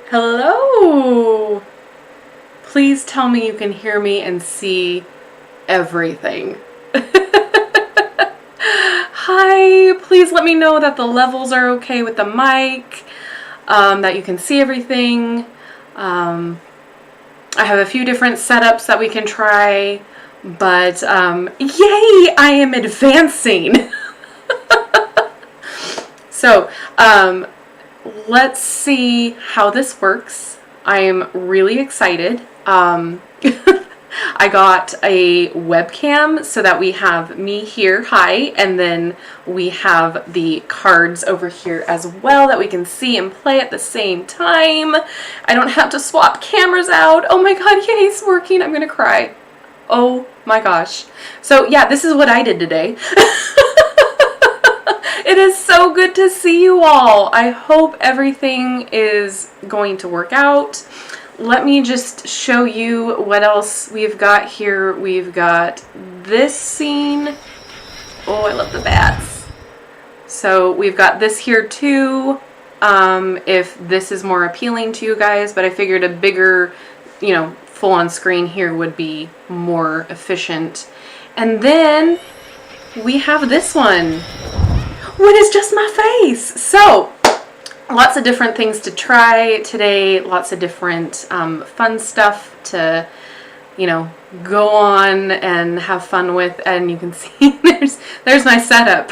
Hello! Please tell me you can hear me and see everything. Hi! Please let me know that the levels are okay with the mic, that you can see everything. I have a few different setups that we can try, but yay! I am advancing! So, let's see how this works. I am really excited. I got a webcam so that we have me here, hi, and then we have the cards over here as well that we can see and play at the same time. I don't have to swap cameras out. Oh my god, yay, it's working. I'm gonna cry. Oh my gosh. So yeah, this is what I did today. It is so good to see you all. I hope everything is going to work out. Let me just show you what else we've got here. We've got this scene. Oh, I love the bats. So we've got this here too, if this is more appealing to you guys, but I figured a bigger, full on screen here would be more efficient. And then we have this one. When it's just my face. So, lots of different things to try today. Lots of different fun stuff to, go on and have fun with. And you can see there's my setup.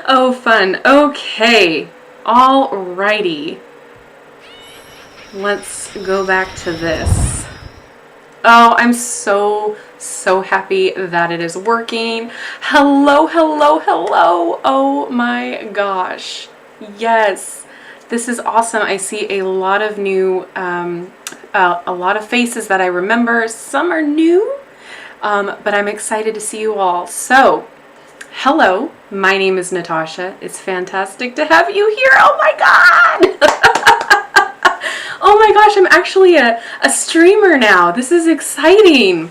Oh, fun. Okay. Alrighty. Let's go back to this. Oh, I'm so happy that it is working. Hello, hello, hello. Oh my gosh. Yes, this is awesome. I see a lot of new, a lot of faces that I remember. Some are new, but I'm excited to see you all. So, hello, my name is Natasha. It's fantastic to have you here. Oh my god. Oh my gosh, I'm actually a streamer now. This is exciting.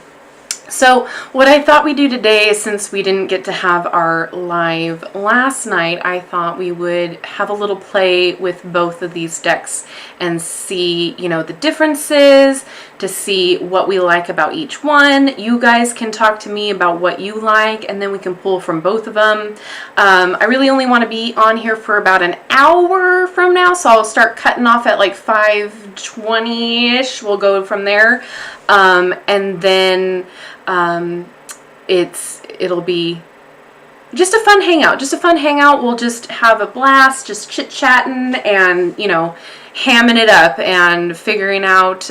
So what I thought we'd do today, since we didn't get to have our live last night, I thought we would have a little play with both of these decks and see, the differences, to see what we like about each one. You guys can talk to me about what you like, and then we can pull from both of them. I really only want to be on here for about an hour from now, so I'll start cutting off at like 5:20-ish. We'll go from there. And then it'll be just a fun hangout. We'll just have a blast, just chit-chatting and, hamming it up and figuring out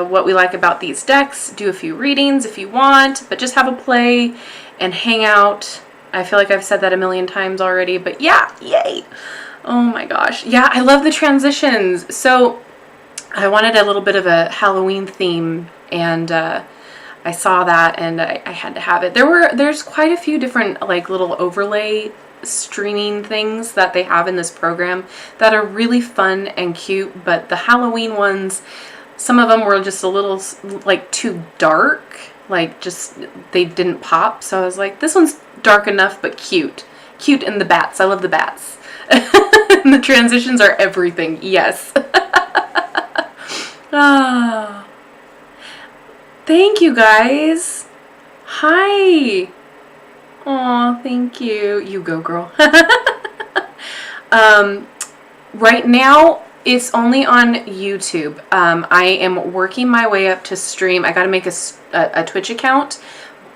what we like about these decks. Do a few readings if you want, but just have a play and hang out. I feel like I've said that a million times already, but yeah, yay. Oh my gosh. Yeah, I love the transitions. So I wanted a little bit of a Halloween theme, and I saw that and I had to have it. There's quite a few different little overlay streaming things that they have in this program that are really fun and cute, but the Halloween ones, some of them were just a little too dark, they didn't pop. So I was like, this one's dark enough but cute. Cute, and the bats. I love the bats. And the transitions are everything. Yes. Ah. Thank you guys. Hi. Aw, thank you. You go, girl. Right now, it's only on YouTube. I am working my way up to stream. I got to make a Twitch account,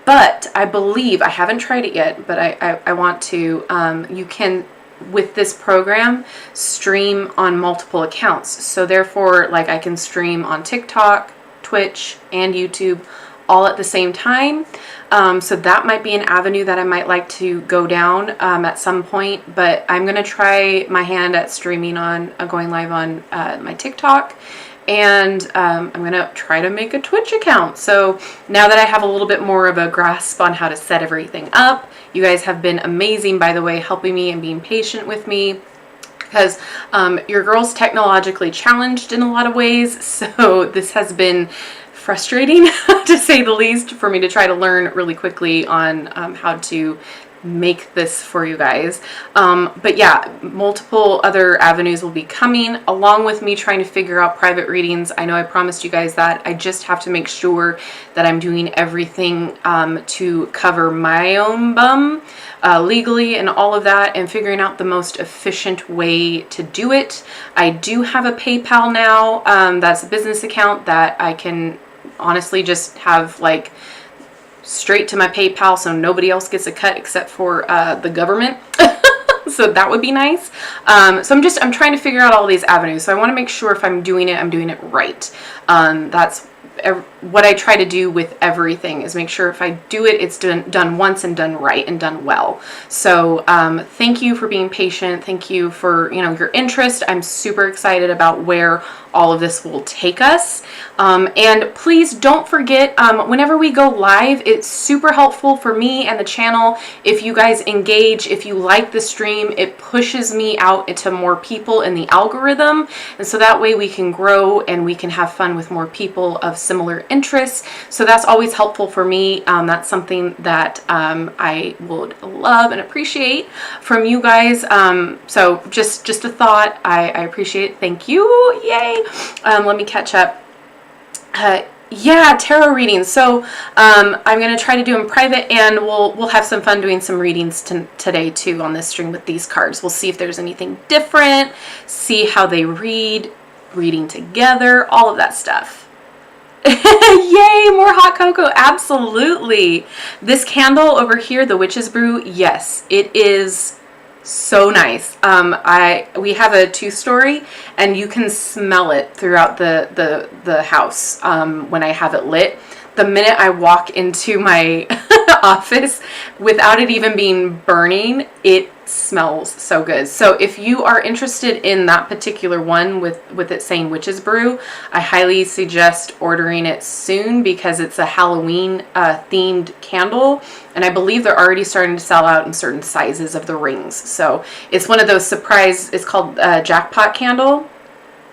but I believe, I haven't tried it yet, but I want to. You can, with this program, stream on multiple accounts. So therefore, I can stream on TikTok, Twitch, and YouTube all at the same time. So that might be an avenue that I might like to go down at some point, but I'm going to try my hand at streaming on, going live on my TikTok, and I'm going to try to make a Twitch account. So now that I have a little bit more of a grasp on how to set everything up, you guys have been amazing, by the way, helping me and being patient with me, because your girl's technologically challenged in a lot of ways, so this has been frustrating to say the least for me to try to learn really quickly on how to make this for you guys. But yeah, multiple other avenues will be coming, along with me trying to figure out private readings. I know I promised you guys that. I just have to make sure that I'm doing everything to cover my own bum legally and all of that, and figuring out the most efficient way to do it. I do have a PayPal now. That's a business account that I can honestly just have like straight to my PayPal, so nobody else gets a cut except for the government. So that would be nice. So I'm trying to figure out all these avenues. So I want to make sure if I'm doing it right. That's what I try to do with everything, is make sure if I do it, it's done once and done right and done well. So thank you for being patient. Thank you for your interest. I'm super excited about where all of this will take us. And please don't forget, whenever we go live, it's super helpful for me and the channel if you guys engage. If you like the stream, it pushes me out into more people in the algorithm, and so that way we can grow and we can have fun with more people of similar interests. So that's always helpful for me. That's something that I would love and appreciate from you guys. So just a thought. I appreciate it. Thank you. Yay. Let me catch up. Yeah, tarot readings. So I'm going to try to do them private, and we'll have some fun doing some readings today too on this stream with these cards. We'll see if there's anything different, see how they reading together, all of that stuff. Yay, more hot cocoa. Absolutely. This candle over here, the Witch's Brew, yes, it is so nice. We have a 2-story, and you can smell it throughout the house when I have it lit. The minute I walk into my office, without it even being burning, it smells so good. So if you are interested in that particular one with it saying Witch's Brew, I highly suggest ordering it soon, because it's a Halloween themed candle, and I believe they're already starting to sell out in certain sizes of the rings. So it's one of those surprise, it's called Jackpot Candle.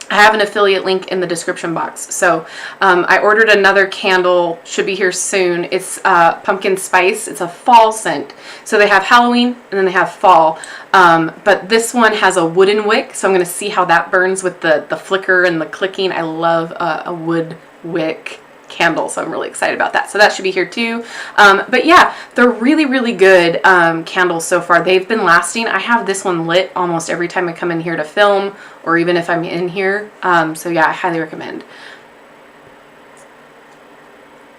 I have an affiliate link in the description box. So I ordered another candle, should be here soon. It's pumpkin spice. It's a fall scent. So they have Halloween and then they have fall. But this one has a wooden wick, so I'm going to see how that burns with the flicker and the clicking. I love a wood wick candle, so I'm really excited about that. So that should be here too. But yeah, they're really good candles so far. They've been lasting. I have this one lit almost every time I come in here to film, or even if I'm in here. So yeah, I highly recommend.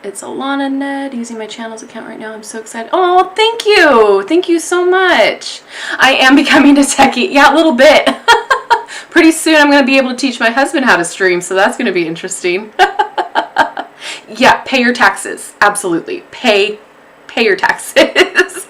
It's Alana Ned using my channel's account right now. I'm so excited. Oh, thank you. Thank you so much. I am becoming a techie. Yeah, a little bit. Pretty soon I'm going to be able to teach my husband how to stream, so that's going to be interesting. Yeah, pay your taxes. Absolutely. Pay your taxes.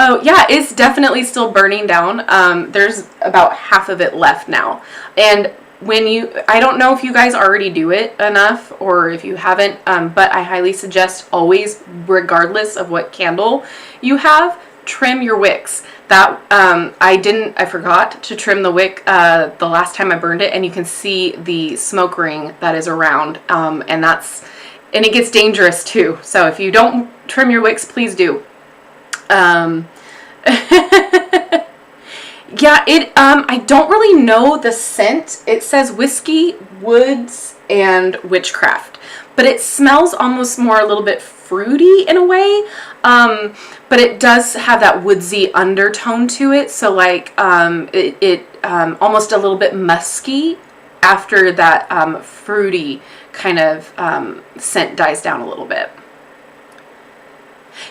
Oh, yeah, it's definitely still burning down. There's about half of it left now. And I don't know if you guys already do it enough or if you haven't, but I highly suggest always, regardless of what candle you have, trim your wicks. That I forgot to trim the wick the last time I burned it, and you can see the smoke ring that is around, and it gets dangerous too. So if you don't trim your wicks, please do. Yeah, I don't really know the scent. It says whiskey, woods, and witchcraft, but it smells almost more a little bit fruity in a way, but it does have that woodsy undertone to it, so like it almost a little bit musky after that fruity kind of scent dies down a little bit.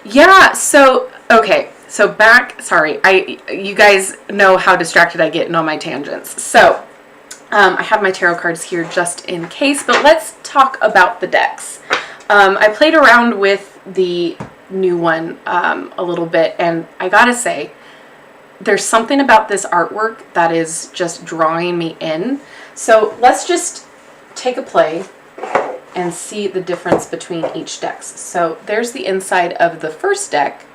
Yeah, so okay, so back, sorry, you guys know how distracted I get in all my tangents. So I have my tarot cards here just in case, but let's talk about the decks. I played around with the new one a little bit, and I gotta say, there's something about this artwork that is just drawing me in. So let's just take a play and see the difference between each deck. So there's the inside of the first deck,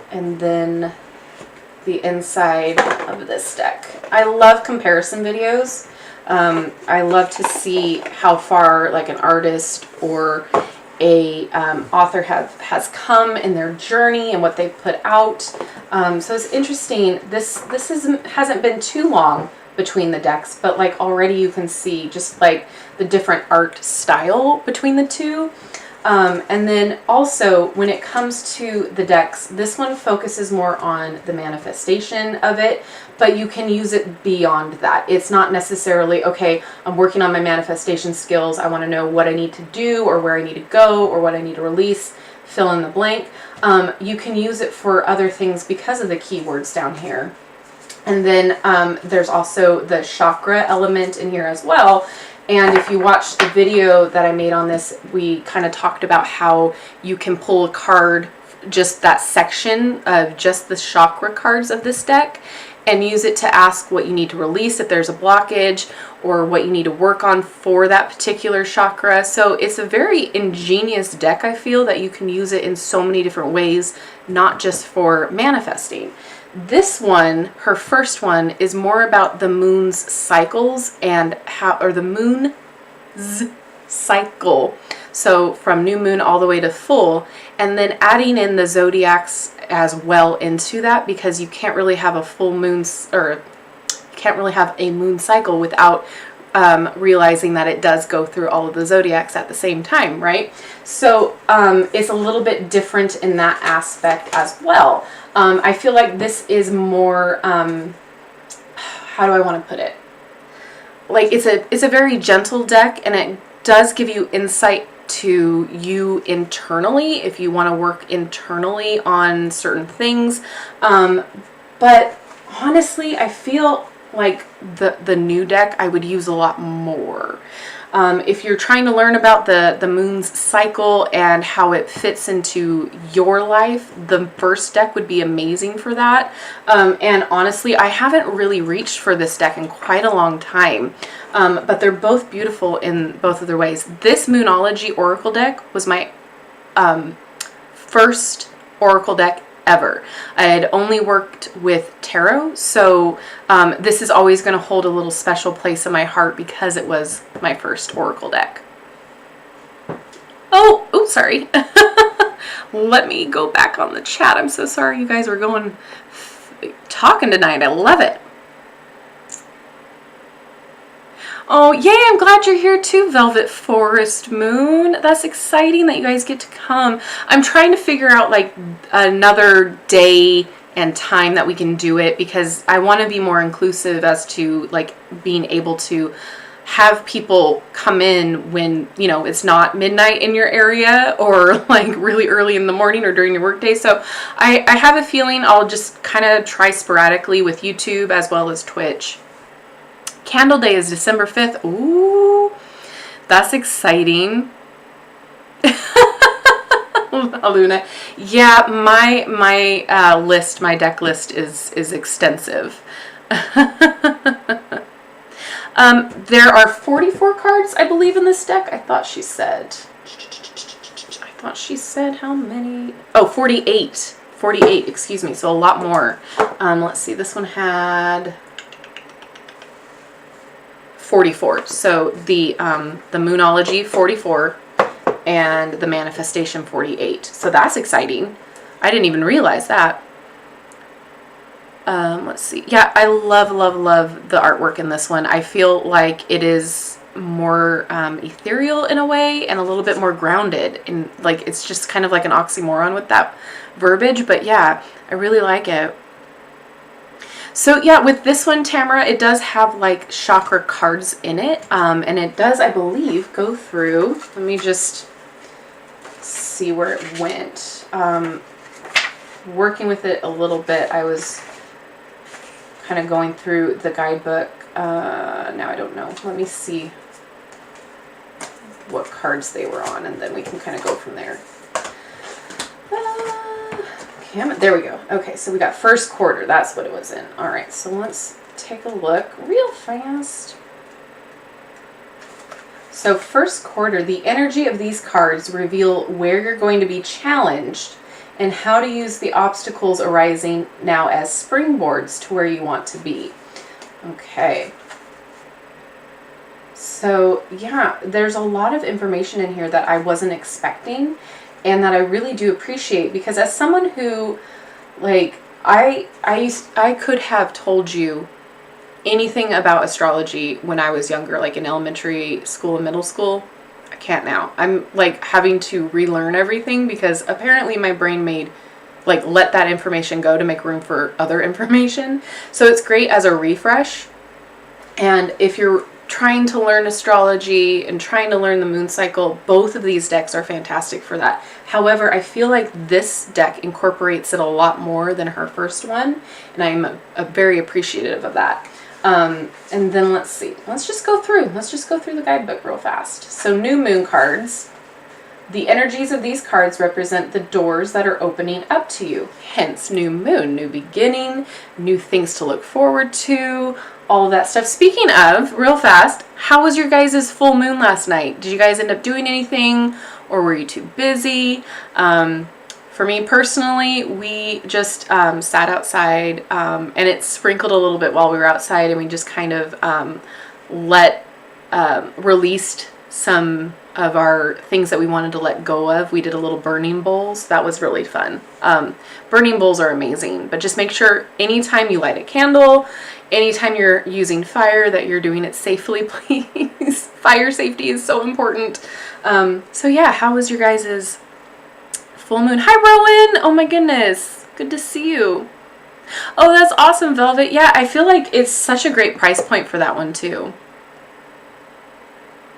and then the inside of this deck. I love comparison videos. I love to see how far like an artist or a author has come in their journey and what they've put out. So it's interesting. This hasn't been too long between the decks, but like already you can see just like the different art style between the two. And then also when it comes to the decks, this one focuses more on the manifestation of it, but you can use it beyond that. It's not necessarily, okay, I'm working on my manifestation skills. I want to know what I need to do or where I need to go or what I need to release, fill in the blank. You can use it for other things because of the keywords down here. And then there's also the chakra element in here as well. And if you watch the video that I made on this, we kind of talked about how you can pull a card, just that section of just the chakra cards of this deck, and use it to ask what you need to release if there's a blockage, or what you need to work on for that particular chakra. So it's a very ingenious deck, I feel, that you can use it in so many different ways, not just for manifesting. This one, her first one, is more about the moon's cycles and how, or the moon's cycle. So from new moon all the way to full, and then adding in the zodiacs as well into that, because you can't really have a full moon, or can't really have a moon cycle without realizing that it does go through all of the zodiacs at the same time, right? So it's a little bit different in that aspect as well. I feel like this is more, how do I want to put it? Like it's a very gentle deck, and it does give you insight to you internally if you want to work internally on certain things. But honestly, I feel like the new deck I would use a lot more. If you're trying to learn about the moon's cycle and how it fits into your life, the first deck would be amazing for that. And honestly, I haven't really reached for this deck in quite a long time, but they're both beautiful in both of their ways. This Moonology Oracle deck was my first Oracle deck ever. I had only worked with tarot, so this is always going to hold a little special place in my heart because it was my first Oracle deck. Oh, sorry. Let me go back on the chat. I'm so sorry you guys are talking tonight. I love it. Oh, yay, I'm glad you're here too, Velvet Forest Moon. That's exciting that you guys get to come. I'm trying to figure out like another day and time that we can do it, because I want to be more inclusive as to like being able to have people come in when, you know, it's not midnight in your area or like really early in the morning or during your workday. So I have a feeling I'll just kind of try sporadically with YouTube as well as Twitch. Candle Day is December 5th. Ooh, that's exciting. Luna. Yeah, my list, my deck list is extensive. There are 44 cards, I believe, in this deck. I thought she said how many? Oh, 48. 48, excuse me. So a lot more. Let's see. This one had 44. So the Moonology 44 and the Manifestation 48. So that's exciting. I didn't even realize that. Let's see. Yeah, I love the artwork in this one. I feel like it is more ethereal in a way and a little bit more grounded, and like it's just kind of like an oxymoron with that verbiage, but yeah, I really like it. So yeah, with this one, Tamara, it does have like chakra cards in it, and it does, I believe, go through. Let me just see where it went. Working with it a little bit, I was kind of going through the guidebook. Now I don't know. Let me see what cards they were on, and then we can kind of go from there. There we go. Okay, so we got first quarter. That's what it was in. All right, so let's take a look real fast. So first quarter, the energy of these cards reveal where you're going to be challenged and how to use the obstacles arising now as springboards to where you want to be. Okay. So yeah, there's a lot of information in here that I wasn't expecting and that I really do appreciate, because as someone who, like, I could have told you anything about astrology when I was younger, like in elementary school and middle school. I can't now. I'm like having to relearn everything because apparently my brain let that information go to make room for other information. So it's great as a refresh. And if you're trying to learn astrology and trying to learn the moon cycle, both of these decks are fantastic for that. However, I feel like this deck incorporates it a lot more than her first one, and I'm very appreciative of that. And then let's see. Let's just go through the guidebook real fast. So new moon cards. The energies of these cards represent the doors that are opening up to you. Hence, new moon, new beginning, new things to look forward to, all of that stuff. Speaking of, real fast, how was your guys' full moon last night? Did you guys end up doing anything, or were you too busy? For me personally, we just sat outside, and it sprinkled a little bit while we were outside, and we just kind of released some of our things that we wanted to let go of. We did a little burning bowls. That was really fun. Burning bowls are amazing, but just make sure anytime you light a candle, anytime you're using fire, that you're doing it safely, please. Fire safety is so important. So yeah, how was your guys' full moon? Hi, Rowan. Oh my goodness. Good to see you. Oh, that's awesome, Velvet. Yeah, I feel like it's such a great price point for that one too.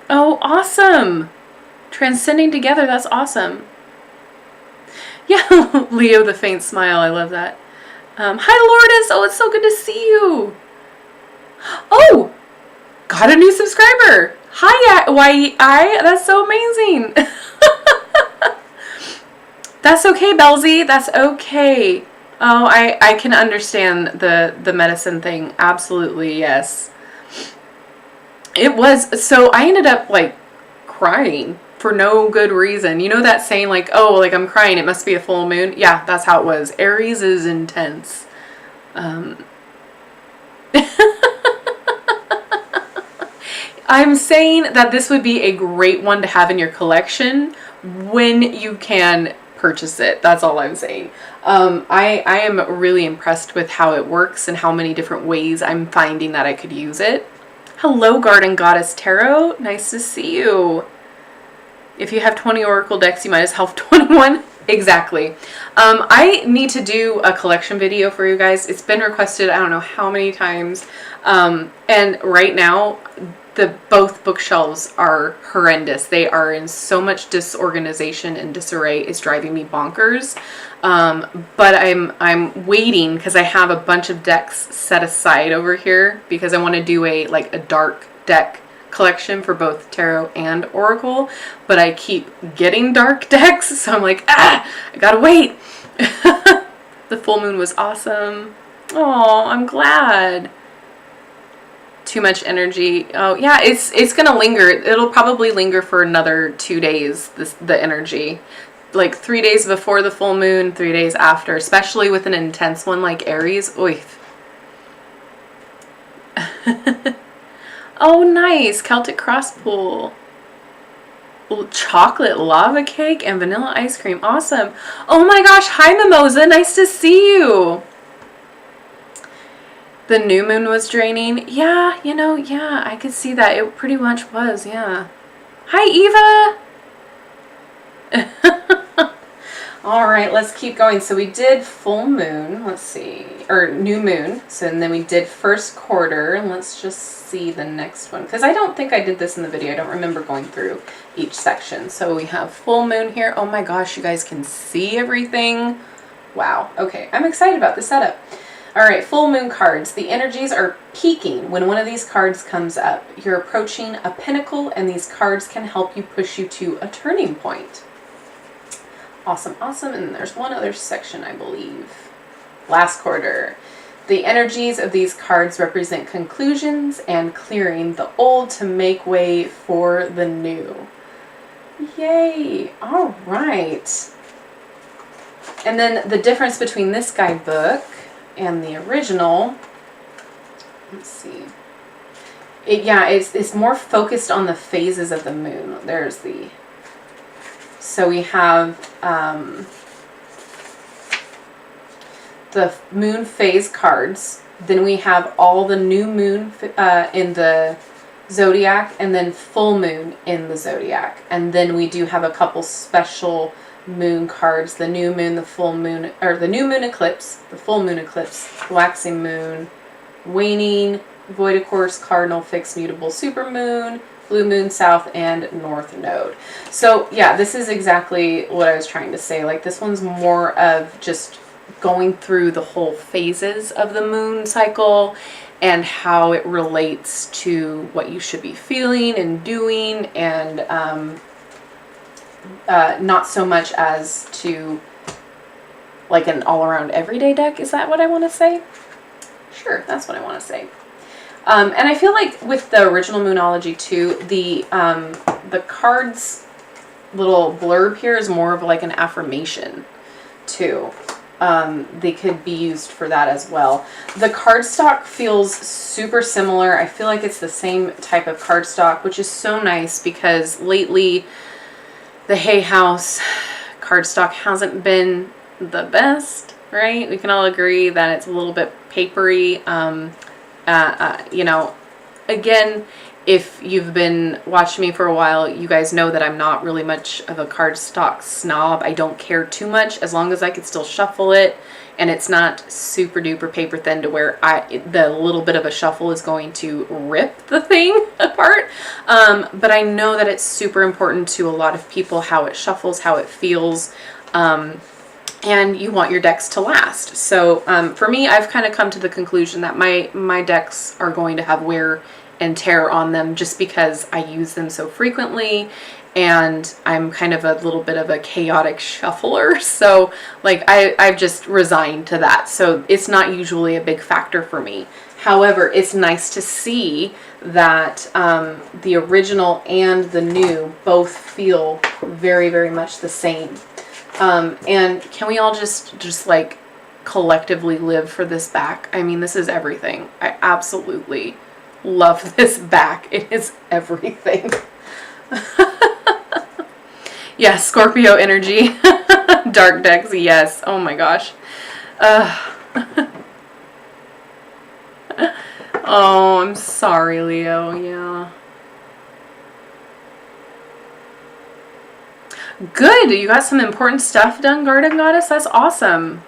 Oh, awesome. Transcending together. That's awesome. Yeah, Leo, the faint smile. I love that. Hi, Lourdes. Oh, it's so good to see you. Oh, got a new subscriber. Hi, YEI. That's so amazing. That's okay, Belzy. That's okay. Oh, I can understand the medicine thing. Absolutely, yes. It was, so I ended up like crying for no good reason. You know that saying like, oh, like I'm crying, it must be a full moon? Yeah, that's how it was. Aries is intense. I'm saying that this would be a great one to have in your collection when you can purchase it. That's all I'm saying. I am really impressed with how it works and how many different ways I'm finding that I could use it. Hello, Garden Goddess Tarot. Nice to see you. If you have 20 Oracle decks, you might as well have 21. Exactly. I need to do a collection video for you guys. It's been requested I don't know how many times. And right now, both bookshelves are horrendous. They are in so much disorganization and disarray. It's driving me bonkers. But I'm waiting because I have a bunch of decks set aside over here because I want to do a dark deck collection for both tarot and oracle, but I keep getting dark decks, so I'm like, I gotta wait. The full moon was awesome. Oh, I'm glad. Too much energy. Oh yeah, it's gonna linger. It'll probably linger for another 2 days, the energy. Like 3 days before the full moon, 3 days after, especially with an intense one like Aries. Oy. Oh, nice. Celtic cross pool. Chocolate lava cake and vanilla ice cream. Awesome. Oh my gosh. Hi, Mimosa. Nice to see you. The new moon was draining. Yeah, yeah, I could see that. It pretty much was, yeah. Hi, Eva. All right, let's keep going. So we did full moon, let's see, or new moon. So and then we did first quarter. Let's just see the next one, because I don't think I did this in the video. I don't remember going through each section. So we have full moon here. Oh my gosh, you guys can see everything. Wow. Okay, I'm excited about the setup. All right, full moon cards. The energies are peaking when one of these cards comes up. You're approaching a pinnacle, and these cards can help you push you to a turning point. Awesome, awesome. And there's one other section, I believe. Last quarter. The energies of these cards represent conclusions and clearing the old to make way for the new. Yay! All right. And then the difference between this guidebook and the original, let's see, it's more focused on the phases of the moon. There's the, so we have the moon phase cards. Then we have all the new moon in the zodiac, and then full moon in the zodiac. And then we do have a couple special moon cards: the new moon, the full moon, or the new moon eclipse, the full moon eclipse, waxing moon, waning, void of course, cardinal, fixed, mutable, super moon, blue moon, south, and north node. So yeah, this is exactly what I was trying to say. Like, this one's more of just going through the whole phases of the moon cycle and how it relates to what you should be feeling and doing, and not so much as to like an all-around everyday deck. Is that what I want to say? Sure, that's what I want to say. And I feel like with the original Moonology too, the cards little blurb here is more of like an affirmation too. They could be used for that as well. The cardstock feels super similar. I feel like it's the same type of cardstock, which is so nice because lately the Hay House cardstock hasn't been the best, right? We can all agree that it's a little bit papery. You know, again, if you've been watching me for a while, you guys know that I'm not really much of a cardstock snob. I don't care too much as long as I can still shuffle it and it's not super duper paper thin to where the little bit of a shuffle is going to rip the thing apart. But I know that it's super important to a lot of people how it shuffles, how it feels, and you want your decks to last. So for me, I've kind of come to the conclusion that my decks are going to have wear and tear on them just because I use them so frequently, and I'm kind of a little bit of a chaotic shuffler. So like I've just resigned to that. So it's not usually a big factor for me. However, it's nice to see that the original and the new both feel very, very much the same. And can we all just like collectively live for this back? I mean, this is everything. I absolutely love this back. It is everything. Yeah, Scorpio energy. Dark decks, yes. Oh my gosh. Oh, I'm sorry, Leo. Yeah. Good. You got some important stuff done, Garden Goddess. That's awesome.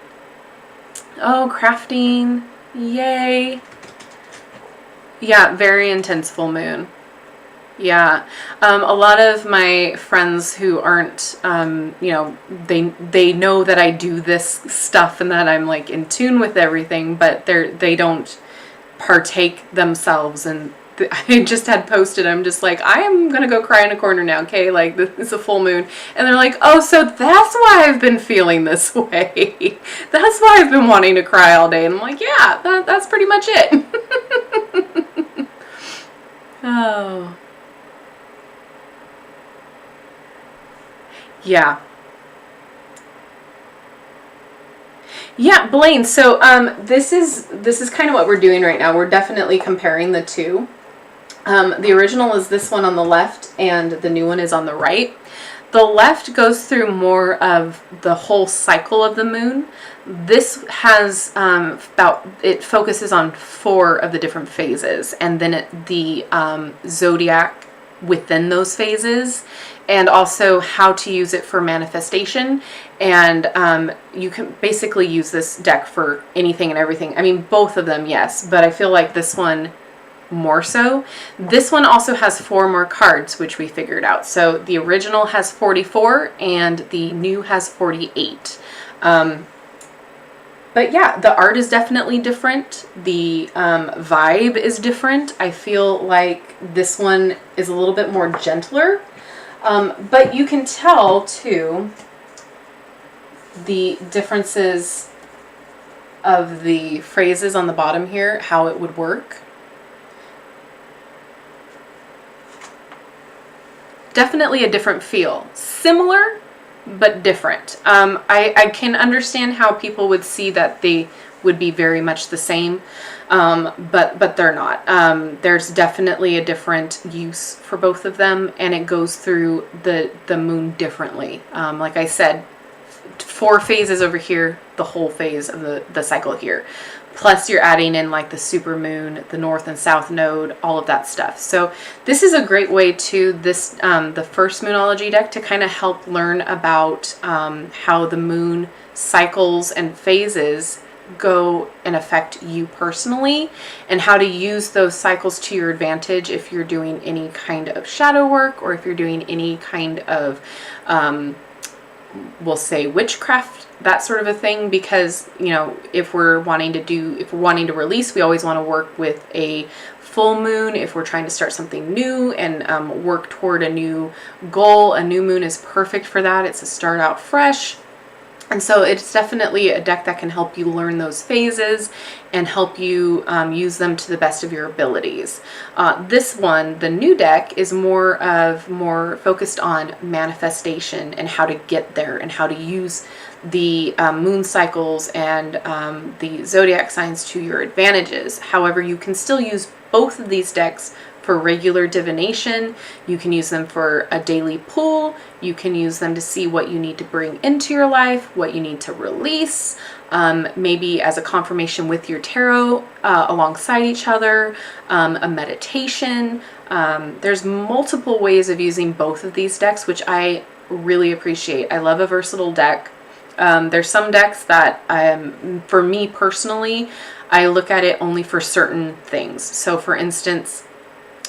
Oh, crafting. Yay. Yeah, very intense full moon. Yeah. A lot of my friends who aren't, you know, they know that I do this stuff and that I'm like in tune with everything, but they don't partake themselves. And I just had posted, I'm just like, I am going to go cry in a corner now. Okay. Like, this is a full moon. And they're like, oh, so that's why I've been feeling this way. That's why I've been wanting to cry all day. And I'm like, yeah, that's pretty much it. Oh. Yeah. Yeah, Blaine, so this is kind of what we're doing right now. We're definitely comparing the two. The original is this one on the left and the new one is on the right. The left goes through more of the whole cycle of the moon. This has it focuses on 4 of the different phases, and then the zodiac within those phases, and also how to use it for manifestation. And you can basically use this deck for anything and everything. I mean, both of them, yes, but I feel like this one more so. This one also has 4 more cards, which we figured out. So the original has 44 and the new has 48. But yeah, the art is definitely different. The vibe is different. I feel like this one is a little bit more gentler. But you can tell too the differences of the phrases on the bottom here, how it would work. Definitely a different feel. Similar, but different. I can understand how people would see that they would be very much the same, but they're not. There's definitely a different use for both of them, and it goes through the moon differently. Like I said, 4 phases over here, the whole phase of the cycle here. Plus you're adding in like the super moon, the north and south node, all of that stuff. So this is a great way to the first Moonology deck to kind of help learn about how the moon cycles and phases go and affect you personally, and how to use those cycles to your advantage if you're doing any kind of shadow work, or if you're doing any kind of we'll say witchcraft, that sort of a thing. Because, you know, if we're wanting to release, we always want to work with a full moon. If we're trying to start something new and work toward a new goal, a new moon is perfect for that. It's a start out fresh. And so it's definitely a deck that can help you learn those phases and help you use them to the best of your abilities. This one, the new deck, is more focused on manifestation and how to get there, and how to use the moon cycles and the zodiac signs to your advantages. However, you can still use both of these decks for regular divination. You can use them for a daily pull. You can use them to see what you need to bring into your life, what you need to release, maybe as a confirmation with your tarot alongside each other, a meditation. There's multiple ways of using both of these decks, which I really appreciate. I love a versatile deck. There's some decks that, for me personally, I look at it only for certain things. So for instance,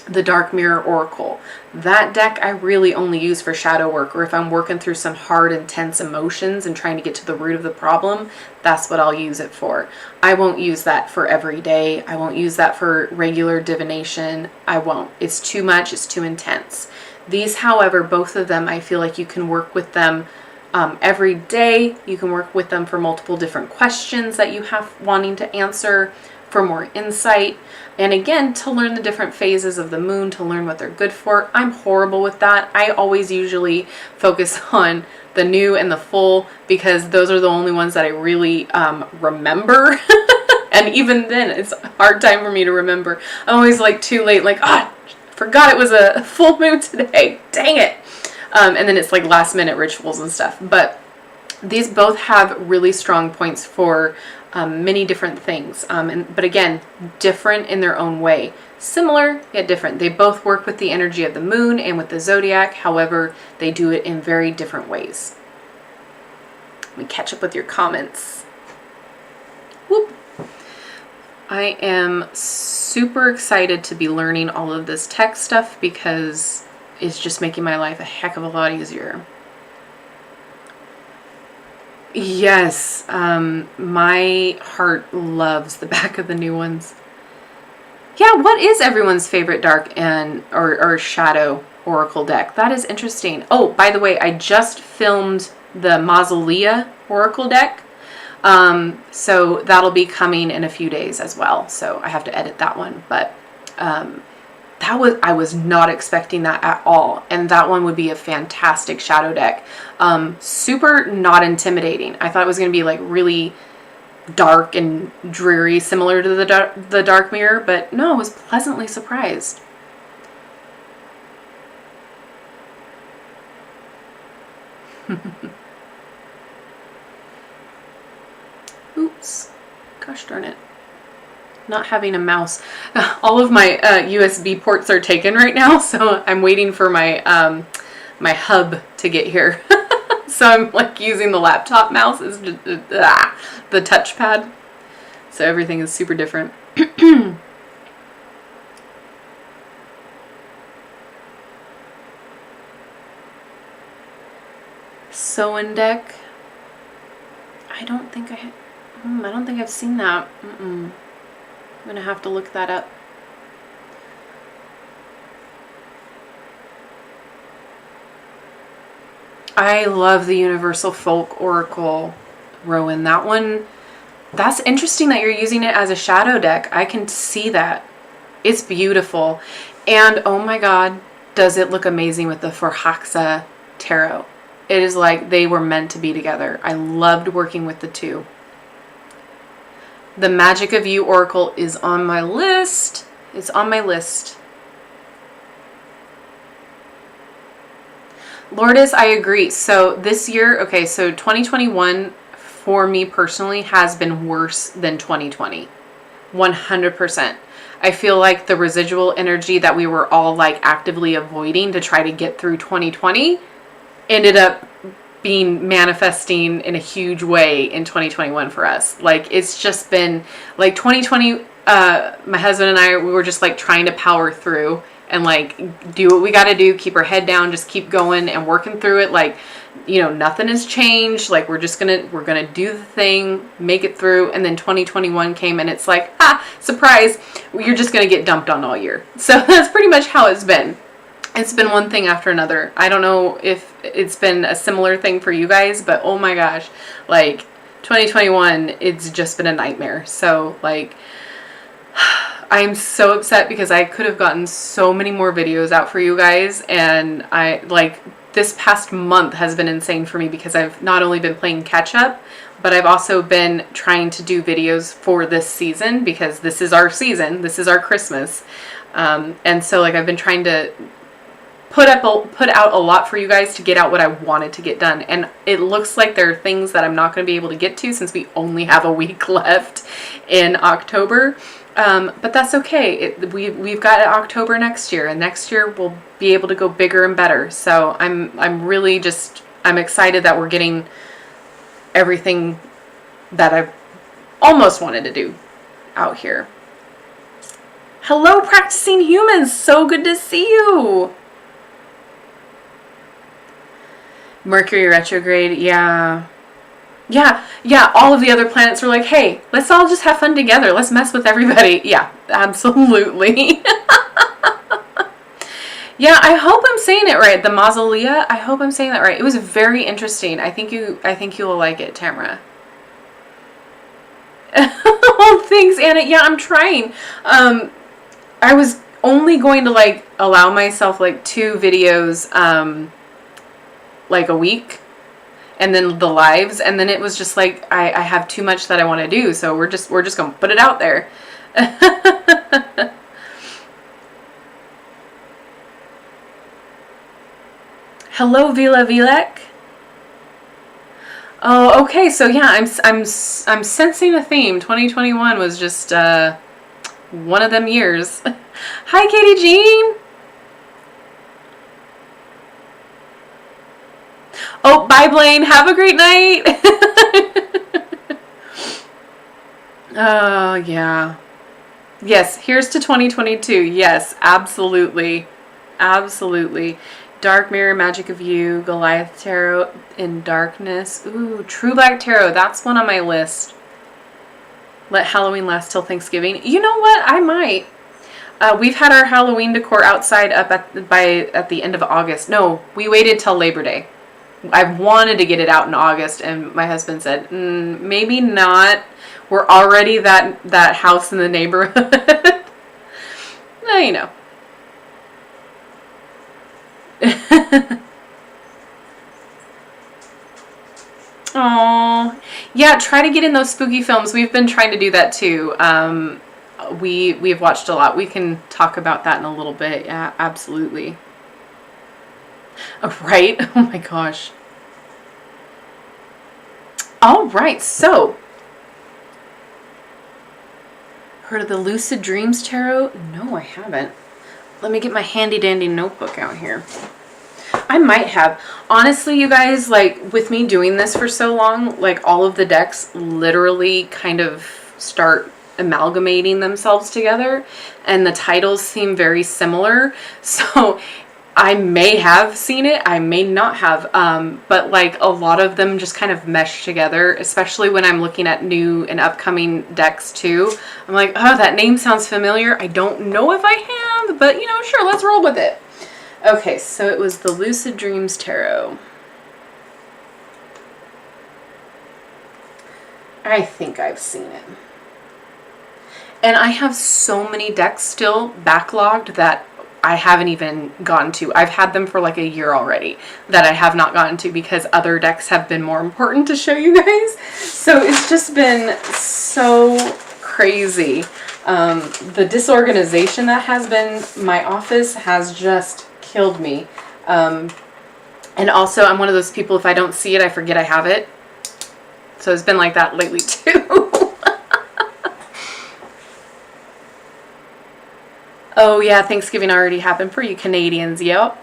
the Dark Mirror Oracle. That deck I really only use for shadow work, or if I'm working through some hard, intense emotions and trying to get to the root of the problem, that's what I'll use it for. I won't use that for every day. I won't use that for regular divination. I won't. It's too much. It's too intense. These, however, both of them, I feel like you can work with them every day. You can work with them for multiple different questions that you have wanting to answer, for more insight, and again, to learn the different phases of the moon, to learn what they're good for. I'm horrible with that. I always usually focus on the new and the full, because those are the only ones that I really remember. And even then, it's a hard time for me to remember. I'm always like too late, like, forgot it was a full moon today. Dang it. And then it's like last minute rituals and stuff. But these both have really strong points for many different things, but again, different in their own way. Similar yet different. They both work with the energy of the moon and with the zodiac. However, they do it in very different ways. Let me catch up with your comments. Whoop. I am super excited to be learning all of this tech stuff, because it's just making my life a heck of a lot easier. Yes, my heart loves the back of the new ones. Yeah, what is everyone's favorite dark and or shadow oracle deck? That is interesting. Oh, by the way, I just filmed the Mausolea oracle deck. So that'll be coming in a few days as well. So I have to edit that one, but I was not expecting that at all, and that one would be a fantastic shadow deck. Super not intimidating. I thought it was going to be like really dark and dreary, similar to the Dark Mirror, but no, I was pleasantly surprised. Oops, gosh darn it. Not having a mouse. All of my USB ports are taken right now, so I'm waiting for my my hub to get here. So I'm like using the laptop mouse as just, the touchpad. So everything is super different. Soen deck. I don't think I've seen that. I'm gonna have to look that up. I love the Universal Folk Oracle, Rowan. That one, that's interesting that you're using it as a shadow deck. I can see that. It's beautiful. And oh my God, does it look amazing with the Forhaxa Tarot. It is like they were meant to be together. I loved working with the two. The Magic of You Oracle is on my list. It's on my list. Lourdes, I agree. So this year, okay, so 2021 for me personally has been worse than 2020. 100%. I feel like the residual energy that we were all like actively avoiding to try to get through 2020 ended up being manifesting in a huge way in 2021 for us. Like, it's just been like 2020, my husband and I, we were just like trying to power through and like do what we got to do, keep our head down, just keep going and working through it. Like, you know, nothing has changed. Like, we're gonna do the thing, make it through. And then 2021 came and it's like, surprise, you're just gonna get dumped on all year. So that's pretty much how it's been. It's been one thing after another. I don't know if it's been a similar thing for you guys, but oh my gosh, like 2021, it's just been a nightmare. So like, I'm so upset because I could have gotten so many more videos out for you guys, and I like this past month has been insane for me because I've not only been playing catch up, but I've also been trying to do videos for this season because this is our season, this is our Christmas, and so like I've been trying to put out a lot for you guys to get out what I wanted to get done, and it looks like there are things that I'm not going to be able to get to since we only have a week left in October. But that's okay. We've got October next year, and next year we'll be able to go bigger and better. So I'm really just, I'm excited that we're getting everything that I've almost wanted to do out here. Hello, practicing humans. So good to see you. Mercury retrograde. Yeah. All of the other planets were like, hey, let's all just have fun together. Let's mess with everybody. Yeah, absolutely. Yeah, I hope I'm saying it right. The Mausolea. I hope I'm saying that right. It was very interesting. I think you will like it, Tamara. Oh, thanks, Anna. Yeah, I'm trying. I was only going to like allow myself like 2 videos like a week, and then the lives, and then it was just like I have too much that I want to do, so we're just gonna put it out there. Hello, Vila Vilek. Oh, okay. So yeah, I'm sensing a theme. 2021 was just one of them years. Hi, Katie Jean. Oh, bye, Blaine. Have a great night. Oh, yeah. Yes, here's to 2022. Yes, absolutely. Absolutely. Dark Mirror, Magic of You, Goliath Tarot in Darkness. Ooh, True Black Tarot. That's one on my list. Let Halloween last till Thanksgiving. You know what? I might. We've had our Halloween decor outside up at the end of August. No, we waited till Labor Day. I wanted to get it out in August, and my husband said, maybe not. We're already that house in the neighborhood. Well, you know. Oh, yeah, try to get in those spooky films. We've been trying to do that too. We've watched a lot. We can talk about that in a little bit. Yeah, absolutely. Right? Oh my gosh. All right, so heard of the Lucid Dreams Tarot? No, I haven't. Let me get my handy dandy notebook out here. I might have. Honestly, you guys, like with me doing this for so long, like all of the decks literally kind of start amalgamating themselves together, and the titles seem very similar. So I may have seen it, I may not have, but like a lot of them just kind of mesh together, especially when I'm looking at new and upcoming decks too. I'm like, oh, that name sounds familiar. I don't know if I have, but you know, sure, let's roll with it. Okay, so it was the Lucid Dreams Tarot. I think I've seen it. And I have so many decks still backlogged that I haven't even gotten to. I've had them for like a year already that I have not gotten to because other decks have been more important to show you guys. So it's just been so crazy. The disorganization that has been my office has just killed me. And also, I'm one of those people, if I don't see it, I forget I have it. So it's been like that lately too. Oh yeah, Thanksgiving already happened for you Canadians. Yep.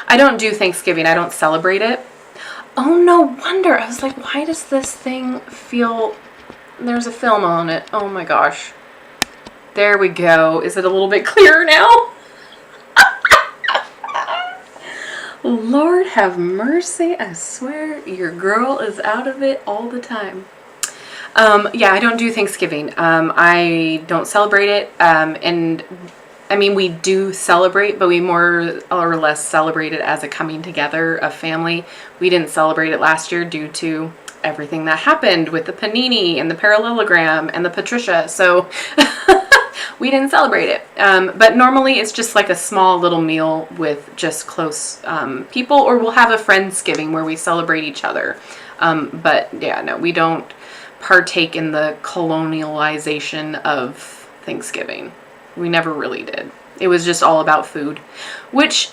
I don't do Thanksgiving. I don't celebrate it. Oh, no wonder. I was like, why does this thing feel... There's a film on it. Oh my gosh. There we go. Is it a little bit clearer now? Lord have mercy. I swear your girl is out of it all the time. Yeah, I don't do Thanksgiving. I don't celebrate it. And I mean, we do celebrate, but we more or less celebrate it as a coming together of family. We didn't celebrate it last year due to everything that happened with the panini and the parallelogram and the Patricia. So we didn't celebrate it. But normally it's just like a small little meal with just close people, or we'll have a Friendsgiving where we celebrate each other. But yeah, no, we don't partake in the colonialization of Thanksgiving. We never really did. It was just all about food, which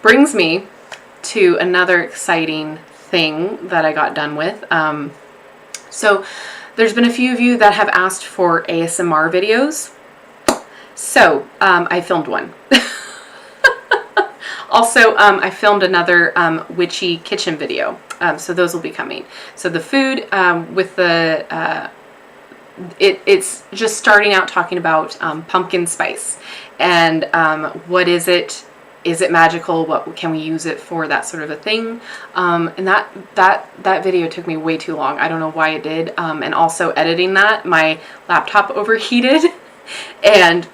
brings me to another exciting thing that I got done with. So there's been a few of you that have asked for ASMR videos. So I filmed one. Also, I filmed another witchy kitchen video. So those will be coming. So the food with the... It's just starting out talking about pumpkin spice and what is it? Is it magical? What can we use it for? That sort of a thing. And that video took me way too long. I don't know why it did. And also editing that, my laptop overheated, and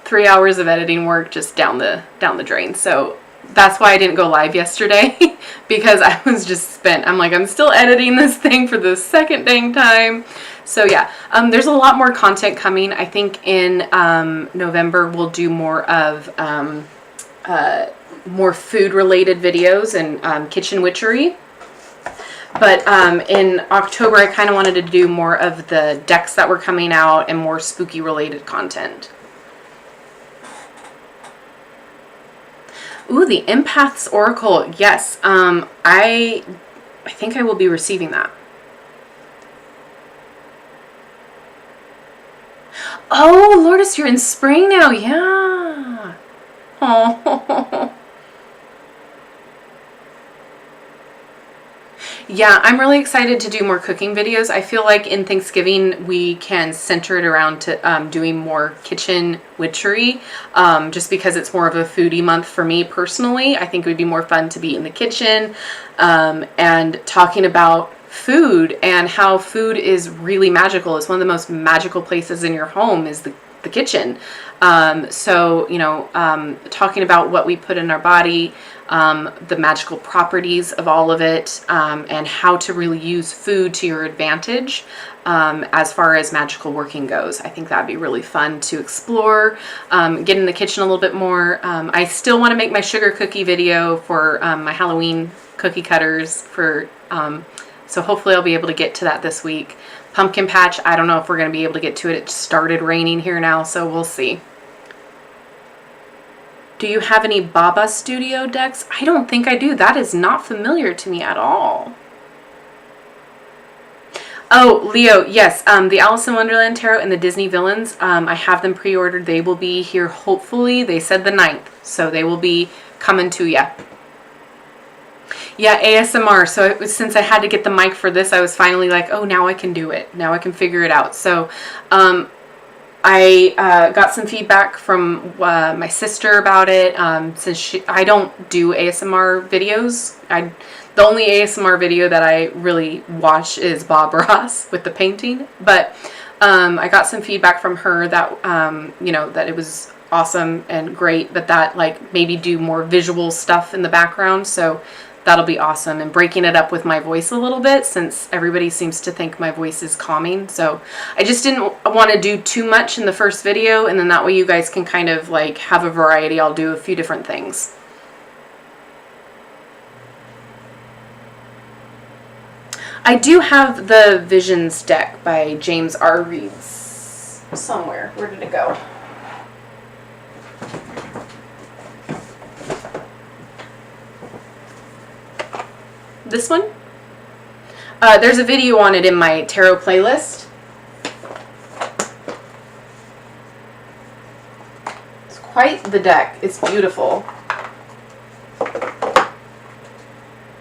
3 hours of editing work just down the drain. So that's why I didn't go live yesterday because I was just spent. I'm like, I'm still editing this thing for the second dang time. So yeah, there's a lot more content coming. I think in November we'll do more of more food-related videos and kitchen witchery. But in October, I kind of wanted to do more of the decks that were coming out and more spooky-related content. Ooh, the Empath's Oracle. Yes, I think I will be receiving that. Oh, Lourdes, you're in spring now. Yeah. Oh. Yeah, I'm really excited to do more cooking videos. I feel like in Thanksgiving we can center it around to doing more kitchen witchery, just because it's more of a foodie month for me personally. I think it would be more fun to be in the kitchen and talking about food and how food is really magical. It's one of the most magical places in your home is the kitchen. So, you know, talking about what we put in our body, the magical properties of all of it, and how to really use food to your advantage as far as magical working goes. I think that'd be really fun to explore, get in the kitchen a little bit more. I still want to make my sugar cookie video for my Halloween cookie cutters for so hopefully I'll be able to get to that this week. Pumpkin patch, I don't know if we're going to be able to get to it. It started raining here now, so we'll see. Do you have any Baba Studio decks? I don't think I do. That is not familiar to me at all. Oh, Leo, yes. The Alice in Wonderland Tarot and the Disney Villains, I have them pre-ordered. They will be here, hopefully. They said the 9th, so they will be coming to ya. Yeah, ASMR. So since I had to get the mic for this, I was finally like, oh, now I can do it. Now I can figure it out. So I got some feedback from my sister about it. Since I don't do ASMR videos. The only ASMR video that I really watch is Bob Ross with the painting. But I got some feedback from her that, you know, that it was awesome and great, but that like maybe do more visual stuff in the background. So that'll be awesome, and breaking it up with my voice a little bit since everybody seems to think my voice is calming. So I just didn't want to do too much in the first video, and then that way you guys can kind of like have a variety. I'll do a few different things. I do have the Visions deck by James R. Reeds. somewhere. Where did it go? This one? There's a video on it in my tarot playlist. It's quite the deck. It's beautiful.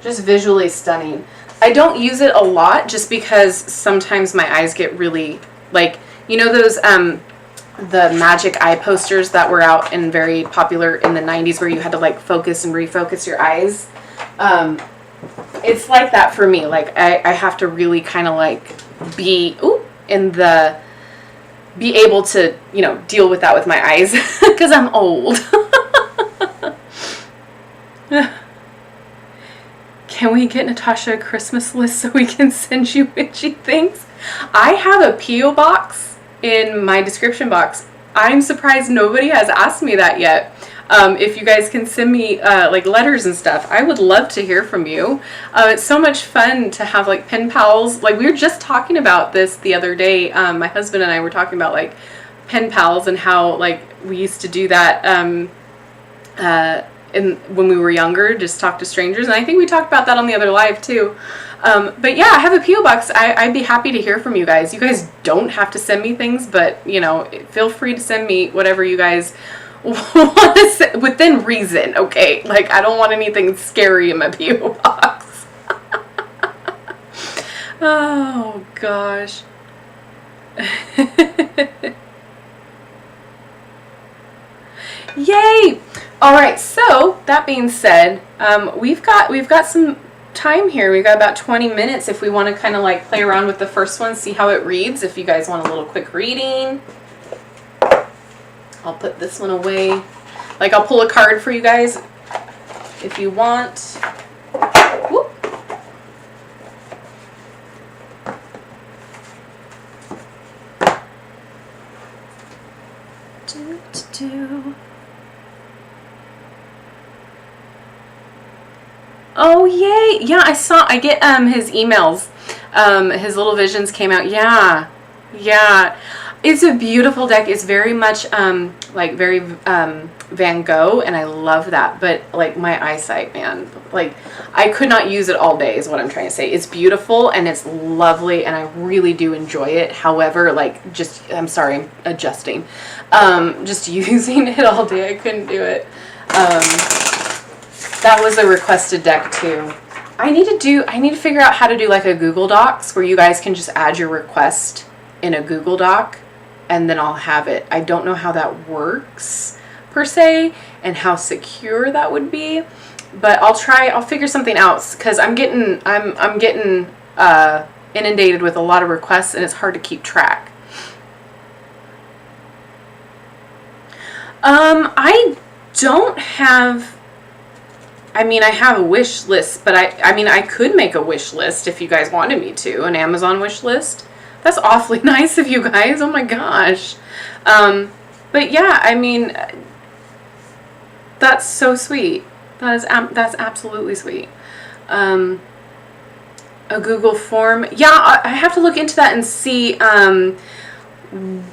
Just visually stunning. I don't use it a lot just because sometimes my eyes get really, like, you know those the magic eye posters that were out and very popular in the 90s where you had to like focus and refocus your eyes? It's like that for me. Like I have to really kind of like be be able to, you know, deal with that with my eyes because I'm old. Can we get Natasha a Christmas list so we can send you witchy things? I have a P.O. box in my description box. I'm surprised nobody has asked me that yet. If you guys can send me like letters and stuff, I would love to hear from you. It's so much fun to have like pen pals. Like we were just talking about this the other day. My husband and I were talking about like pen pals and how like we used to do that when we were younger, just talk to strangers. And I think we talked about that on the other live too. But yeah, I have a P.O. box. I'd be happy to hear from you guys. You guys don't have to send me things, but you know, feel free to send me whatever you guys want to say, within reason, okay? Like, I don't want anything scary in my P.O. box. Oh, gosh. Yay! All right, so that being said, we've got some time here. We've got about 20 minutes if we want to kind of like play around with the first one, see how it reads. If you guys want a little quick reading, I'll put this one away. Like I'll pull a card for you guys if you want. Whoop. Oh yay! Yeah, I get his emails. His little visions came out. Yeah. It's a beautiful deck. It's very much like very Van Gogh, and I love that. But like my eyesight, man, like I could not use it all day is what I'm trying to say. It's beautiful and it's lovely and I really do enjoy it. However, like I'm sorry, I'm adjusting. Just using it all day, I couldn't do it. That was a requested deck too. I need to figure out how to do like a Google Docs where you guys can just add your request in a Google Doc and then I'll have it. I don't know how that works per se and how secure that would be, but I'll figure something out because I'm getting inundated with a lot of requests and it's hard to keep track. I don't have, I have a wish list, but I could make a wish list if you guys wanted me to, an Amazon wish list. That's awfully nice of you guys. Oh my gosh. But yeah, that's so sweet. That's absolutely sweet. A Google form. Yeah, I have to look into that and see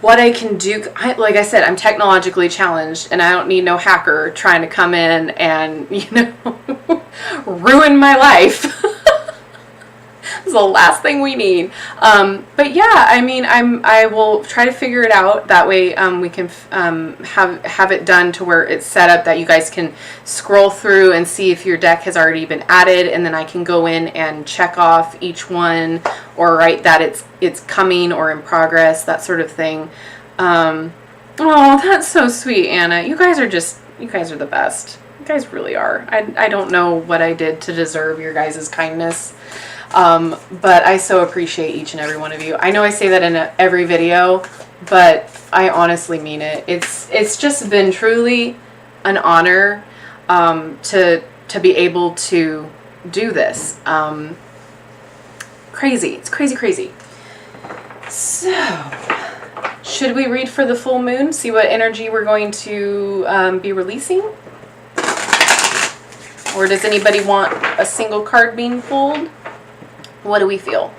what I can do. Like I said, I'm technologically challenged and I don't need no hacker trying to come in and, ruin my life. It's the last thing we need. But yeah, I will try to figure it out. That way we can have it done to where it's set up that you guys can scroll through and see if your deck has already been added, and then I can go in and check off each one or write that it's coming or in progress, that sort of thing. Oh, that's so sweet, Anna. You guys are the best. You guys really are. I don't know what I did to deserve your guys' kindness. But I so appreciate each and every one of you. I know I say that in every video, but I honestly mean it. It's just been truly an honor to be able to do this. Crazy. It's crazy. So, should we read for the full moon? See what energy we're going to be releasing? Or does anybody want a single card being pulled? What do we feel?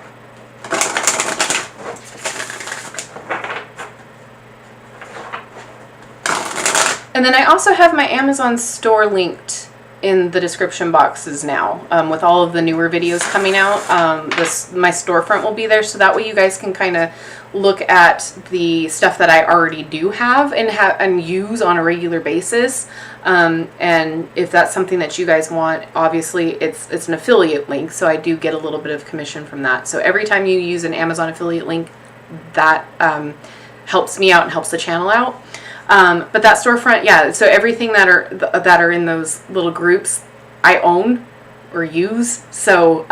And then I also have my Amazon store linked in the description boxes now, with all of the newer videos coming out. My storefront will be there, so that way you guys can kind of look at the stuff that I already do have and use on a regular basis. And if that's something that you guys want, obviously it's an affiliate link, so I do get a little bit of commission from that. So every time you use an Amazon affiliate link, that helps me out and helps the channel out. But that storefront, yeah, so everything that are in those little groups, I own or use, so,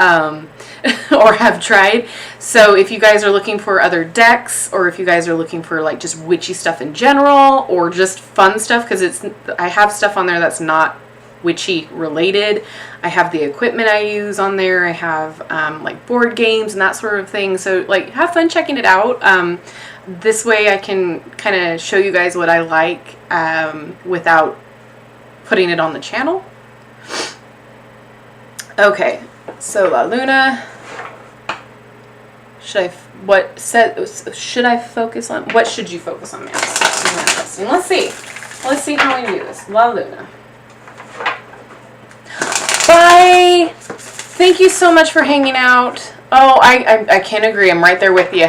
or have tried. So if you guys are looking for other decks, or if you guys are looking for like just witchy stuff in general, or just fun stuff, because I have stuff on there that's not witchy related. I have the equipment I use on there. I have like board games and that sort of thing. So like, have fun checking it out. This way I can kind of show you guys what I like without putting it on the channel. Okay, so La Luna. Should I focus on? What should you focus on, manifesting? Let's see. Let's see how we do this. La Luna. Bye. Thank you so much for hanging out. Oh, I can't agree. I'm right there with you.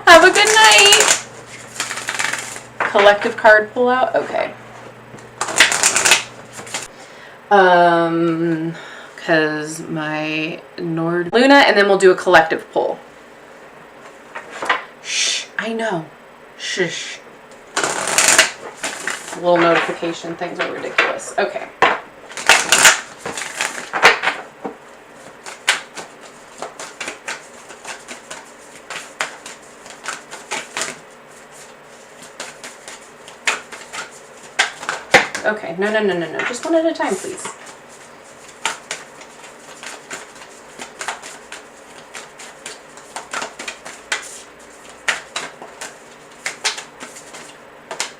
Have a good night. Collective card pull out. Okay. Because my Nord Luna, and then we'll do a collective pull. Shh. I know. Shush. Little notification things are ridiculous. Okay. Okay, no. Just one at a time, please.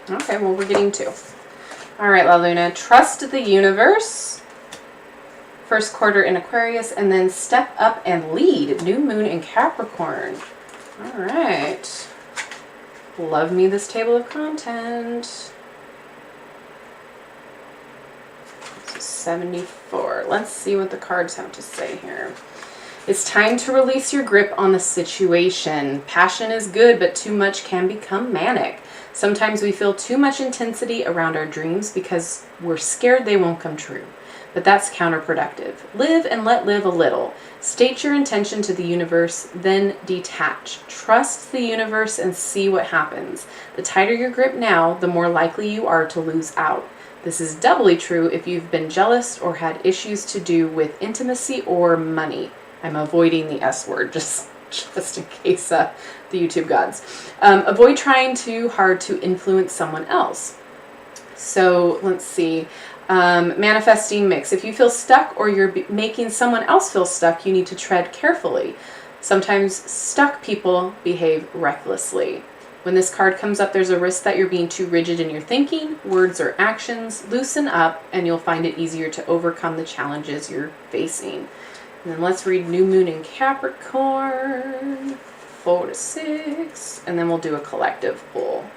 Okay, well, we're getting two. All right, La Luna, trust the universe. First quarter in Aquarius, and then step up and lead. New moon in Capricorn. All right. Love me this table of content. 74. Let's see what the cards have to say here. It's time to release your grip on the situation. Passion is good, but too much can become manic. Sometimes we feel too much intensity around our dreams because we're scared they won't come true. But that's counterproductive. Live and let live a little. State your intention to the universe, then detach. Trust the universe and see what happens. The tighter your grip now, the more likely you are to lose out. This is doubly true if you've been jealous or had issues to do with intimacy or money. I'm avoiding the S word just in case the YouTube gods. Avoid trying too hard to influence someone else. So let's see. Manifesting mix. If you feel stuck or you're making someone else feel stuck, you need to tread carefully. Sometimes stuck people behave recklessly. When this card comes up, there's a risk that you're being too rigid in your thinking, words, or actions. Loosen up, and you'll find it easier to overcome the challenges you're facing. And then let's read New Moon in Capricorn, 4 to 6, and then we'll do a collective pull.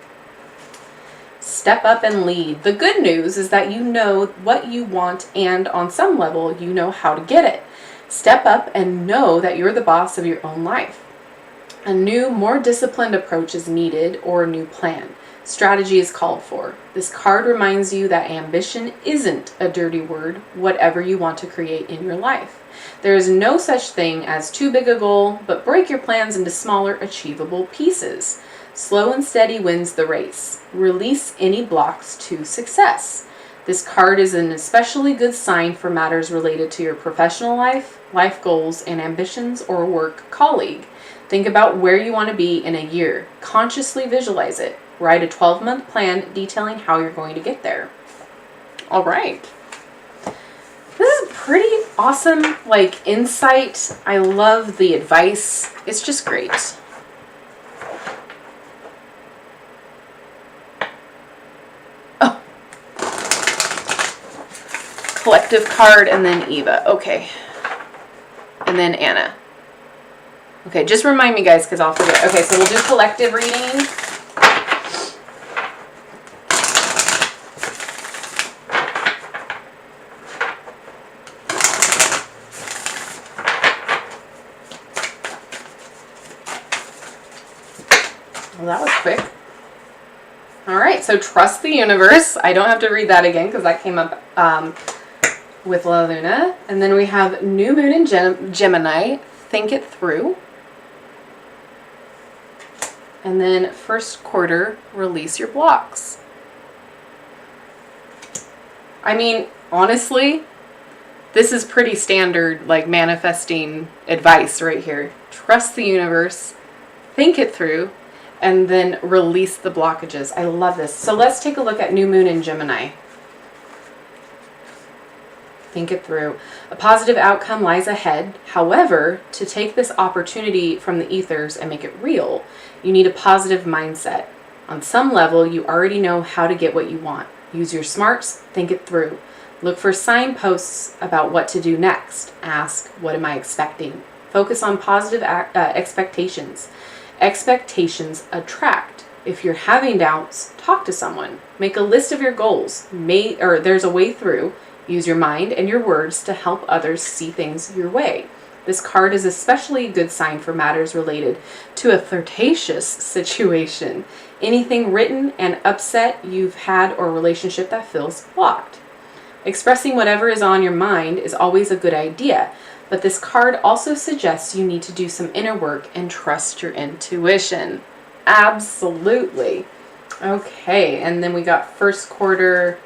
Step up and lead. The good news is that you know what you want, and on some level, you know how to get it. Step up and know that you're the boss of your own life. A new, more disciplined approach is needed, or a new plan. Strategy is called for. This card reminds you that ambition isn't a dirty word, whatever you want to create in your life. There is no such thing as too big a goal, but break your plans into smaller, achievable pieces. Slow and steady wins the race. Release any blocks to success. This card is an especially good sign for matters related to your professional life, life goals, and ambitions, or work colleague. Think about where you want to be in a year. Consciously visualize it. Write a 12-month plan detailing how you're going to get there. All right. This is pretty awesome, like, insight. I love the advice. It's just great. Oh. Collective card and then Eva. Okay. And then Anna. Okay, just remind me, guys, because I'll forget. Okay, so we'll do collective reading. Well, that was quick. All right, so trust the universe. I don't have to read that again because that came up with La Luna. And then we have New Moon in Gemini. Think it through. And then first quarter, release your blocks. I mean, honestly, this is pretty standard, like, manifesting advice right here. Trust the universe, think it through, and then release the blockages. I love this. So let's take a look at New Moon in Gemini. Think it through. A positive outcome lies ahead. However, to take this opportunity from the ethers and make it real, you need a positive mindset. On some level, you already know how to get what you want. Use your smarts, think it through. Look for signposts about what to do next. Ask, what am I expecting? Focus on positive expectations. Expectations attract. If you're having doubts, talk to someone. Make a list of your goals. There's a way through. Use your mind and your words to help others see things your way. This card is especially a good sign for matters related to a flirtatious situation. Anything written and upset you've had or relationship that feels blocked. Expressing whatever is on your mind is always a good idea, but this card also suggests you need to do some inner work and trust your intuition. Absolutely. Okay, and then we got first quarter.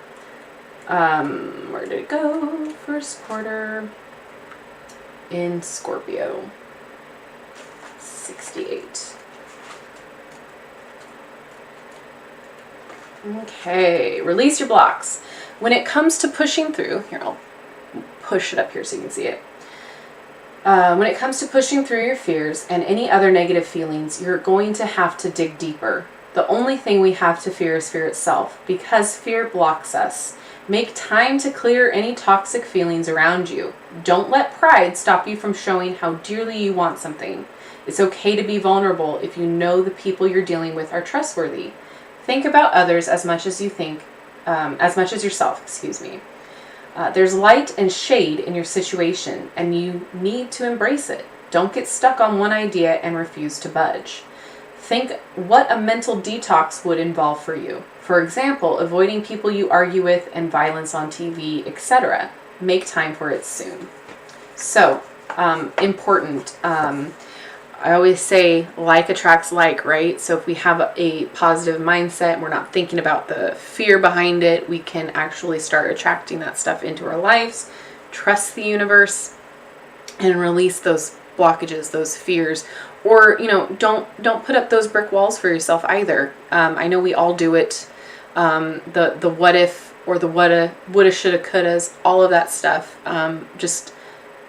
Where did it go? First quarter in Scorpio. 68. Okay, release your blocks. When it comes to pushing through, here, I'll push it up here so you can see it. When it comes to pushing through your fears and any other negative feelings, you're going to have to dig deeper. The only thing we have to fear is fear itself, because fear blocks us. Make time to clear any toxic feelings around you. Don't let pride stop you from showing how dearly you want something. It's okay to be vulnerable if you know the people you're dealing with are trustworthy. Think about others as much as yourself, excuse me. There's light and shade in your situation, and you need to embrace it. Don't get stuck on one idea and refuse to budge. Think what a mental detox would involve for you. For example, avoiding people you argue with and violence on TV, etc. Make time for it soon. So, important. I always say like attracts like, right? So if we have a positive mindset, we're not thinking about the fear behind it, we can actually start attracting that stuff into our lives. Trust the universe and release those blockages, those fears. Or, don't put up those brick walls for yourself either. I know we all do it. The what if, or the woulda, shoulda, couldas, all of that stuff. Just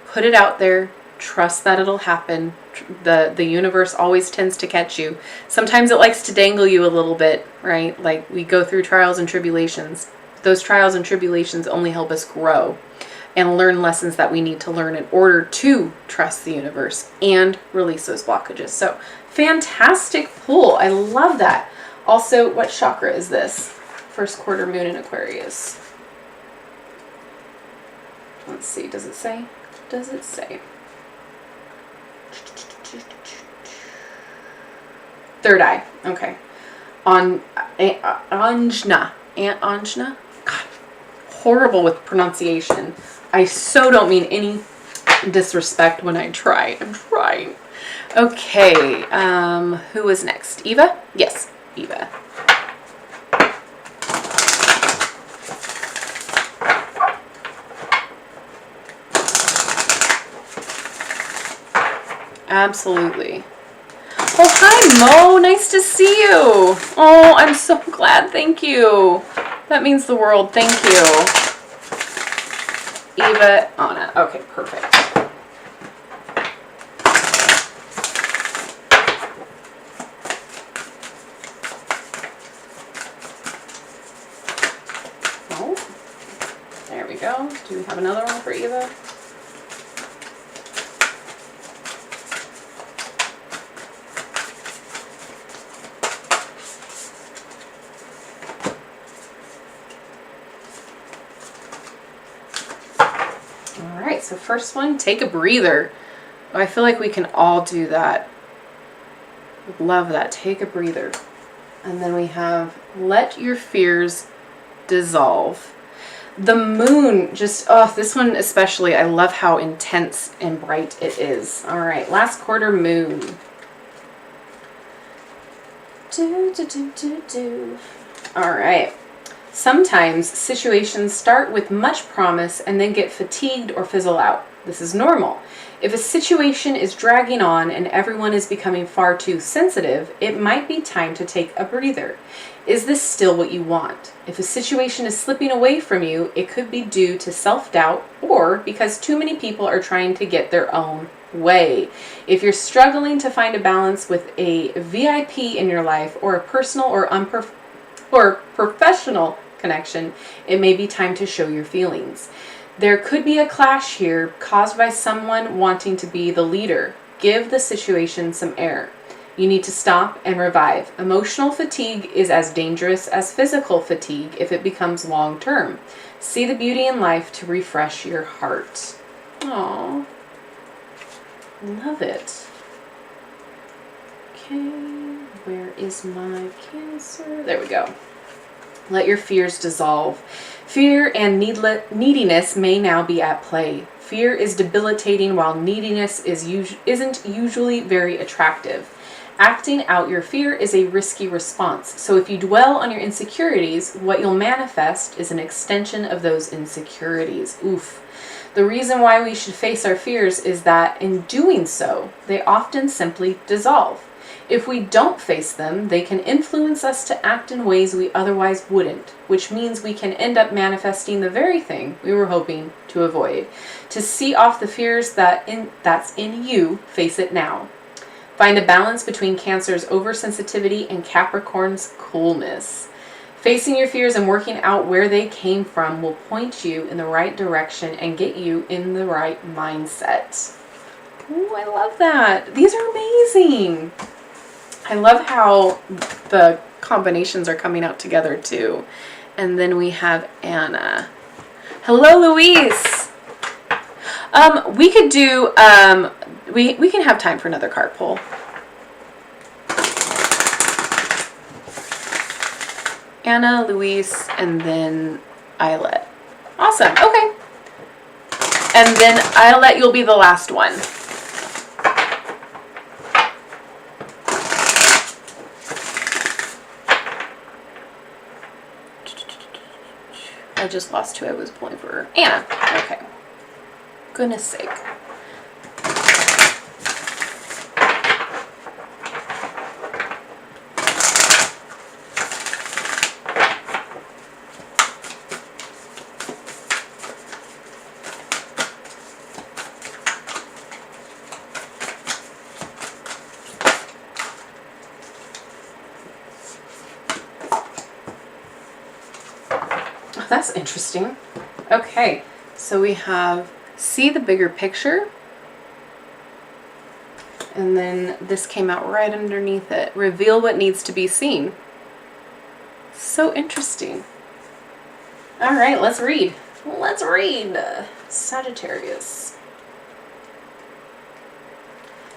put it out there. Trust that it'll happen. The universe always tends to catch you. Sometimes it likes to dangle you a little bit, right? Like we go through trials and tribulations. Those trials and tribulations only help us grow and learn lessons that we need to learn in order to trust the universe and release those blockages. So fantastic pull. I love that. Also, what chakra is this? First quarter moon in Aquarius. Let's see. Does it say? Does it say? Third eye. Okay. Anjna. Aunt Anjna? God, horrible with pronunciation. I so don't mean any disrespect when I try. I'm trying. Okay. Who is next? Eva? Yes, Eva. Absolutely. Oh, hi, Mo. Nice to see you. Oh, I'm so glad. Thank you. That means the world. Thank you. Eva, Anna. Okay, perfect. Oh, there we go. Do we have another one for Eva? So first one, take a breather. I feel like we can all do that. Love that. Take a breather. And then we have let your fears dissolve. The moon just, oh, this one especially, I love how intense and bright it is. All right, last quarter moon. All right. Sometimes situations start with much promise and then get fatigued or fizzle out. This is normal. If a situation is dragging on and everyone is becoming far too sensitive, it might be time to take a breather. Is this still what you want? If a situation is slipping away from you, it could be due to self-doubt or because too many people are trying to get their own way. If you're struggling to find a balance with a VIP in your life or a personal or professional connection, it may be time to show your feelings. There could be a clash here caused by someone wanting to be the leader. Give the situation some air. You need to stop and revive. Emotional fatigue is as dangerous as physical fatigue if it becomes long term. See the beauty in life to refresh your heart. Aww. Love it. Okay, where is my Cancer? There we go. Let your fears dissolve. Fear and neediness may now be at play. Fear is debilitating while neediness isn't usually very attractive. Acting out your fear is a risky response. So if you dwell on your insecurities, what you'll manifest is an extension of those insecurities. Oof. The reason why we should face our fears is that in doing so, they often simply dissolve. If we don't face them, they can influence us to act in ways we otherwise wouldn't, which means we can end up manifesting the very thing we were hoping to avoid. To see off the fears that's in you, face it now. Find a balance between Cancer's oversensitivity and Capricorn's coolness. Facing your fears and working out where they came from will point you in the right direction and get you in the right mindset. Ooh, I love that. These are amazing. I love how the combinations are coming out together too. And then we have Anna. Hello, Louise. We could do, we can have time for another card pull. Anna, Louise, and then Islet. Awesome. Okay. And then Islet, you'll be the last one. I just lost who I was pulling for. Anna. Okay. Goodness sake. That's interesting. Okay, so we have see the bigger picture, and then this came out right underneath it. Reveal what needs to be seen. So interesting. All right, let's read. Let's read. Sagittarius.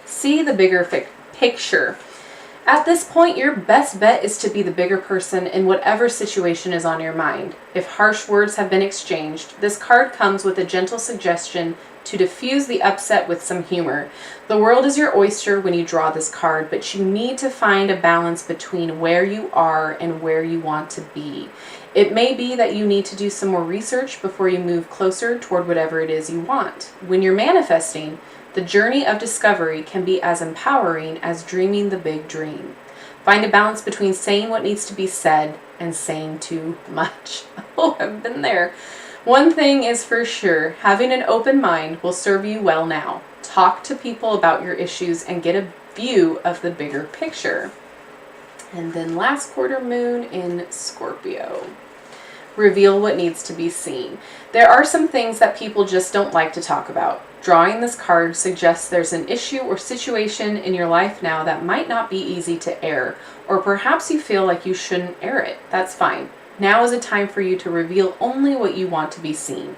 See the bigger picture. At this point, your best bet is to be the bigger person in whatever situation is on your mind. If harsh words have been exchanged, this card comes with a gentle suggestion to diffuse the upset with some humor. The world is your oyster when you draw this card, but you need to find a balance between where you are and where you want to be. It may be that you need to do some more research before you move closer toward whatever it is you want. When you're manifesting, the journey of discovery can be as empowering as dreaming the big dream. Find a balance between saying what needs to be said and saying too much. Oh, I've been there. One thing is for sure, having an open mind will serve you well now. Talk to people about your issues and get a view of the bigger picture. And then last quarter moon in Scorpio. Reveal what needs to be seen. There are some things that people just don't like to talk about. Drawing this card suggests there's an issue or situation in your life now that might not be easy to air, or perhaps you feel like you shouldn't air it. That's fine. Now is a time for you to reveal only what you want to be seen.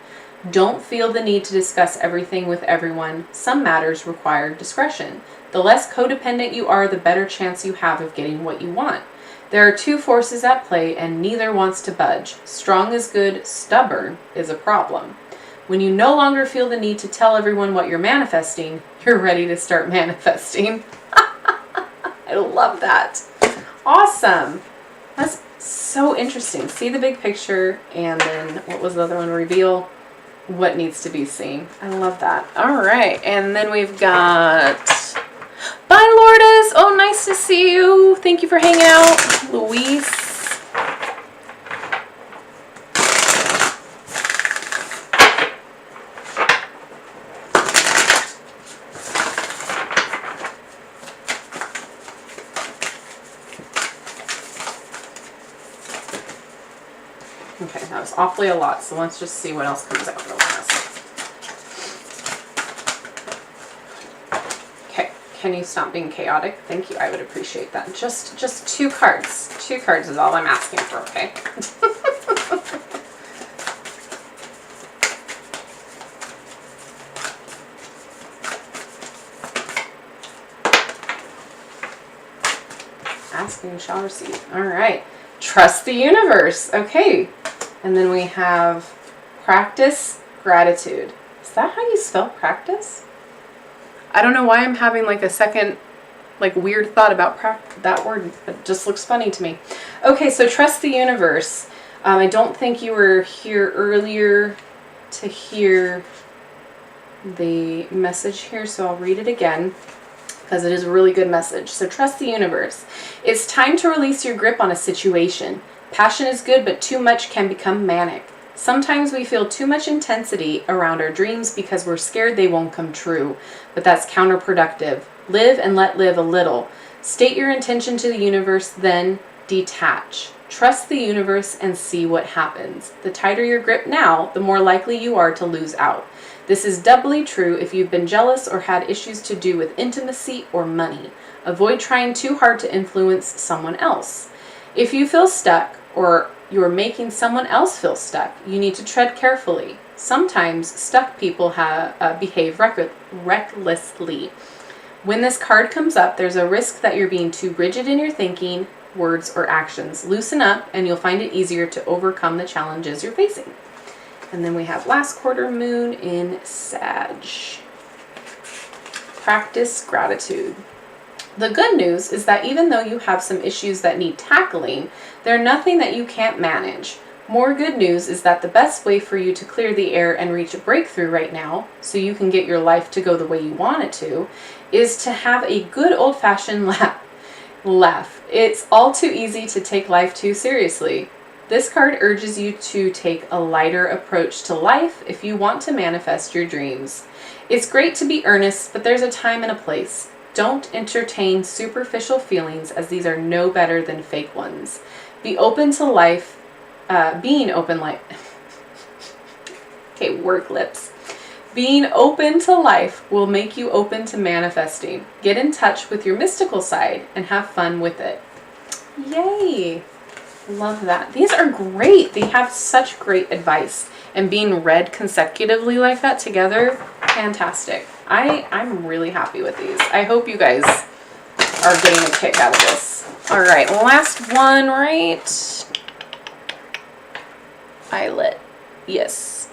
Don't feel the need to discuss everything with everyone. Some matters require discretion. The less codependent you are, the better chance you have of getting what you want. There are two forces at play, and neither wants to budge. Strong is good, stubborn is a problem. When you no longer feel the need to tell everyone what you're manifesting, you're ready to start manifesting. I love that. Awesome. That's so interesting. See the big picture, and then what was the other one? Reveal what needs to be seen. I love that. All right, and then we've got... Bye, Lourdes. Oh, nice to see you. Thank you for hanging out. Luis. Okay, that was awfully a lot, so let's just see what else comes out real fast. Can you stop being chaotic? Thank you. I would appreciate that. Just 2 cards. 2 cards is all I'm asking for, okay? Asking shall receive. All right. Trust the universe. Okay. And then we have practice gratitude. Is that how you spell practice? I don't know why I'm having like a second like weird thought about that word. It just looks funny to me. Okay, so trust the universe. I don't think you were here earlier to hear the message here, so I'll read it again because it is a really good message. So trust the universe. It's time to release your grip on a situation. Passion is good, but too much can become manic. Sometimes we feel too much intensity around our dreams because we're scared they won't come true, but that's counterproductive. Live and let live a little. State your intention to the universe, then detach. Trust the universe and see what happens. The tighter your grip now, the more likely you are to lose out. This is doubly true if you've been jealous or had issues to do with intimacy or money. Avoid trying too hard to influence someone else. If you feel stuck or you're making someone else feel stuck, you need to tread carefully. Sometimes stuck people behave recklessly. When this card comes up, there's a risk that you're being too rigid in your thinking, words, or actions. Loosen up and you'll find it easier to overcome the challenges you're facing. And then we have last quarter moon in Sag. Practice gratitude. The good news is that even though you have some issues that need tackling, they're nothing that you can't manage. More good news is that the best way for you to clear the air and reach a breakthrough right now, so you can get your life to go the way you want it to, is to have a good old-fashioned laugh. It's all too easy to take life too seriously. This card urges you to take a lighter approach to life if you want to manifest your dreams. It's great to be earnest, but there's a time and a place. Don't entertain superficial feelings, as these are no better than fake ones. Be open to life, being open okay, work lips. Being open to life will make you open to manifesting. Get in touch with your mystical side and have fun with it. Yay! Love that. These are great. They have such great advice. And being read consecutively like that together, fantastic. I'm really happy with these. I hope you guys are getting a kick out of this. All right, last one, right? Eyelet. Yes.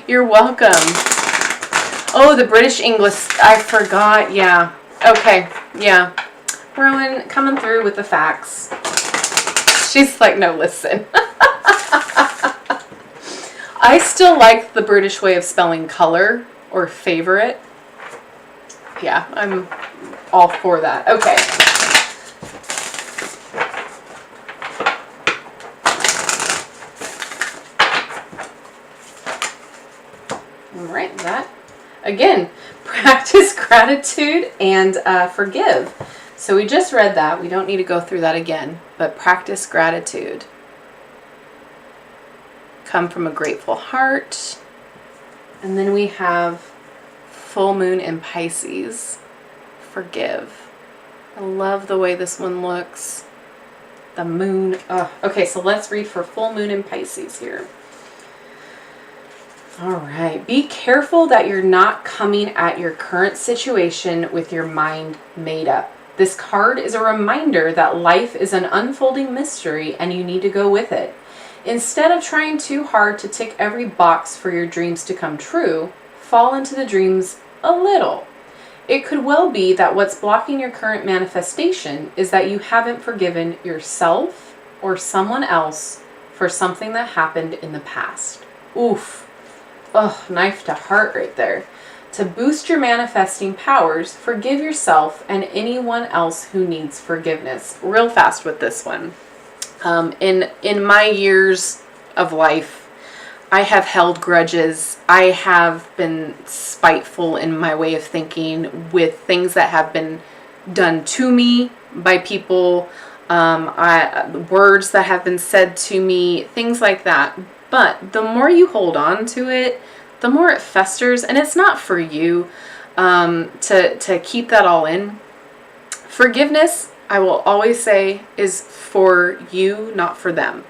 You're welcome. Oh, the British English. I forgot. Yeah. Okay. Yeah. Rowan coming through with the facts. She's like, no, listen. I still like the British way of spelling color or favorite. Yeah, I'm all for that. Okay. All right, that. Again, practice gratitude and forgive. So we just read that. We don't need to go through that again, but practice gratitude. Come from a grateful heart. And then we have full moon in Pisces. Forgive. I love the way this one looks. The moon. Okay, so let's read for full moon in Pisces here. All right. Be careful that you're not coming at your current situation with your mind made up. This card is a reminder that life is an unfolding mystery and you need to go with it. Instead of trying too hard to tick every box for your dreams to come true, fall into the dreams a little. It could well be that what's blocking your current manifestation is that you haven't forgiven yourself or someone else for something that happened in the past. Oof. Oh, knife to heart right there. To boost your manifesting powers, forgive yourself and anyone else who needs forgiveness. Real fast with this one. In my years of life, I have held grudges. I have been spiteful in my way of thinking with things that have been done to me by people, words that have been said to me, things like that. But the more you hold on to it, the more it festers, and it's not for you to keep that all in. Forgiveness, I will always say, is for you, not for them.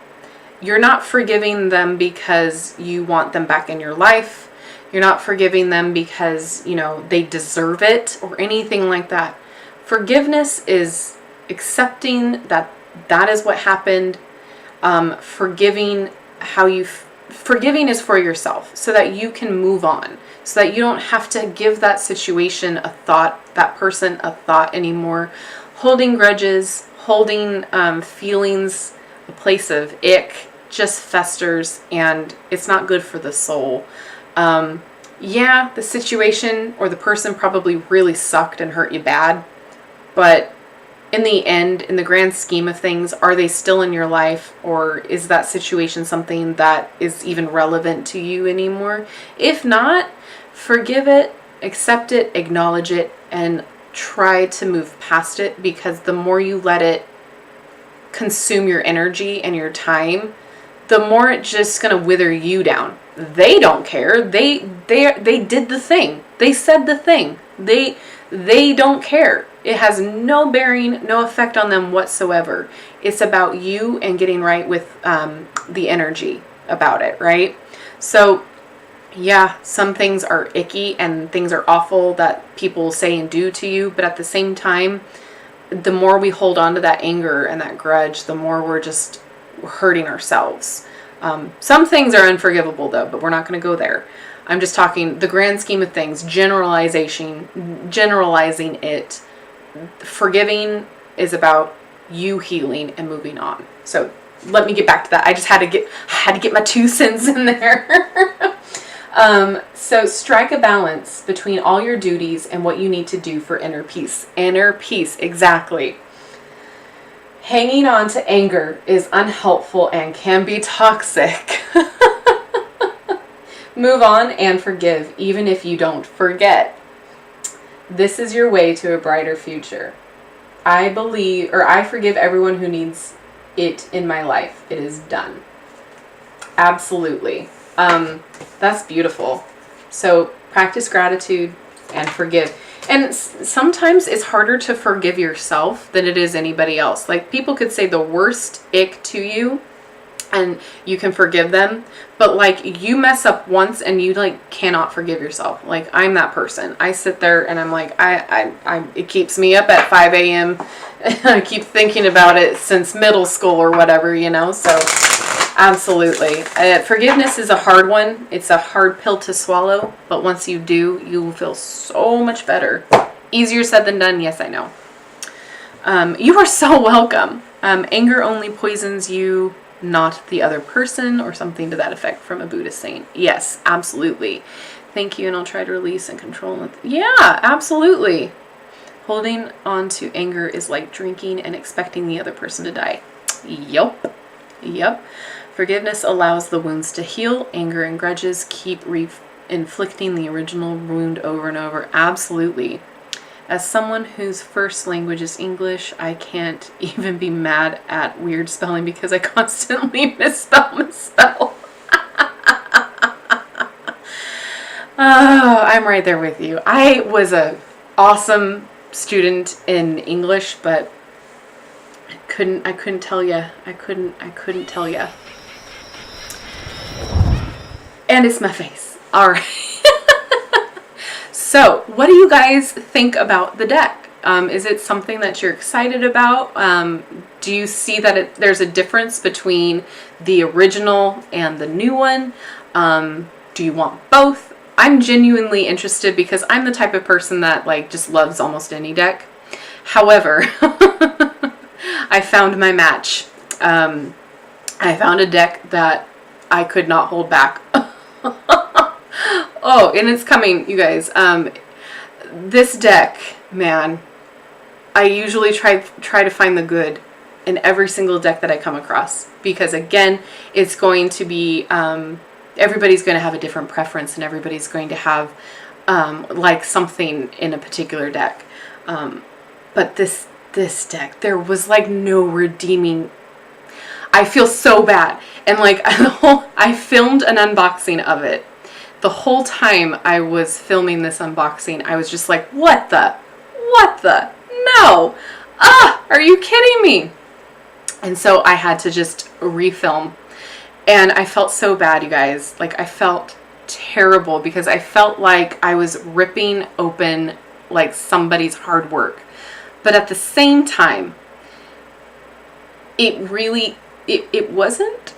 You're not forgiving them because you want them back in your life. You're not forgiving them because, they deserve it or anything like that. Forgiveness is accepting that that is what happened. Forgiving is for yourself so that you can move on, so that you don't have to give that situation a thought, that person a thought anymore. Holding grudges, holding feelings, a place of ick, just festers, and it's not good for the soul. Yeah, the situation or the person probably really sucked and hurt you bad, but in the end, in the grand scheme of things, are they still in your life, or is that situation something that is even relevant to you anymore? If not, forgive it, accept it, acknowledge it, and try to move past it, because the more you let it consume your energy and your time, the more it's just going to wither you down. They don't care. They did the thing. They said the thing. They don't care. It has no bearing, no effect on them whatsoever. It's about you and getting right with the energy about it, right? So, yeah, some things are icky and things are awful that people say and do to you, but at the same time, the more we hold on to that anger and that grudge, the more we're hurting ourselves. Some things are unforgivable though, but we're not going to go there. I'm just talking the grand scheme of things, generalizing it. Forgiving is about you healing and moving on. So let me get back to that. I just had to get my 2 cents in there. So strike a balance between all your duties and what you need to do for inner peace. Inner peace, exactly. Hanging on to anger is unhelpful and can be toxic. Move on and forgive, even if you don't forget. This is your way to a brighter future. I forgive everyone who needs it in my life. It is done. Absolutely. That's beautiful. So practice gratitude and forgive. And sometimes it's harder to forgive yourself than it is anybody else. Like, people could say the worst ick to you and you can forgive them, but like, you mess up once and you cannot forgive yourself. Like, I'm that person. I sit there and I'm like, it keeps me up at 5 a.m. I keep thinking about it since middle school or whatever, so absolutely. Forgiveness is a hard one. It's a hard pill to swallow, but once you do, you will feel so much better. Easier said than done. Yes, I know. You are so welcome. Anger only poisons you, not the other person, or something to that effect from a Buddhist saint. Yes, absolutely. Thank you, and I'll try to release and control. Yeah, absolutely. Holding on to anger is like drinking and expecting the other person to die. Yep. Forgiveness allows the wounds to heal. Anger and grudges keep inflicting the original wound over and over. Absolutely. As someone whose first language is English, I can't even be mad at weird spelling because I constantly misspell. Oh, I'm right there with you. I was an awesome student in English, but I couldn't tell you. I couldn't tell you. And it's my face. All right. So, what do you guys think about the deck? Is it something that you're excited about? Do you see that there's a difference between the original and the new one? Do you want both? I'm genuinely interested because I'm the type of person that like just loves almost any deck. However, I found my match. I found a deck that I could not hold back. Oh, and it's coming, you guys. This deck, man, I usually try to find the good in every single deck that I come across, because again, it's going to be everybody's going to have a different preference, and everybody's going to have like something in a particular deck. But this deck, there was like no redeeming. I feel so bad, and like I filmed an unboxing of it. The whole time I was filming this unboxing, I was just like, what the, no, are you kidding me? And so I had to just refilm, and I felt so bad, you guys. Like, I felt terrible because I felt like I was ripping open like somebody's hard work. But at the same time, it really, it wasn't.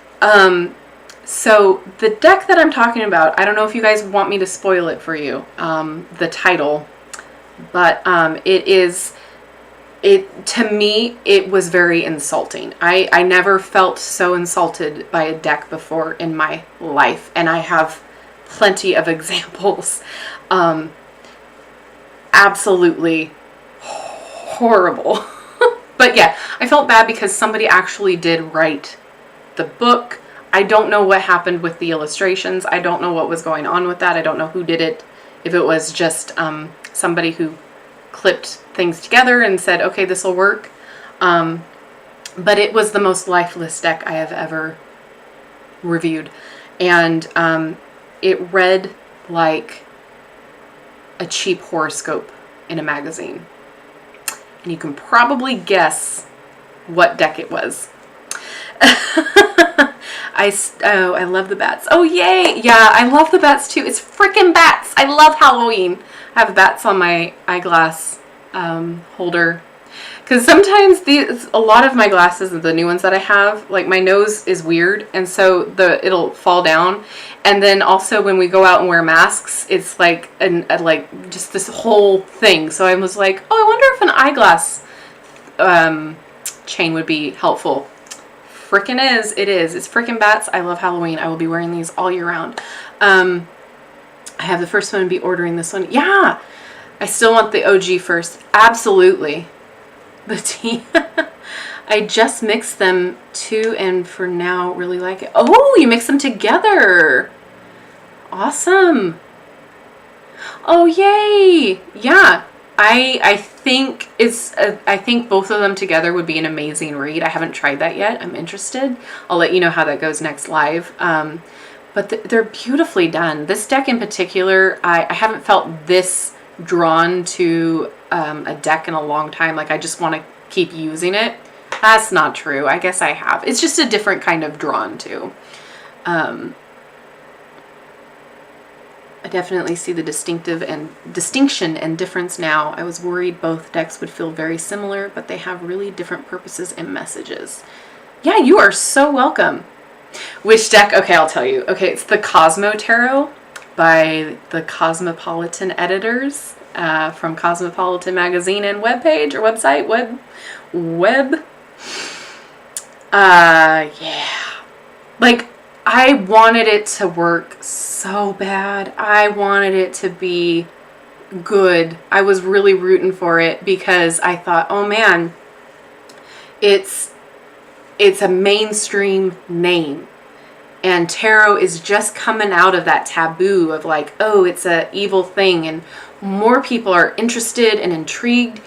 So the deck that I'm talking about, I don't know if you guys want me to spoil it for you, the title, but to me, it was very insulting. I never felt so insulted by a deck before in my life, and I have plenty of examples. Absolutely horrible. But yeah, I felt bad because somebody actually did write the book. I don't know what happened with the illustrations. I don't know what was going on with that. I don't know who did it. If it was just somebody who clipped things together and said, okay, this will work. But it was the most lifeless deck I have ever reviewed. And it read like a cheap horoscope in a magazine. And you can probably guess what deck it was. I love the bats. Oh, yay. Yeah, I love the bats too. It's freaking bats. I love Halloween. I have bats on my eyeglass holder. Because sometimes a lot of my glasses, the new ones that I have, like my nose is weird. And so it'll fall down. And then also when we go out and wear masks, it's like like just this whole thing. So I was like, oh, I wonder if an eyeglass chain would be helpful. Frickin' is. It is. It's frickin' bats. I love Halloween. I will be wearing these all year round. I have the first one and be ordering this one. Yeah. I still want the OG first. Absolutely. The tea. I just mixed them too, and for now really like it. Oh, you mix them together. Awesome. Oh, yay. Yeah. I think I think both of them together would be an amazing read. I haven't tried that yet. I'm interested. I'll let you know how that goes next live. But they're beautifully done. This deck in particular, I haven't felt this drawn to a deck in a long time. Like I just want to keep using it. That's not true. I guess I have. It's just a different kind of drawn to. I definitely see the distinction and difference now. I was worried both decks would feel very similar, but they have really different purposes and messages. Yeah, you are so welcome. Which deck? Okay, I'll tell you. Okay, it's the Cosmo Tarot by the Cosmopolitan editors from Cosmopolitan magazine and webpage or website. Web. Yeah. Like, I wanted it to work so bad. I wanted it to be good. I was really rooting for it because I thought, oh man, it's a mainstream name. And tarot is just coming out of that taboo of like, oh, it's a evil thing. And more people are interested and intrigued.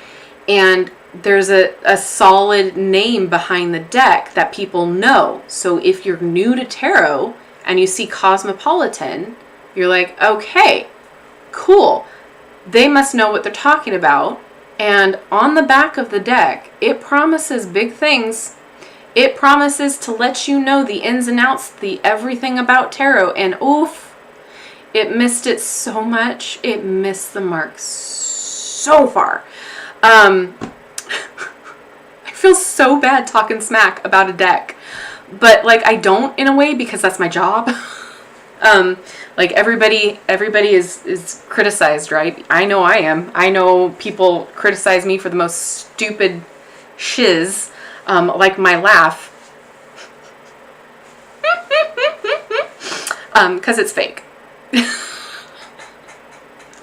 And there's a solid name behind the deck that people know. So if you're new to tarot and you see Cosmopolitan, you're like, okay, cool. They must know what they're talking about. And on the back of the deck, it promises big things. It promises to let you know the ins and outs, the everything about tarot. And oof, It missed it so much. It missed the mark so far. I feel so bad talking smack about a deck, but like I don't, in a way, because that's my job. Like everybody is criticized, right? I know I am. I know people criticize me for the most stupid shiz, like my laugh, because it's fake.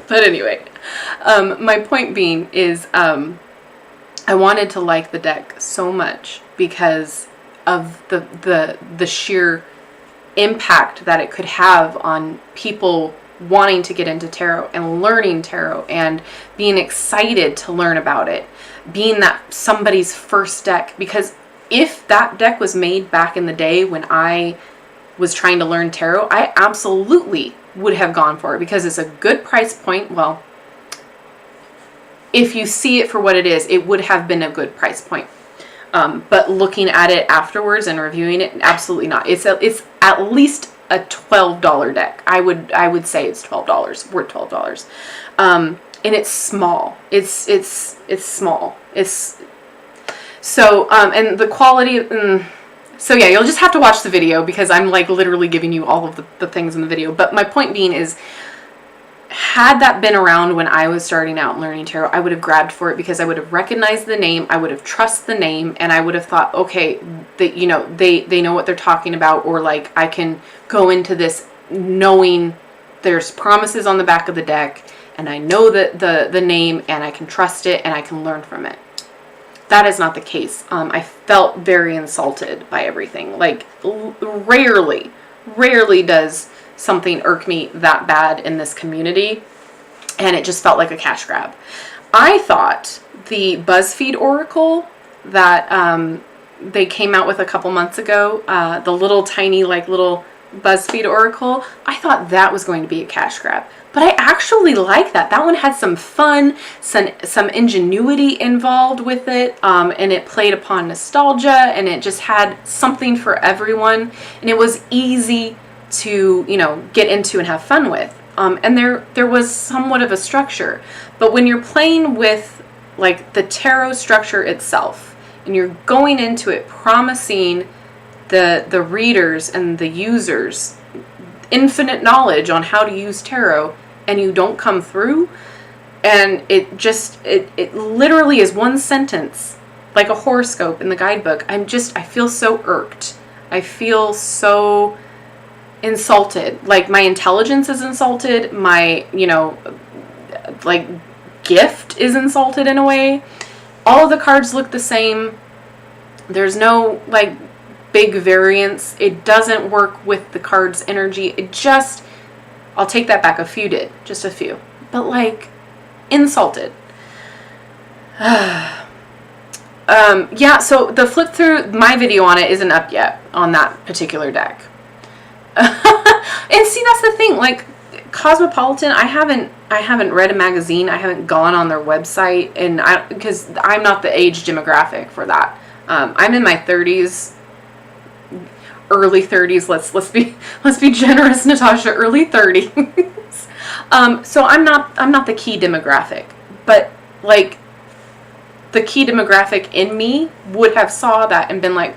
But anyway, my point being is, I wanted to like the deck so much because of the sheer impact that it could have on people wanting to get into tarot and learning tarot and being excited to learn about it, being that somebody's first deck. Because if that deck was made back in the day when I was trying to learn tarot, I absolutely would have gone for it because it's a good price point. Well, if you see it for what it is, it would have been a good price point. But looking at it afterwards and reviewing it, absolutely not. It's at least a $12 deck. I would say it's $12, worth $12. And it's small. It's small. It's so and the quality. So yeah, you'll just have to watch the video because I'm like literally giving you all of the things in the video. But my point being is, had that been around when I was starting out learning tarot, I would have grabbed for it because I would have recognized the name, I would have trusted the name, and I would have thought, okay, that they know what they're talking about, or like I can go into this knowing there's promises on the back of the deck, and I know that the name, and I can trust it, and I can learn from it. That is not the case. I felt very insulted by everything. Like rarely does something irk me that bad in this community, and it just felt like a cash grab. I thought the BuzzFeed Oracle that they came out with a couple months ago, the little tiny little BuzzFeed Oracle, I thought that was going to be a cash grab. But I actually like that. That one had some fun, some ingenuity involved with it, and it played upon nostalgia, and it just had something for everyone, and it was easy to get into and have fun with, and there was somewhat of a structure. But when you're playing with like the tarot structure itself, and you're going into it promising the readers and the users infinite knowledge on how to use tarot, and you don't come through, and it literally is one sentence, like a horoscope in the guidebook, I feel so irked. I feel so insulted. Like my intelligence is insulted, my like gift is insulted in a way. All of the cards look the same. There's no like big variance. It doesn't work with the card's energy. I'll take that back, a few did, just a few, but like insulted. Yeah, so the flip through, my video on it isn't up yet on that particular deck. And see, that's the thing, like Cosmopolitan, I haven't read a magazine, I haven't gone on their website, and because I'm not the age demographic for that. I'm in my 30s, early 30s. Let's be generous, Natasha. Early 30s. So I'm not the key demographic, but like the key demographic in me would have saw that and been like,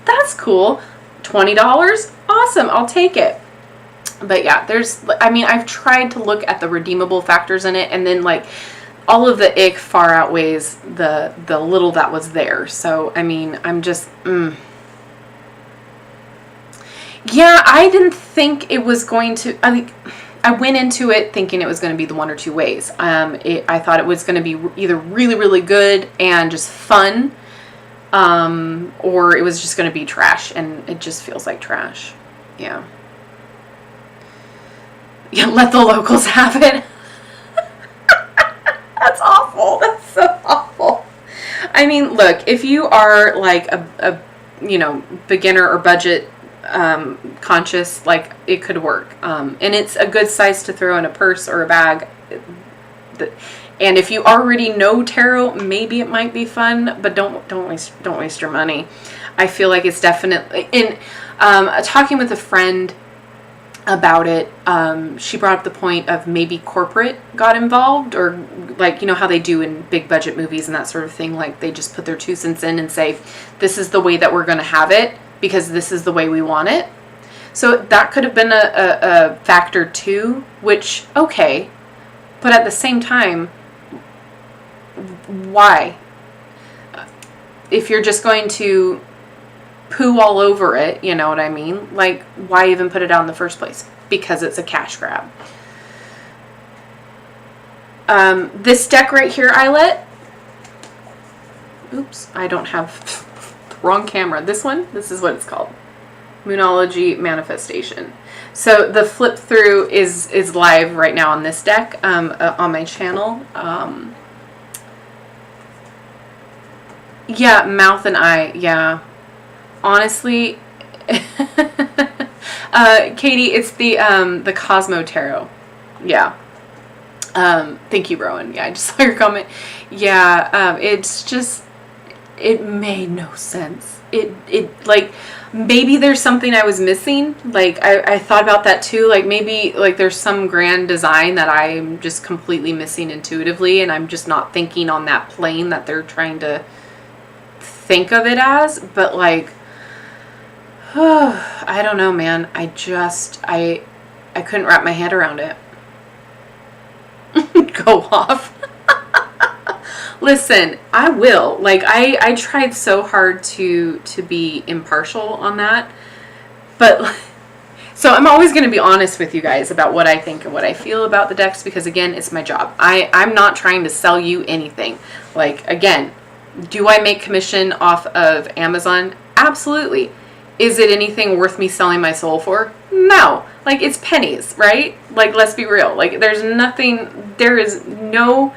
that's cool. $20, awesome, I'll take it. But yeah, I've tried to look at the redeemable factors in it, and then like all of the ick far outweighs the little that was there. So I'm just yeah, I didn't think it was going to. I went into it thinking it was going to be the one or two ways. I thought it was going to be either really, really good and just fun, or it was just going to be trash, and it just feels like trash. Yeah. Yeah, let the locals have it. That's awful. That's so awful. Look, if you are like a beginner or budget conscious, like it could work, and it's a good size to throw in a purse or a bag, and if you already know tarot, maybe it might be fun, but don't waste your money. I feel like it's definitely in talking with a friend about it. She brought up the point of maybe corporate got involved, or like, you know how they do in big budget movies and that sort of thing, like they just put their 2 cents in and say, this is the way that we're going to have it because this is the way we want it. So that could have been a factor too, which, okay, but at the same time, why? If you're just going to poo all over it, you know what I mean? Like, why even put it out in the first place? Because it's a cash grab. This deck right here, Eyelet. Oops, I don't have the wrong camera. This one, this is what it's called. Moonology Manifestation. So the flip through is live right now on this deck, on my channel. Yeah, mouth and eye, yeah. Honestly, Katie, it's the Cosmo Tarot. Yeah. Thank you, Rowan. Yeah, I just saw your comment. Yeah, it's just, it made no sense. It like, maybe there's something I was missing. Like, I thought about that too. Like, maybe, like, there's some grand design that I'm just completely missing intuitively, and I'm just not thinking on that plane that they're trying to think of it as. But, like, I don't know, man. I couldn't wrap my head around it. Go off. Listen, I will. Like, I tried so hard to be impartial on that. But, so I'm always going to be honest with you guys about what I think and what I feel about the decks, because, again, it's my job. I'm not trying to sell you anything. Like, again, do I make commission off of Amazon? Absolutely. Is it anything worth me selling my soul for? No. Like, it's pennies, right? Like, let's be real. Like, there is no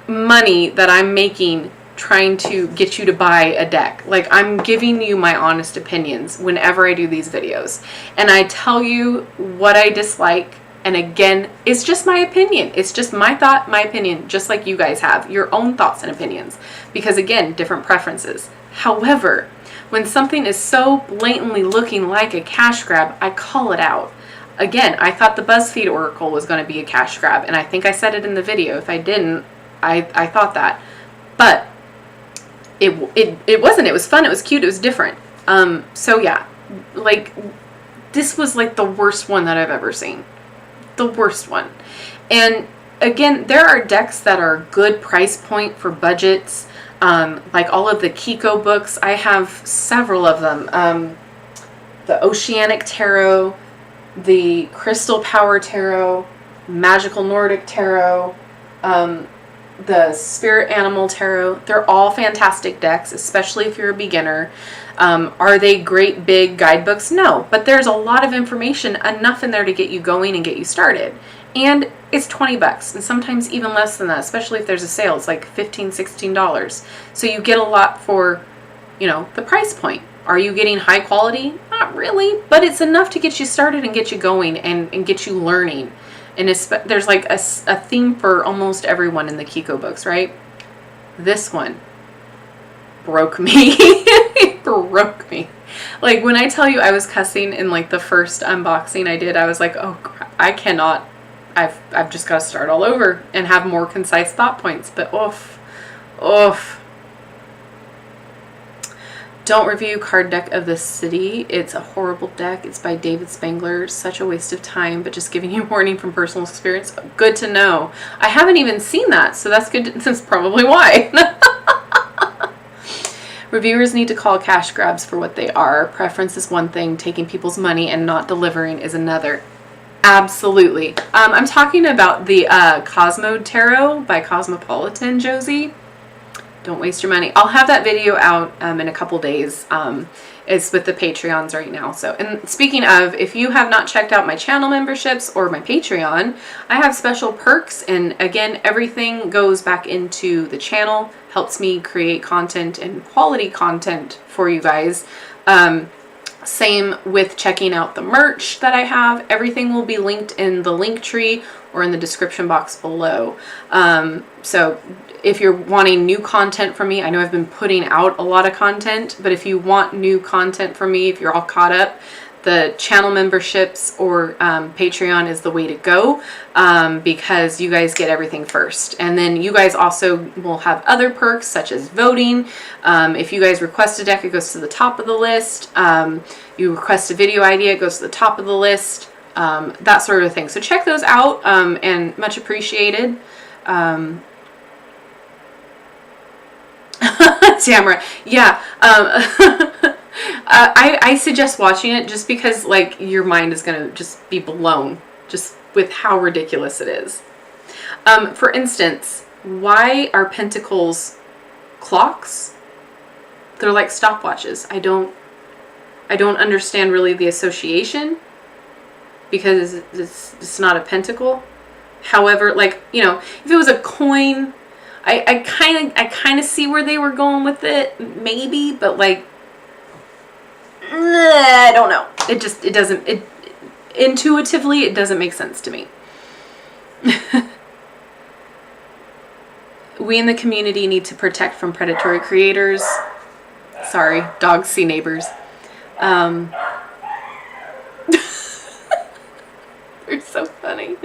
money that I'm making trying to get you to buy a deck. Like, I'm giving you my honest opinions whenever I do these videos. And I tell you what I dislike. And again, it's just my opinion. It's just my thought, my opinion, just like you guys have your own thoughts and opinions. Because, again, different preferences. However, when something is so blatantly looking like a cash grab, I call it out. Again, I thought the BuzzFeed Oracle was going to be a cash grab, and I think I said it in the video. If I didn't, I thought that. But it wasn't. It was fun. It was cute. It was different. So yeah, like, this was like the worst one that I've ever seen. The worst one. And again, there are decks that are good price point for budgets. Like all of the Kiko books, I have several of them. The Oceanic Tarot, the Crystal Power Tarot, Magical Nordic Tarot, the Spirit Animal Tarot. They're all fantastic decks, especially if you're a beginner. Are they great big guidebooks? No, but there's a lot of information, enough in there to get you going and get you started. And it's $20, and sometimes even less than that, especially if there's a sale. It's like $15, $16. So you get a lot for, you know, the price point. Are you getting high quality? Not really, but it's enough to get you started and get you going and get you learning. And there's like a theme for almost everyone in the Kiko books, right? This one broke me. It broke me. Like, when I tell you I was cussing in like the first unboxing I did, I was like, oh crap, I cannot. I've just got to start all over and have more concise thought points. But oof. Don't review Card Deck of the City. It's a horrible deck. It's by David Spangler. Such a waste of time, but just giving you a warning from personal experience. Good to know. I haven't even seen that, so that's good. That's probably why. Reviewers need to call cash grabs for what they are. Preference is one thing. Taking people's money and not delivering is another. Absolutely. I'm talking about the Cosmo Tarot by Cosmopolitan, Josie. Don't waste your money. I'll have that video out in a couple days. It's with the Patreons right now. So, and speaking of, if you have not checked out my channel memberships or my Patreon, I have special perks. And again, everything goes back into the channel, helps me create content and quality content for you guys. Same with checking out the merch that I have. Everything will be linked in the link tree or in the description box below. So if you're wanting new content from me, I know I've been putting out a lot of content, but if you want new content from me, if you're all caught up, the channel memberships or Patreon is the way to go, because you guys get everything first. And then you guys also will have other perks such as voting. If you guys request a deck, it goes to the top of the list. You request a video idea, it goes to the top of the list. That sort of thing. So check those out, and much appreciated. Tamara, yeah. I suggest watching it just because, like, your mind is going to just be blown just with how ridiculous it is. For instance, why are pentacles clocks? They're like stopwatches. I don't understand really the association, because it's not a pentacle. However, like, you know, if it was a coin, I kind of see where they were going with it, maybe, but like, I don't know. It doesn't intuitively, it doesn't make sense to me. We in the community need to protect from predatory creators. Sorry, dogs see neighbors. They're so funny.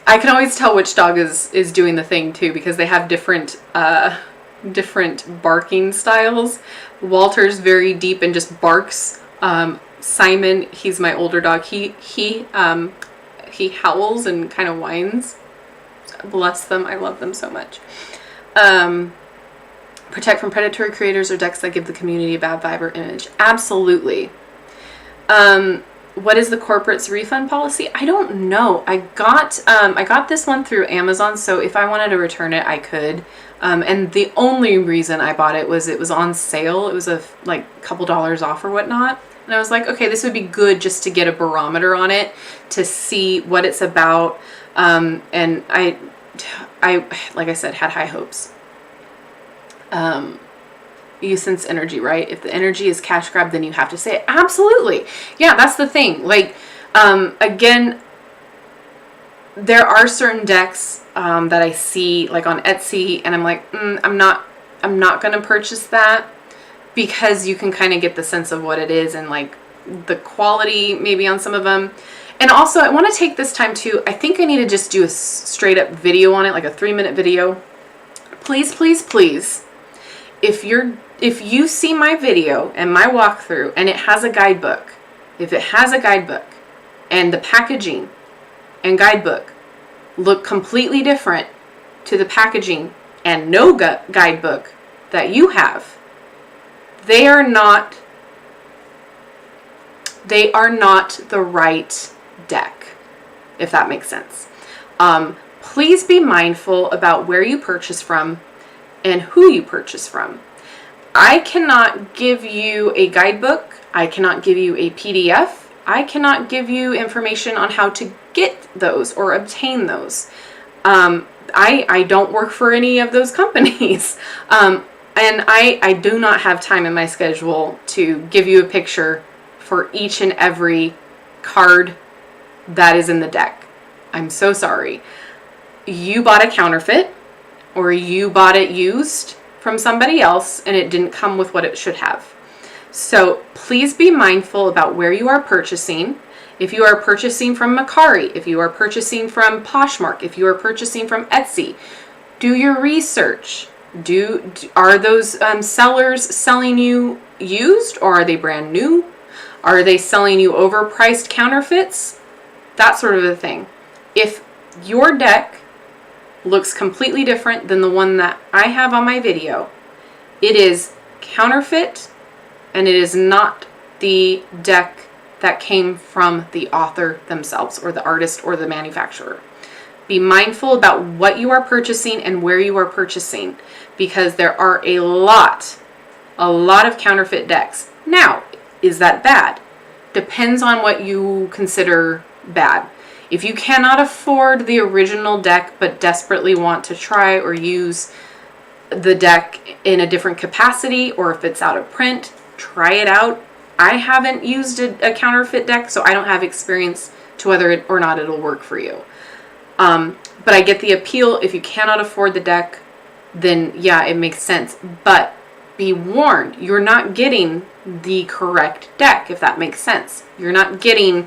I can always tell which dog is doing the thing too, because they have different barking styles. Walter's very deep and just barks. Simon, he's my older dog. He howls and kind of whines. Bless them. I love them so much. Protect from predatory creators or decks that give the community a bad vibe or image. Absolutely. What is the corporate's refund policy? I don't know. I got this one through Amazon, so if I wanted to return it, I could. And the only reason I bought it was on sale. It was a couple dollars off or whatnot. And I was like, okay, this would be good just to get a barometer on it, to see what it's about. And I, like I said, had high hopes. You sense energy, right? If the energy is cash grab, then you have to say it. Absolutely. Yeah, that's the thing. Like, again, there are certain decks that I see like on Etsy, and I'm like, I'm not going to purchase that, because you can kind of get the sense of what it is and like the quality maybe on some of them. And also, I want to take this time too. I think I need to just do a straight up video on it, like a 3-minute video. Please, please, please. If you see my video and my walkthrough and it has a guidebook, if it has a guidebook and the packaging and guidebook look completely different to the packaging and no guidebook that you have, they are not the right deck, if that makes sense. Please be mindful about where you purchase from and who you purchase from. I cannot give you a guidebook. I cannot give you a PDF. I cannot give you information on how to get those or obtain those. I don't work for any of those companies. And I do not have time in my schedule to give you a picture for each and every card that is in the deck. I'm so sorry. You bought a counterfeit, or you bought it used from somebody else and it didn't come with what it should have. So please be mindful about where you are purchasing. If you are purchasing from Mercari, if you are purchasing from Poshmark, if you are purchasing from Etsy, do your research. Are those sellers selling you used, or are they brand new? Are they selling you overpriced counterfeits? That sort of a thing. If your deck looks completely different than the one that I have on my video, it is counterfeit, and it is not the deck that came from the author themselves or the artist or the manufacturer. Be mindful about what you are purchasing and where you are purchasing, because there are a lot of counterfeit decks. Now, is that bad? Depends on what you consider bad. If you cannot afford the original deck but desperately want to try or use the deck in a different capacity, or if it's out of print, try it out. I haven't used a counterfeit deck, so I don't have experience to whether it or not it'll work for you. But I get the appeal. If you cannot afford the deck, then yeah, it makes sense. But be warned, you're not getting the correct deck, if that makes sense. You're not getting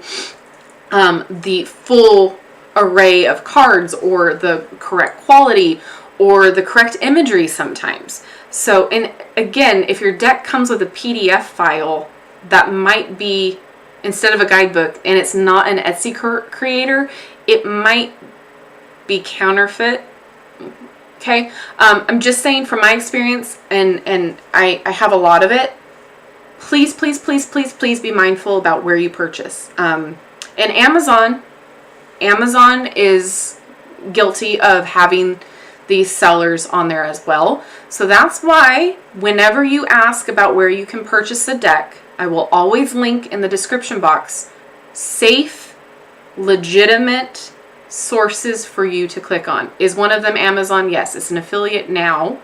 the full array of cards or the correct quality or the correct imagery sometimes. So, and again, if your deck comes with a PDF file, that might be, instead of a guidebook, and it's not an Etsy creator, it might be counterfeit. Okay, I'm just saying from my experience, and I have a lot of it. Please, please, please, please, please be mindful about where you purchase. And Amazon is guilty of having these sellers on there as well. So that's why whenever you ask about where you can purchase a deck, I will always link in the description box safe, legitimate sources for you to click on. Is one of them Amazon? Yes, it's an affiliate now.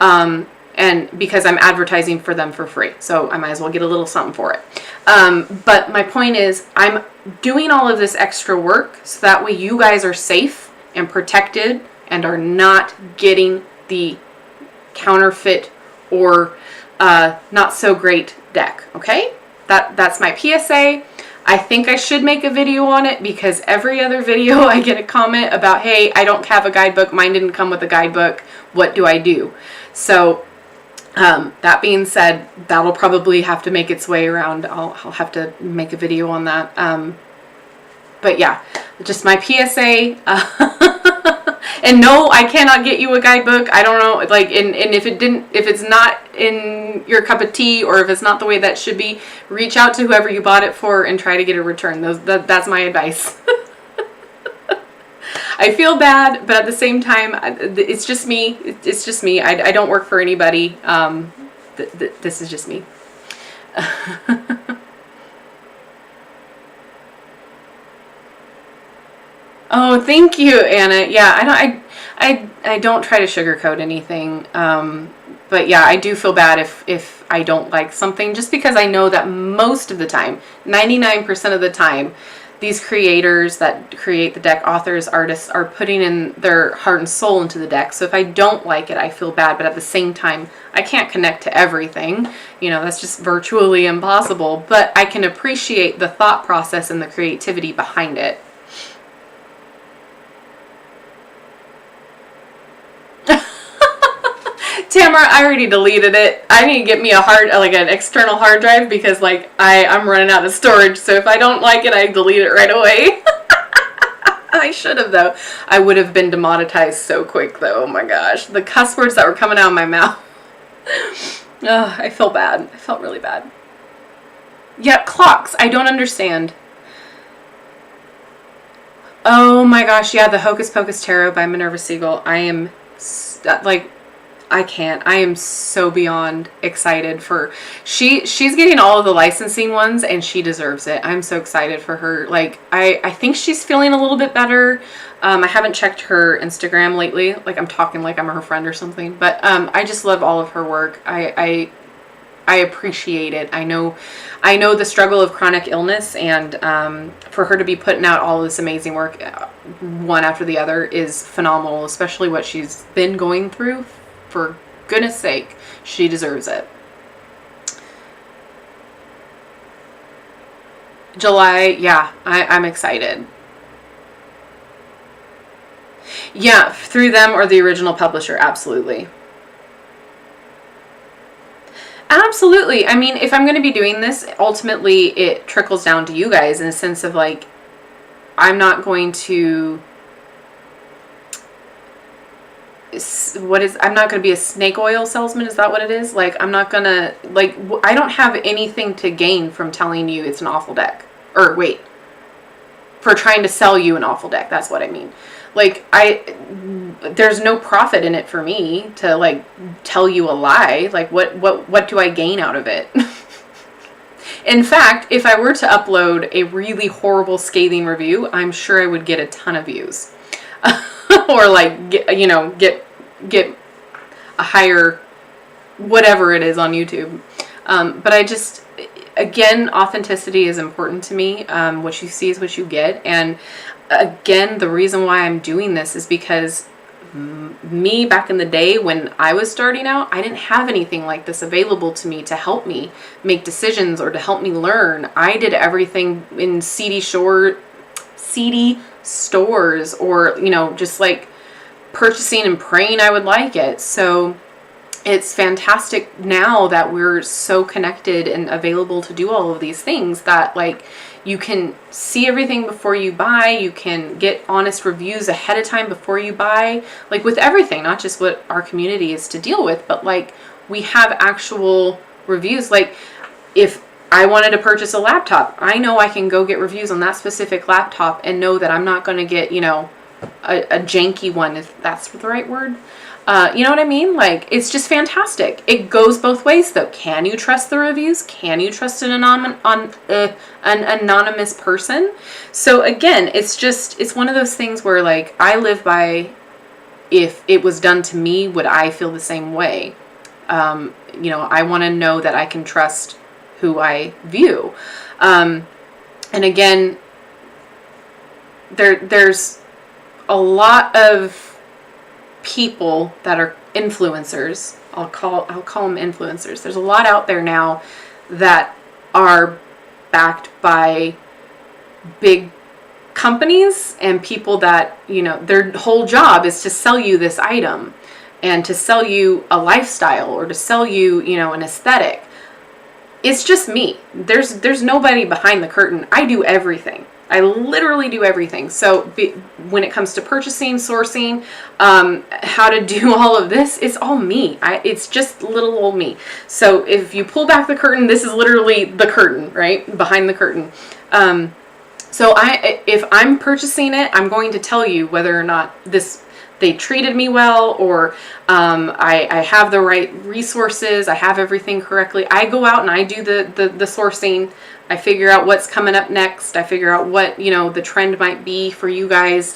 And because I'm advertising for them for free, so I might as well get a little something for it. But my point is, I'm doing all of this extra work so that way you guys are safe and protected and are not getting the counterfeit or not so great deck. Okay, that's my PSA. I think I should make a video on it because every other video I get a comment about, hey, I don't have a guidebook, mine didn't come with a guidebook, what do I do? So that being said, that'll probably have to make its way around. I'll have to make a video on that. But yeah, just my PSA. And no, I cannot get you a guidebook. I don't know, like, and if it's not in your cup of tea, or if it's not the way that should be, reach out to whoever you bought it for and try to get a return. That's my advice. I feel bad, but at the same time, it's just me. It's just me. I don't work for anybody. This is just me. Oh, thank you, Anna. Yeah, I don't try to sugarcoat anything. But yeah, I do feel bad if I don't like something, just because I know that most of the time, 99% of the time, these creators that create the deck, authors, artists, are putting in their heart and soul into the deck. So if I don't like it, I feel bad. But at the same time, I can't connect to everything. You know, that's just virtually impossible. But I can appreciate the thought process and the creativity behind it. Tamara, I already deleted it. I need to get me an external hard drive, because like I'm running out of storage. So if I don't like it, I delete it right away. I should have though. I would have been demonetized so quick though. Oh my gosh, the cuss words that were coming out of my mouth. Oh, I feel bad. I felt really bad. Yeah, clocks. I don't understand. Oh my gosh, yeah, the Hocus Pocus Tarot by Minerva Siegel. I am like, I can't. I am so beyond excited for she's getting all of the licensing ones, and she deserves it. I'm so excited for her. Like, I think she's feeling a little bit better. I haven't checked her Instagram lately. Like, I'm talking like I'm her friend or something. But I just love all of her work. I appreciate it. I know the struggle of chronic illness, and for her to be putting out all this amazing work, one after the other, is phenomenal, especially what she's been going through. For goodness sake, she deserves it. July, yeah, I'm excited. Yeah, through them or the original publisher, absolutely. Absolutely. I mean, if I'm going to be doing this, ultimately it trickles down to you guys in a sense of like, I'm not going to... I'm not going to be a snake oil salesman. Is that what it is? Like, I'm not going to, like, I don't have anything to gain from telling you it's an awful deck. Or wait, for trying to sell you an awful deck. That's what I mean. Like, there's no profit in it for me to like tell you a lie. Like, what do I gain out of it? In fact, if I were to upload a really horrible scathing review, I'm sure I would get a ton of views. Or like get a higher whatever it is on YouTube. But I just, again, authenticity is important to me. What you see is what you get. And again, the reason why I'm doing this is because me back in the day when I was starting out, I didn't have anything like this available to me to help me make decisions or to help me learn. I did everything in seedy stores, or, you know, just like purchasing and praying I would like it. So it's fantastic now that we're so connected and available to do all of these things, that like you can see everything before you buy. You can get honest reviews ahead of time before you buy, like with everything, not just what our community is to deal with, but like we have actual reviews. Like if I wanted to purchase a laptop, I know I can go get reviews on that specific laptop and know that I'm not going to get, you know, a janky one, if that's the right word. You know what I mean? Like, it's just fantastic. It goes both ways, though. Can you trust the reviews? Can you trust an anonymous person? So again, it's one of those things where, like, I live by, if it was done to me, would I feel the same way? You know, I want to know that I can trust who I view. And again, there's a lot of people that are influencers. I'll call them influencers. There's a lot out there now that are backed by big companies and people that, you know, their whole job is to sell you this item and to sell you a lifestyle or to sell you, you know, an aesthetic. It's just me. There's nobody behind the curtain. I do everything. I literally do everything. So when it comes to purchasing, sourcing, how to do all of this, it's all me. It's just little old me. So if you pull back the curtain, this is literally the curtain, right? Behind the curtain. So if I'm purchasing it, I'm going to tell you whether or not they treated me well, or I have the right resources, I have everything correctly. I go out and I do the sourcing. I figure out what's coming up next. I figure out what, you know, the trend might be for you guys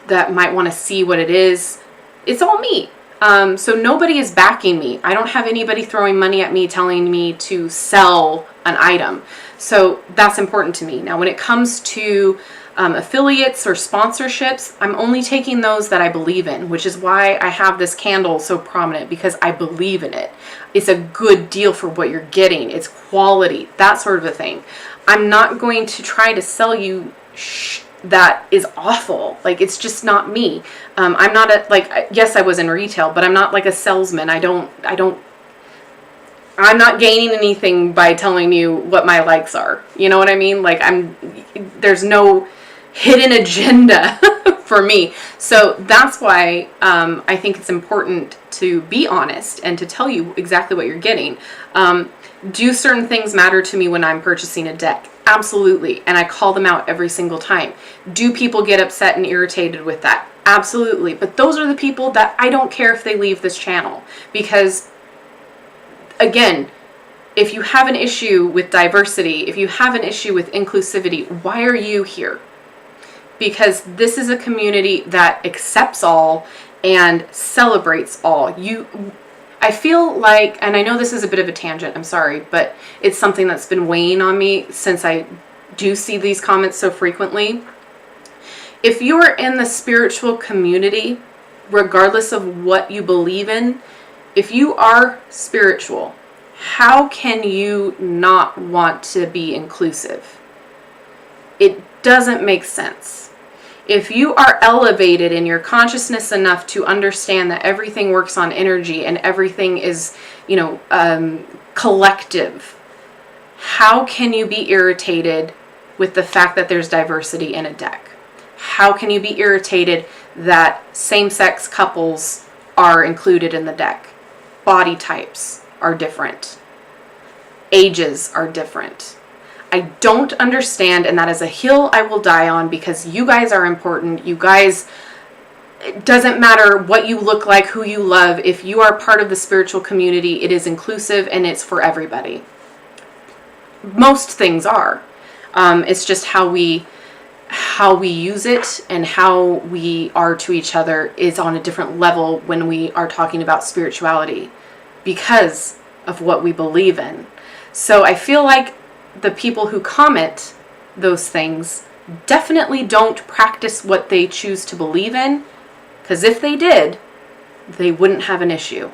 that might want to see what it is. It's all me. So nobody is backing me. I don't have anybody throwing money at me telling me to sell an item. So that's important to me. Now, when it comes to affiliates or sponsorships, I'm only taking those that I believe in, which is why I have this candle so prominent, because I believe in it. It's a good deal for what you're getting. It's quality, that sort of a thing. I'm not going to try to sell you that is awful. Like, it's just not me. I'm not yes, I was in retail, but I'm not like a salesman. I'm not gaining anything by telling you what my likes are. You know what I mean? Like, there's no hidden agenda for me. So that's why I think it's important to be honest and to tell you exactly what you're getting. Do certain things matter to me when I'm purchasing a deck? Absolutely. And I call them out every single time. Do people get upset and irritated with that? Absolutely. But those are the people that I don't care if they leave this channel, because again, if you have an issue with diversity, if you have an issue with inclusivity, why are you here? Because this is a community that accepts all and celebrates all. I feel like, and I know this is a bit of a tangent, I'm sorry, but it's something that's been weighing on me since I do see these comments so frequently. If you're in the spiritual community, regardless of what you believe in, if you are spiritual, how can you not want to be inclusive? It doesn't make sense. If you are elevated in your consciousness enough to understand that everything works on energy and everything is, you know, collective, how can you be irritated with the fact that there's diversity in a deck? How can you be irritated that same-sex couples are included in the deck? Body types are different. Ages are different. I don't understand, and that is a hill I will die on, because you guys are important. You guys, it doesn't matter what you look like, who you love. If you are part of the spiritual community, it is inclusive and it's for everybody. Most things are. It's just how we use it and how we are to each other is on a different level when we are talking about spirituality, because of what we believe in. So I feel like the people who comment those things definitely don't practice what they choose to believe in, Because if they did, they wouldn't have an issue.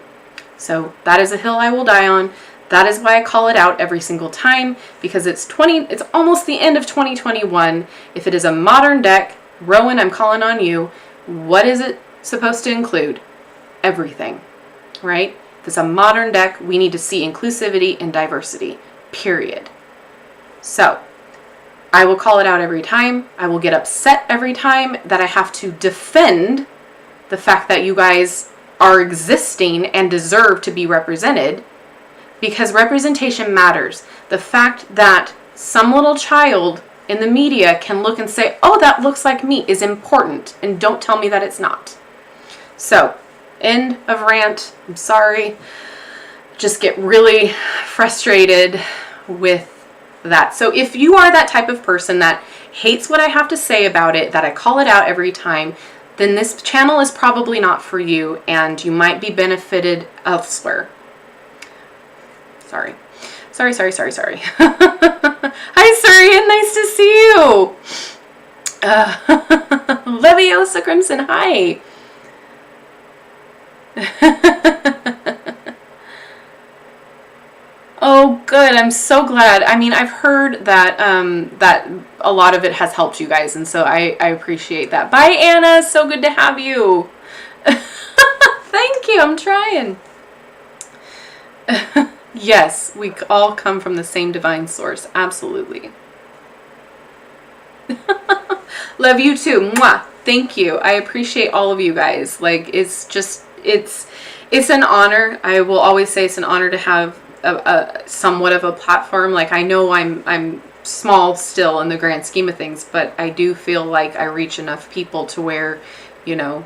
So that is a hill I will die on. That is why I call it out every single time, because it's almost the end of 2021. If it is a modern deck, Rowan, I'm calling on you. What is it supposed to include? Everything, right? If it's a modern deck, we need to see inclusivity and diversity, period. So I will call it out every time. I will get upset every time that I have to defend the fact that you guys are existing and deserve to be represented, because representation matters. The fact that some little child in the media can look and say, oh, that looks like me, is important, and don't tell me that it's not. So, end of rant. I'm sorry. Just get really frustrated with that. So if you are that type of person that hates what I have to say about it, that I call it out every time, then this channel is probably not for you, and you might be benefited elsewhere. Sorry. Hi, Surian. Nice to see you. Leviosa Crimson. Hi. Oh, good. I'm so glad. I mean, I've heard that that a lot of it has helped you guys, and so I appreciate that. Bye, Anna. So good to have you. Thank you. I'm trying. Yes, we all come from the same divine source. Absolutely. Love you too. Mwah. Thank you. I appreciate all of you guys. Like, it's just, it's an honor. I will always say it's an honor to have a somewhat of a platform. Like, I know I'm small still in the grand scheme of things, but I do feel like I reach enough people to where, you know,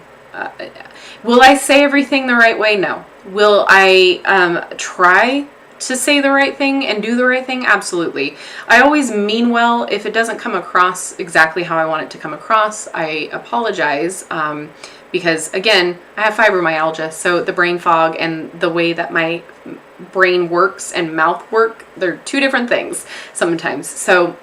will I say everything the right way? No. Will I try to say the right thing and do the right thing? Absolutely. I always mean well. If it doesn't come across exactly how I want it to come across, I apologize, because again, I have fibromyalgia, so the brain fog and the way that my brain works and mouth work, they're two different things sometimes. So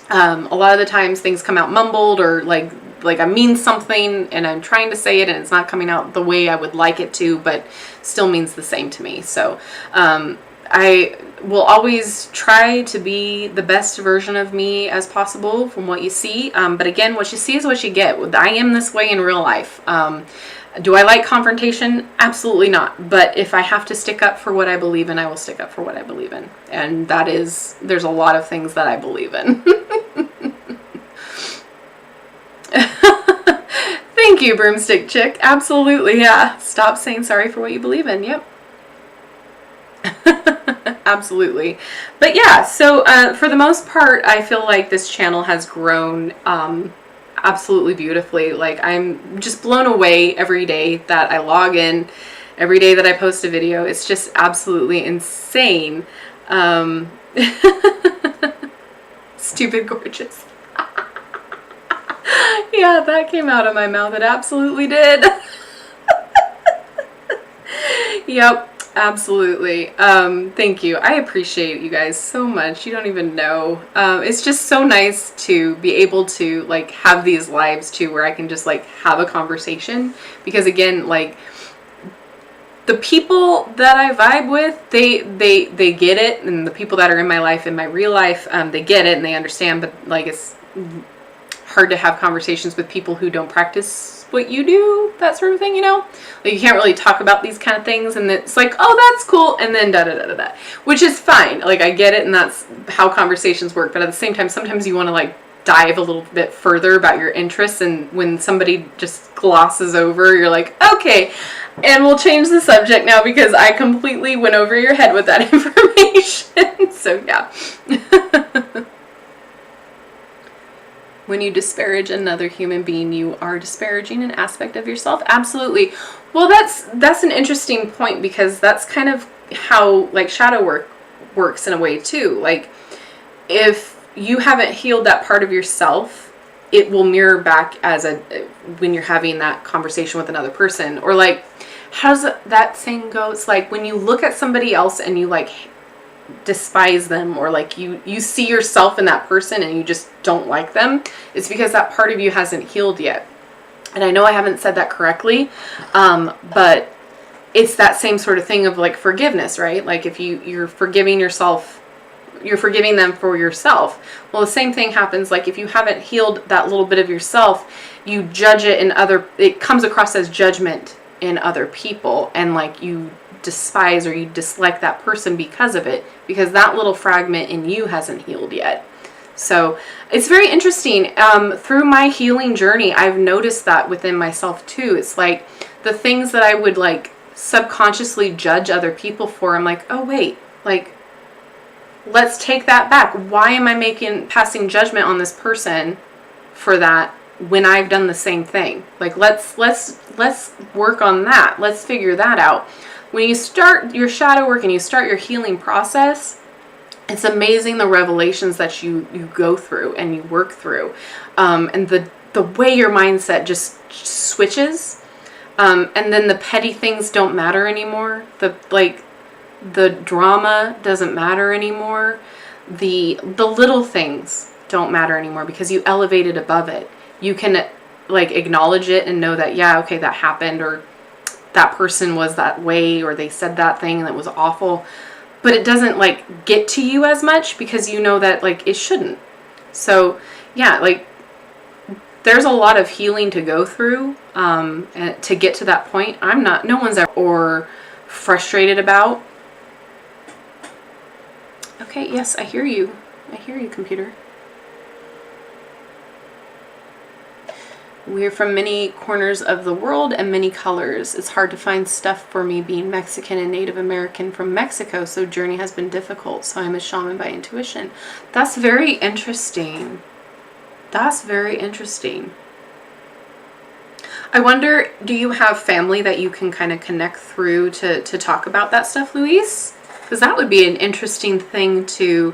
a lot of the times things come out mumbled, or like I mean something and I'm trying to say it and it's not coming out the way I would like it to, but still means the same to me. So I will always try to be the best version of me as possible from what you see. But again, what you see is what you get. I am this way in real life. Do I like confrontation? Absolutely not. But if I have to stick up for what I believe in, I will stick up for what I believe in. And that is, there's a lot of things that I believe in. Thank you, Broomstick Chick. Absolutely, yeah. Stop saying sorry for what you believe in. Yep. Absolutely. But yeah, so for the most part, I feel like this channel has grown absolutely beautifully. Like, I'm just blown away every day that I log in, every day that I post a video. It's just absolutely insane. Stupid gorgeous. Yeah, that came out of my mouth. It absolutely did. Yep. Absolutely. Thank you. I appreciate you guys so much. You don't even know. It's just so nice to be able to like have these lives too, where I can just like have a conversation, because again, like the people that I vibe with, they get it, and the people that are in my life, in my real life, they get it and they understand, but like it's hard to have conversations with people who don't practice what you do, that sort of thing, you know? Like, you can't really talk about these kind of things, and it's like, oh, that's cool, and then da-da-da-da-da, which is fine. Like, I get it, and that's how conversations work, but at the same time, sometimes you want to, like, dive a little bit further about your interests, and when somebody just glosses over, you're like, okay, and we'll change the subject now because I completely went over your head with that information. So, yeah. When you disparage another human being, you are disparaging an aspect of yourself. Absolutely. Well, that's an interesting point, because that's kind of how like shadow work works in a way too. Like, if you haven't healed that part of yourself, it will mirror back as when you're having that conversation with another person. Or like, how does that saying go? It's like when you look at somebody else and you like despise them, or like you see yourself in that person and you just don't like them, it's because that part of you hasn't healed yet. And I know I haven't said that correctly, but it's that same sort of thing of like forgiveness, right? Like if you're forgiving yourself, you're forgiving them for yourself. Well, the same thing happens, like if you haven't healed that little bit of yourself, you judge it in it comes across as judgment in other people, and like you despise or you dislike that person because of it, because that little fragment in you hasn't healed yet. So it's very interesting. Through my healing journey, I've noticed that within myself too. It's like the things that I would like subconsciously judge other people for, I'm like, oh wait, like let's take that back. Why am I passing judgment on this person for that when I've done the same thing? Like let's work on that. Let's figure that out. When you start your shadow work and you start your healing process, it's amazing the revelations that you go through and you work through, and the way your mindset just switches, and then the petty things don't matter anymore. The drama doesn't matter anymore. The little things don't matter anymore because you elevated above it. You can like acknowledge it and know that, yeah, okay, that happened, or that person was that way, or they said that thing that was awful, but it doesn't like get to you as much because you know that like it shouldn't. So yeah, like there's a lot of healing to go through, and to get to that point. No one's ever or frustrated about. Okay, yes, I hear you. I hear you, computer. We're from many corners of the world and many colors. It's hard to find stuff for me being Mexican and Native American from Mexico, so journey has been difficult. So I'm a shaman by intuition. That's very interesting. That's very interesting. I wonder, do you have family that you can kind of connect through to talk about that stuff, Luis? Because that would be an interesting thing to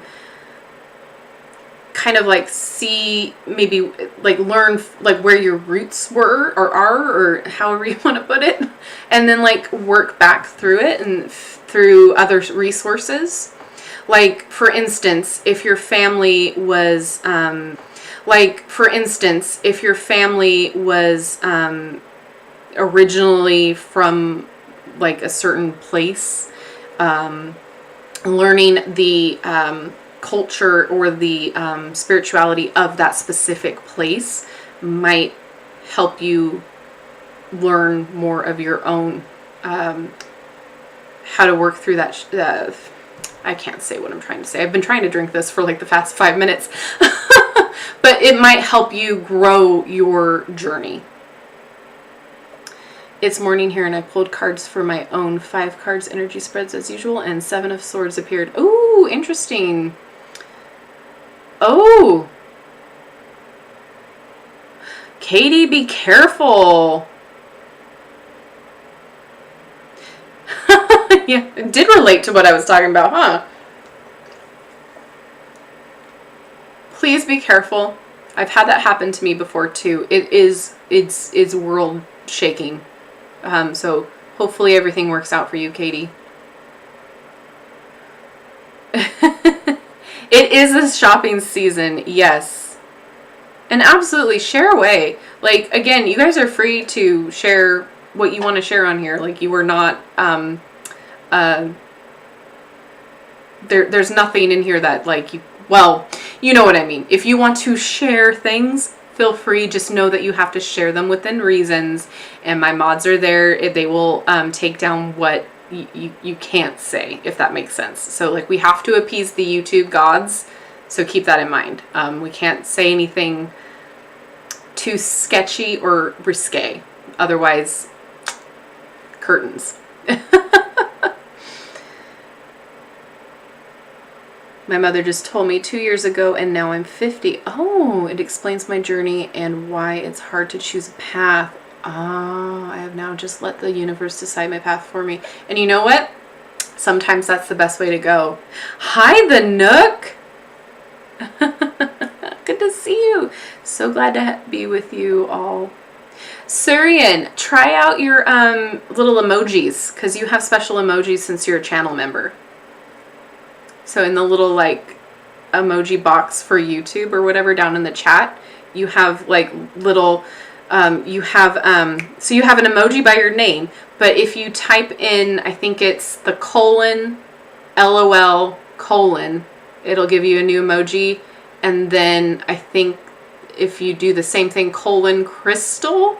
kind of like see, maybe like learn like where your roots were or are, or however you want to put it, and then like work back through it and through other resources. Like for instance, if your family was originally from like a certain place, learning the culture or the spirituality of that specific place might help you learn more of your own, how to work through that. I can't say what I'm trying to say. I've been trying to drink this for like the past 5 minutes. But it might help you grow your journey. It's morning here and I pulled cards for my own 5 cards energy spreads as usual, and 7 of Swords appeared. Ooh, interesting. Oh, Katie, be careful. Yeah, it did relate to what I was talking about, huh? Please be careful. I've had that happen to me before too. It's world shaking. So hopefully everything works out for you, Katie. It is this shopping season, yes. And absolutely share away. Like, again, you guys are free to share what you want to share on here. Like, you are not, there's nothing in here that, like, well, you know what I mean. If you want to share things, feel free. Just know that you have to share them within reasons. And my mods are there. They will take down what you can't say, if that makes sense. So like we have to appease the YouTube gods, so keep that in mind. We can't say anything too sketchy or risque, otherwise curtains. My mother just told me 2 years ago and now I'm 50. Oh, it explains my journey and why it's hard to choose a path. Ah, I have now just let the universe decide my path for me. And you know what? Sometimes that's the best way to go. Hi, the Nook. Good to see you. So glad to be with you all. Surian, try out your little emojis, because you have special emojis since you're a channel member. So in the little like emoji box for YouTube or whatever down in the chat, you have like little You have so you have an emoji by your name, but if you type in, I think it's the colon, LOL, colon, it'll give you a new emoji. And then I think if you do the same thing, colon, crystal,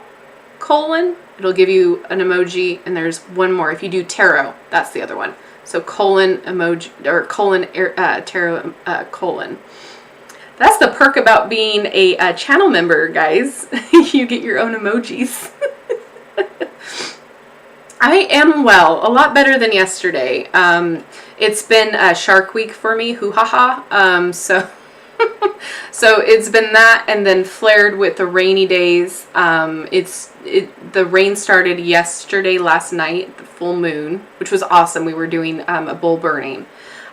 colon, it'll give you an emoji. And there's one more. If you do tarot, that's the other one. So colon emoji, or colon, tarot, colon. That's the perk about being a channel member, guys. You get your own emojis. I am well, a lot better than yesterday. It's been a Shark Week for me, hoo-ha-ha. So it's been that, and then flared with the rainy days. The rain started yesterday, last night, the full moon, which was awesome. We were doing a bull burning.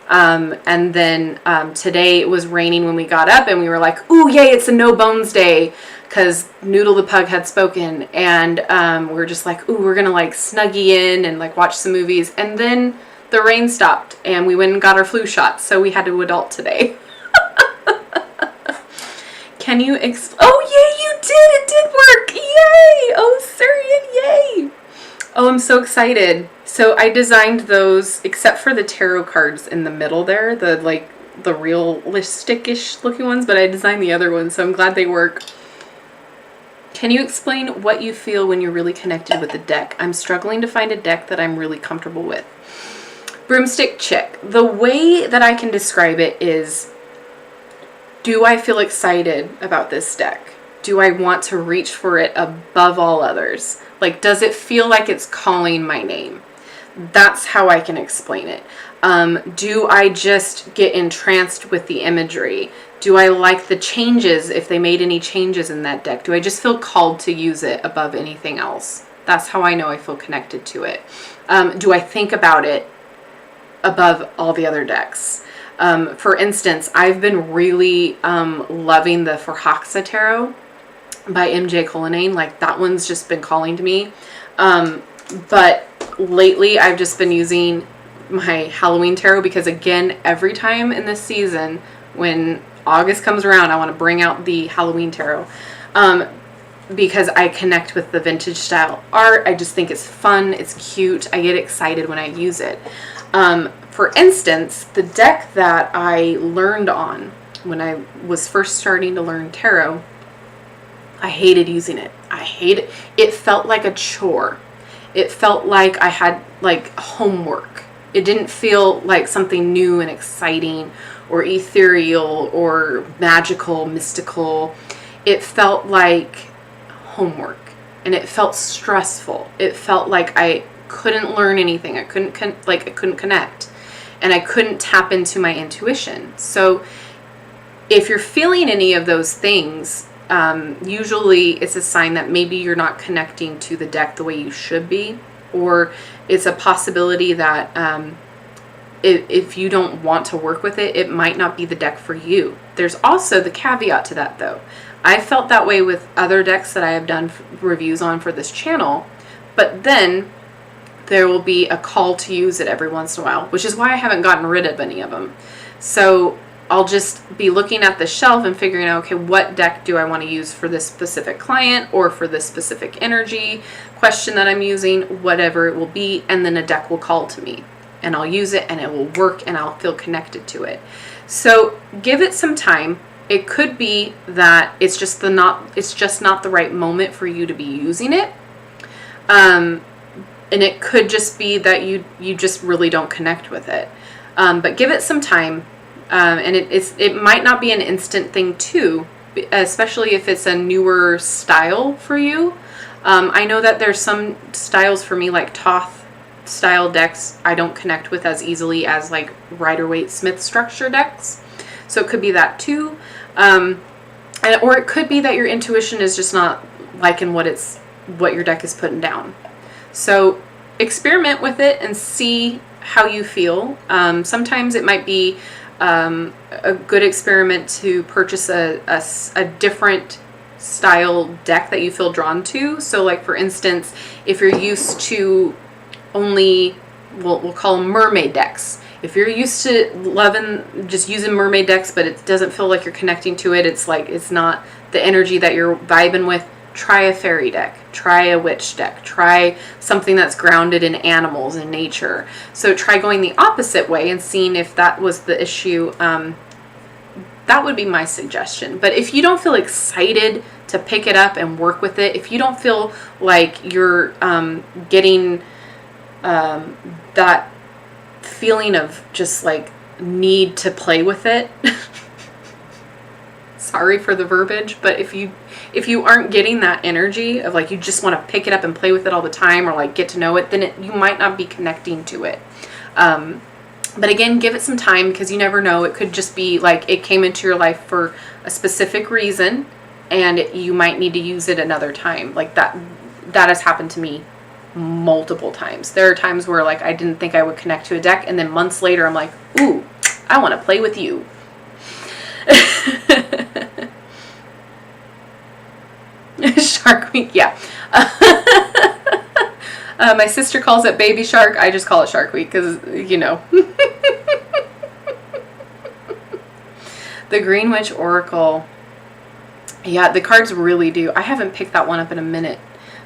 And then today it was raining when we got up, and we were like, ooh, yay, it's a no bones day, because Noodle the pug had spoken. And we're just like, ooh, we're gonna like snuggie in and like watch some movies. And then the rain stopped, and we went and got our flu shots, so we had to adult today. Can you oh, yay, you did! It did work! Yay! Oh, Surian, yay! Oh, I'm so excited. So I designed those, except for the tarot cards in the middle there, the realistic-ish looking ones, but I designed the other ones, so I'm glad they work. Can you explain what you feel when you're really connected with the deck? I'm struggling to find a deck that I'm really comfortable with. Broomstick Chick. The way that I can describe it is, do I feel excited about this deck? Do I want to reach for it above all others? Like, does it feel like it's calling my name? That's how I can explain it. Do I just get entranced with the imagery? Do I like the changes, if they made any changes in that deck? Do I just feel called to use it above anything else? That's how I know I feel connected to it. Do I think about it above all the other decks? For instance, I've been really loving the Forhaxa Tarot by MJ Cullinane. Like, that one's just been calling to me. But lately I've just been using my Halloween tarot, because again, every time in this season when August comes around, I want to bring out the Halloween tarot, because I connect with the vintage style art. I just think it's fun, it's cute, I get excited when I use it. For instance, the deck that I learned on when I was first starting to learn tarot, I hated using it. I hated it. It felt like a chore. It felt like I had like homework. It didn't feel like something new and exciting or ethereal or magical, mystical. It felt like homework, and it felt stressful. It felt like I couldn't learn anything. I couldn't connect, and I couldn't tap into my intuition. So if you're feeling any of those things, usually it's a sign that maybe you're not connecting to the deck the way you should be, or it's a possibility that if you don't want to work with it, it might not be the deck for you. There's also the caveat to that, though. I felt that way with other decks that I have done reviews on for this channel, but then there will be a call to use it every once in a while, which is why I haven't gotten rid of any of them. So I'll just be looking at the shelf and figuring out, okay, what deck do I want to use for this specific client or for this specific energy question that I'm using, whatever it will be, and then a deck will call to me, and I'll use it, and it will work, and I'll feel connected to it. So give it some time. It could be that it's just not the right moment for you to be using it. And it could just be that you just really don't connect with it. But give it some time. And it might not be an instant thing too, especially if it's a newer style for you. I know that there's some styles for me, like Thoth style decks, I don't connect with as easily as like Rider-Waite Smith structure decks. So it could be that too. Or it could be that your intuition is just not liking what your deck is putting down. So experiment with it and see how you feel. Sometimes it might be a good experiment to purchase a different style deck that you feel drawn to. So like, for instance, if you're used to only, we'll call them mermaid decks. If you're used to loving just using mermaid decks, but it doesn't feel like you're connecting to it, it's like it's not the energy that you're vibing with, try a fairy deck, try a witch deck, try something that's grounded in animals and nature. So try going the opposite way and seeing if that was the issue. That would be my suggestion. But if you don't feel excited to pick it up and work with it, if you don't feel like you're getting that feeling of just like need to play with it, sorry for the verbiage, but if you aren't getting that energy of like you just want to pick it up and play with it all the time or like get to know it, then you might not be connecting to it. But again, give it some time, because you never know. It could just be like it came into your life for a specific reason and you might need to use it another time. Like that has happened to me multiple times. There are times where like I didn't think I would connect to a deck, and then months later I'm like, ooh, I want to play with you. Shark Week, yeah. My sister calls it Baby Shark. I just call it Shark Week because, you know. The Green Witch Oracle. Yeah, the cards really do. I haven't picked that one up in a minute.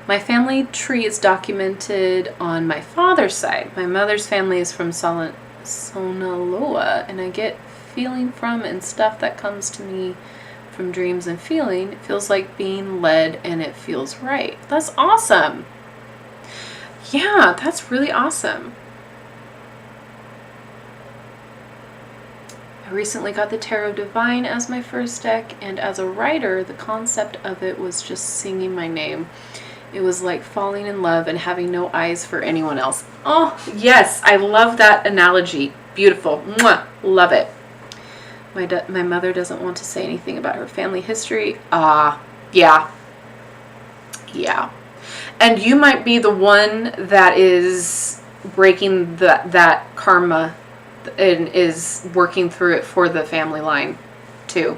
My family tree is documented on my father's side. My mother's family is from Sinaloa, and I get feeling from and stuff that comes to me from dreams and feeling. It feels like being led, and it feels right. That's awesome. Yeah, that's really awesome. I recently got the Tarot Divine as my first deck, and as a writer, the concept of it was just singing my name. It was like falling in love and having no eyes for anyone else. Oh, yes, I love that analogy. Beautiful. Mwah, love it. My mother doesn't want to say anything about her family history. Yeah. Yeah. And you might be the one that is breaking that karma and is working through it for the family line too.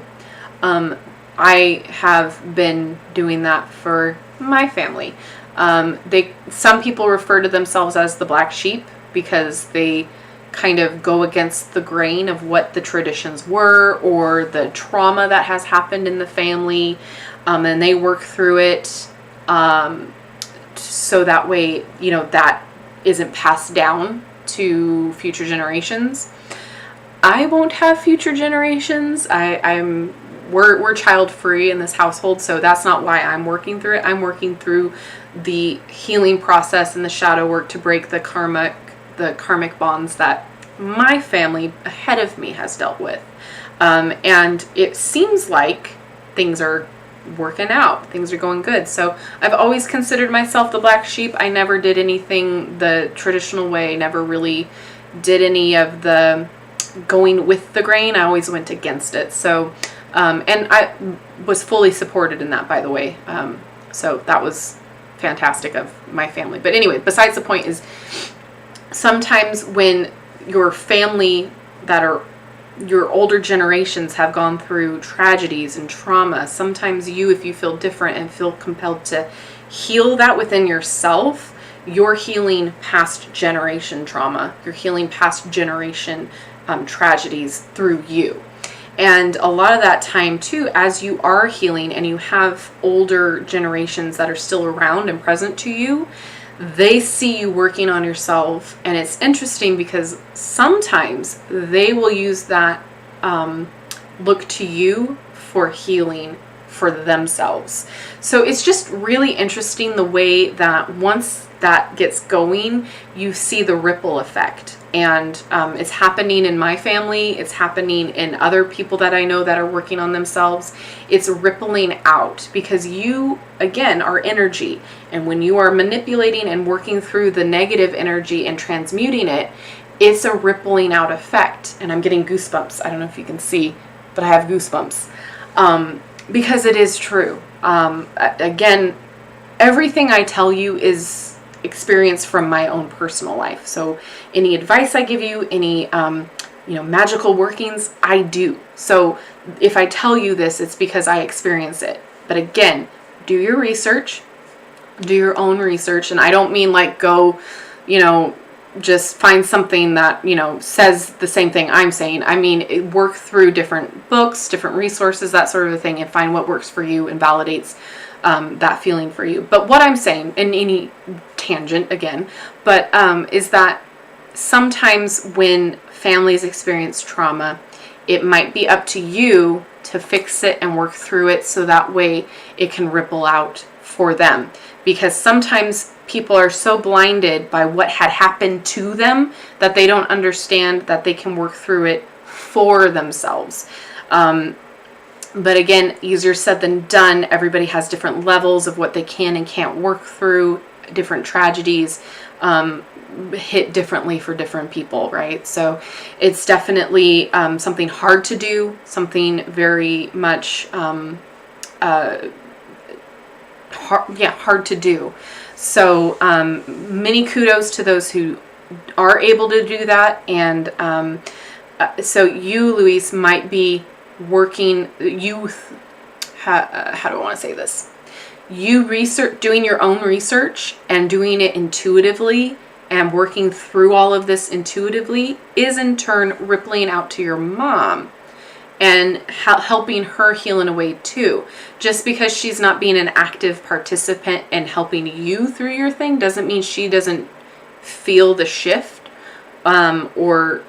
I have been doing that for my family. Some people refer to themselves as the black sheep because they kind of go against the grain of what the traditions were or the trauma that has happened in the family, and they work through it so that way, you know, that isn't passed down to future generations. I won't have future generations. We're child free in this household, so that's not why I'm working through it. I'm working through the healing process and the shadow work to break the karmic bonds that my family ahead of me has dealt with. And it seems like things are working out. Things are going good. So I've always considered myself the black sheep. I never did anything the traditional way, never really did any of the going with the grain. I always went against it. So, and I was fully supported in that, by the way. So that was fantastic of my family. But anyway, besides the point is sometimes when your family that are your older generations have gone through tragedies and trauma, sometimes if you feel different and feel compelled to heal that within yourself, you're healing past generation trauma. You're healing past generation tragedies through you. And a lot of that time too, as you are healing and you have older generations that are still around and present to you, they see you working on yourself. And it's interesting because sometimes they will use that look to you for healing for themselves. So it's just really interesting the way that once that gets going, you see the ripple effect. And it's happening in my family. It's happening in other people that I know that are working on themselves. It's rippling out because you, again, are energy. And when you are manipulating and working through the negative energy and transmuting it, it's a rippling out effect. And I'm getting goosebumps. I don't know if you can see, but I have goosebumps because it is true. Again, everything I tell you is experience from my own personal life. So any advice I give you, any magical workings, I do. So if I tell you this, it's because I experience it. But again, do your research, do your own research. And I don't mean like go, just find something that, says the same thing I'm saying. I mean, work through different books, different resources, that sort of thing, and find what works for you and validates that feeling for you. But what I'm saying, in any tangent again, but is that sometimes when families experience trauma, it might be up to you to fix it and work through it so that way it can ripple out for them. Because sometimes people are so blinded by what had happened to them that they don't understand that they can work through it for themselves. But again, easier said than done. Everybody has different levels of what they can and can't work through. Different tragedies hit differently for different people, right? So it's definitely something hard to do, something very much hard to do. So many kudos to those who are able to do that. And so you, Luis, might be working, how do I want to say this? You doing your own research and doing it intuitively and working through all of this intuitively is in turn rippling out to your mom and helping her heal in a way too. Just because she's not being an active participant and helping you through your thing doesn't mean she doesn't feel the shift or,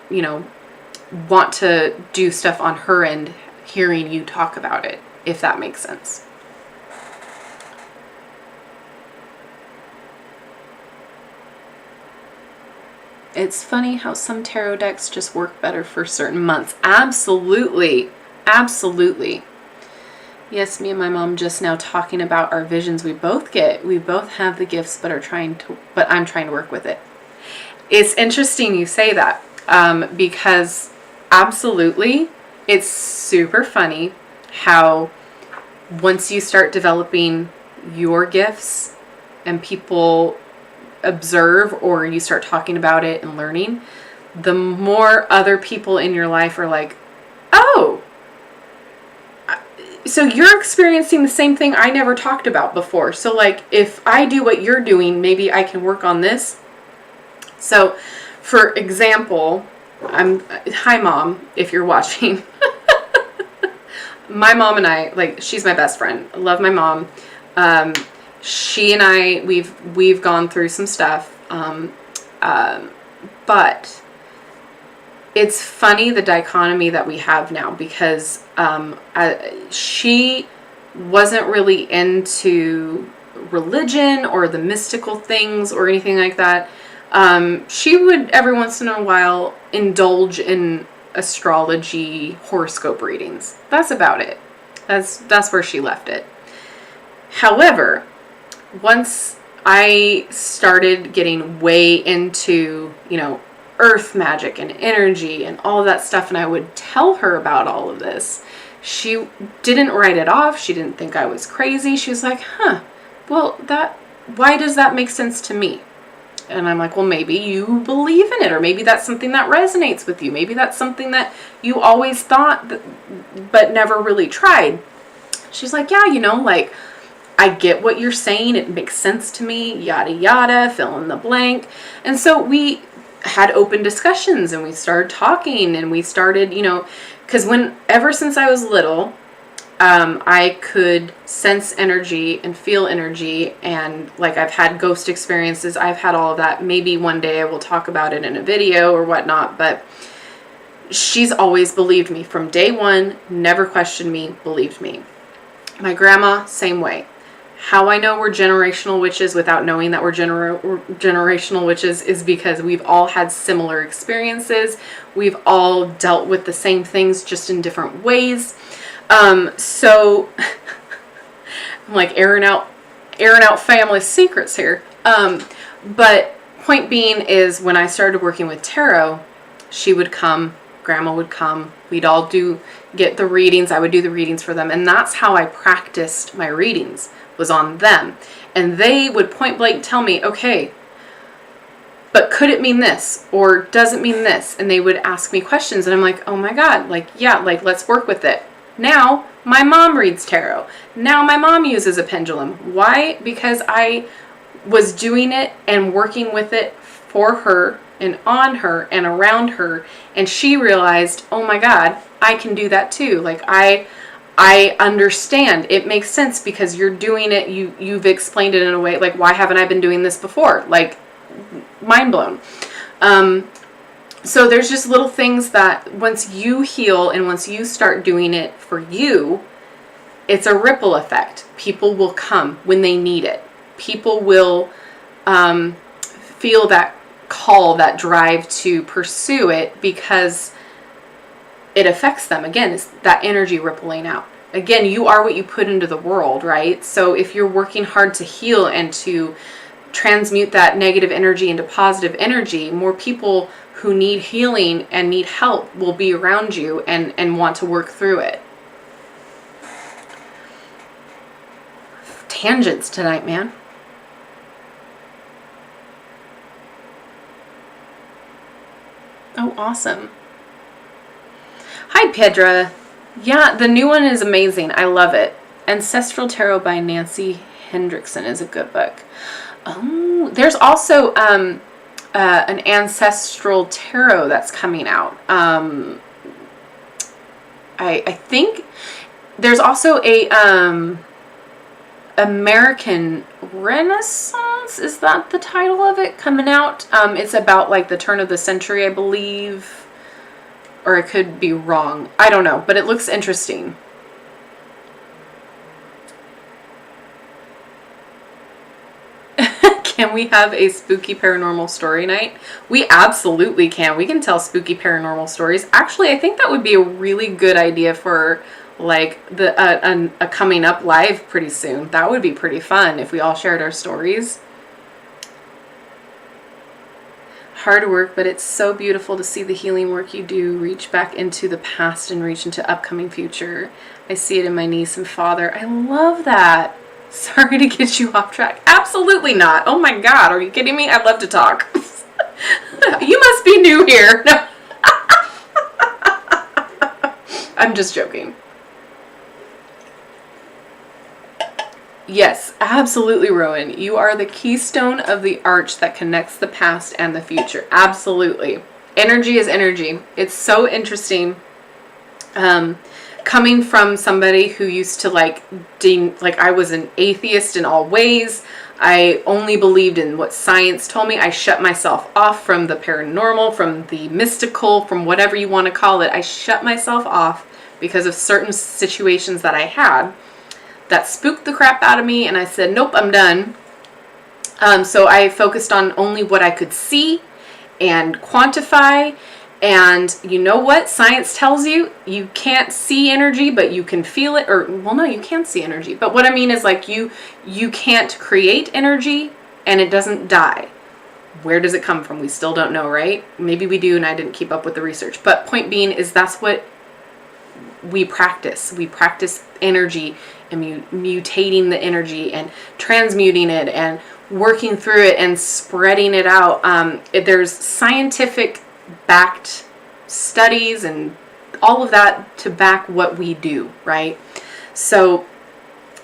want to do stuff on her end, hearing you talk about it, if that makes sense. It's funny how some tarot decks just work better for certain months. Absolutely. Absolutely. Yes, me and my mom just now talking about our visions we both get. We both have the gifts, but I'm trying to work with it. It's interesting you say that because absolutely, it's super funny how once you start developing your gifts and people observe or you start talking about it and learning, the more other people in your life are like, oh, so you're experiencing the same thing I never talked about before. So like if I do what you're doing, maybe I can work on this. So for example, hi mom, if you're watching. My mom and I, like, she's my best friend. I love my mom. She and I, we've gone through some stuff. But it's funny the dichotomy that we have now because she wasn't really into religion or the mystical things or anything like that. She would every once in a while indulge in astrology, horoscope readings. That's about it. That's where she left it. However, once I started getting way into, earth magic and energy and all that stuff, and I would tell her about all of this, she didn't write it off. She didn't think I was crazy. She was like, well, why does that make sense to me? And I'm like, well, maybe you believe in it, or maybe that's something that resonates with you. Maybe that's something that you always thought, but never really tried. She's like, yeah, like, I get what you're saying. It makes sense to me, yada, yada, fill in the blank. And so we had open discussions and we started talking and we started, because ever since I was little, I could sense energy and feel energy, and like I've had ghost experiences. I've had all of that. Maybe one day I will talk about it in a video or whatnot, but she's always believed me from day one, never questioned me, believed me. My grandma, same way. How I know we're generational witches without knowing that we're generational witches is because we've all had similar experiences. We've all dealt with the same things just in different ways. So I'm like airing out family secrets here. But point being is when I started working with tarot, she would come, grandma would come, we'd all get the readings. I would do the readings for them. And that's how I practiced my readings, was on them. And they would point blank tell me, okay, but could it mean this? Or does it mean this? And they would ask me questions. And I'm like, oh my God, let's work with it. Now, my mom reads tarot. Now my mom uses a pendulum. Why? Because I was doing it and working with it for her and on her and around her. And she realized, oh my God, I can do that too. Like I I understand. It makes sense because you're doing it. You've explained it in a way like, why haven't I been doing this before? Like, mind blown. So there's just little things that once you heal and once you start doing it for you, it's a ripple effect. People will come when they need it. People will feel that call, that drive to pursue it because it affects them. Again, it's that energy rippling out. Again, you are what you put into the world, right? So if you're working hard to heal and to transmute that negative energy into positive energy, more people who need healing and need help will be around you and want to work through it. Tangents tonight, man. Oh, awesome. Hi, Pedra. Yeah, the new one is amazing. I love it. Ancestral Tarot by Nancy Hendrickson is a good book. Oh, there's also an Ancestral Tarot that's coming out. I think there's also a American Renaissance, is that the title of it, coming out? It's about like the turn of the century, I believe. Or it could be wrong. I don't know, but it looks interesting. Can we have a spooky paranormal story night? We absolutely can. We can tell spooky paranormal stories. Actually, I think that would be a really good idea for like a coming up live pretty soon. That would be pretty fun if we all shared our stories. Hard work, but it's so beautiful to see the healing work you do reach back into the past and reach into upcoming future. I see it in my niece and father. I love that. Sorry to get you off track. Absolutely not. Oh my God, are you kidding me? I love to talk. You must be new here. No. I'm just joking. Yes, absolutely, Rowan. You are the keystone of the arch that connects the past and the future. Absolutely. Energy is energy. It's so interesting. Coming from somebody who used to like I was an atheist in all ways. I only believed in what science told me. I shut myself off from the paranormal, from the mystical, from whatever you want to call it. I shut myself off because of certain situations that I had that spooked the crap out of me, and I said, nope, I'm done. So I focused on only what I could see and quantify. And you know what? Science tells you you can't see energy, but you can feel it. Or, well, no, you can see energy. But what I mean is like you can't create energy and it doesn't die. Where does it come from? We still don't know, right? Maybe we do, and I didn't keep up with the research. But point being is that's what we practice. We practice energy and mutating the energy and transmuting it and working through it and spreading it out. There's scientific backed studies and all of that to back what we do, right? So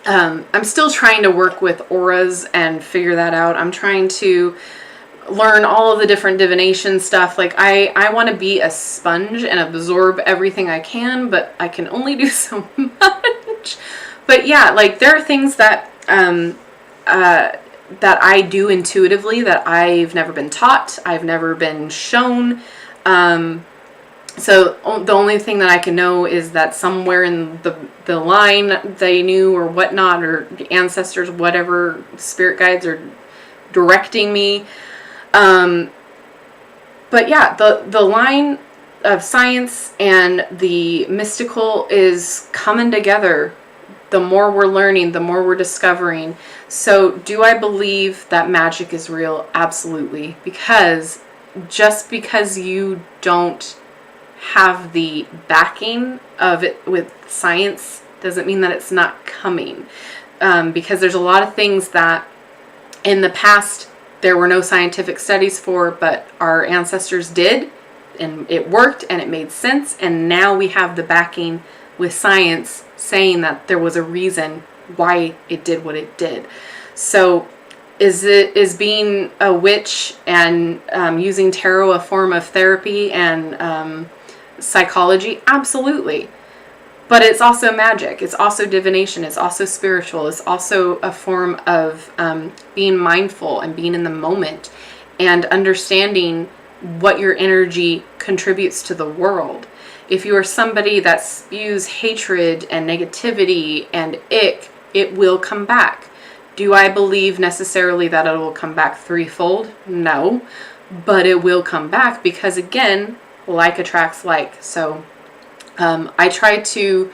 I'm still trying to work with auras and figure that out. I'm trying to learn all of the different divination stuff. Like I want to be a sponge and absorb everything I can, but I can only do so much. But yeah, like there are things that that I do intuitively that I've never been taught, I've never been shown. So the only thing that I can know is that somewhere in the line they knew or whatnot, or ancestors, whatever spirit guides are directing me. But yeah, the line of science and the mystical is coming together. The more we're learning, the more we're discovering. So do I believe that magic is real? Absolutely. Because just because you don't have the backing of it with science doesn't mean that it's not coming. Because there's a lot of things that in the past there were no scientific studies for, but our ancestors did, and it worked and it made sense, and now we have the backing with science saying that there was a reason why it did what it did. So is being a witch and using tarot a form of therapy and psychology? Absolutely. But it's also magic. It's also divination. It's also spiritual. It's also a form of being mindful and being in the moment and understanding what your energy contributes to the world. If you are somebody that spews hatred and negativity and ick, it will come back. Do I believe necessarily that it will come back threefold? No. But it will come back because, again, like attracts like. So I try to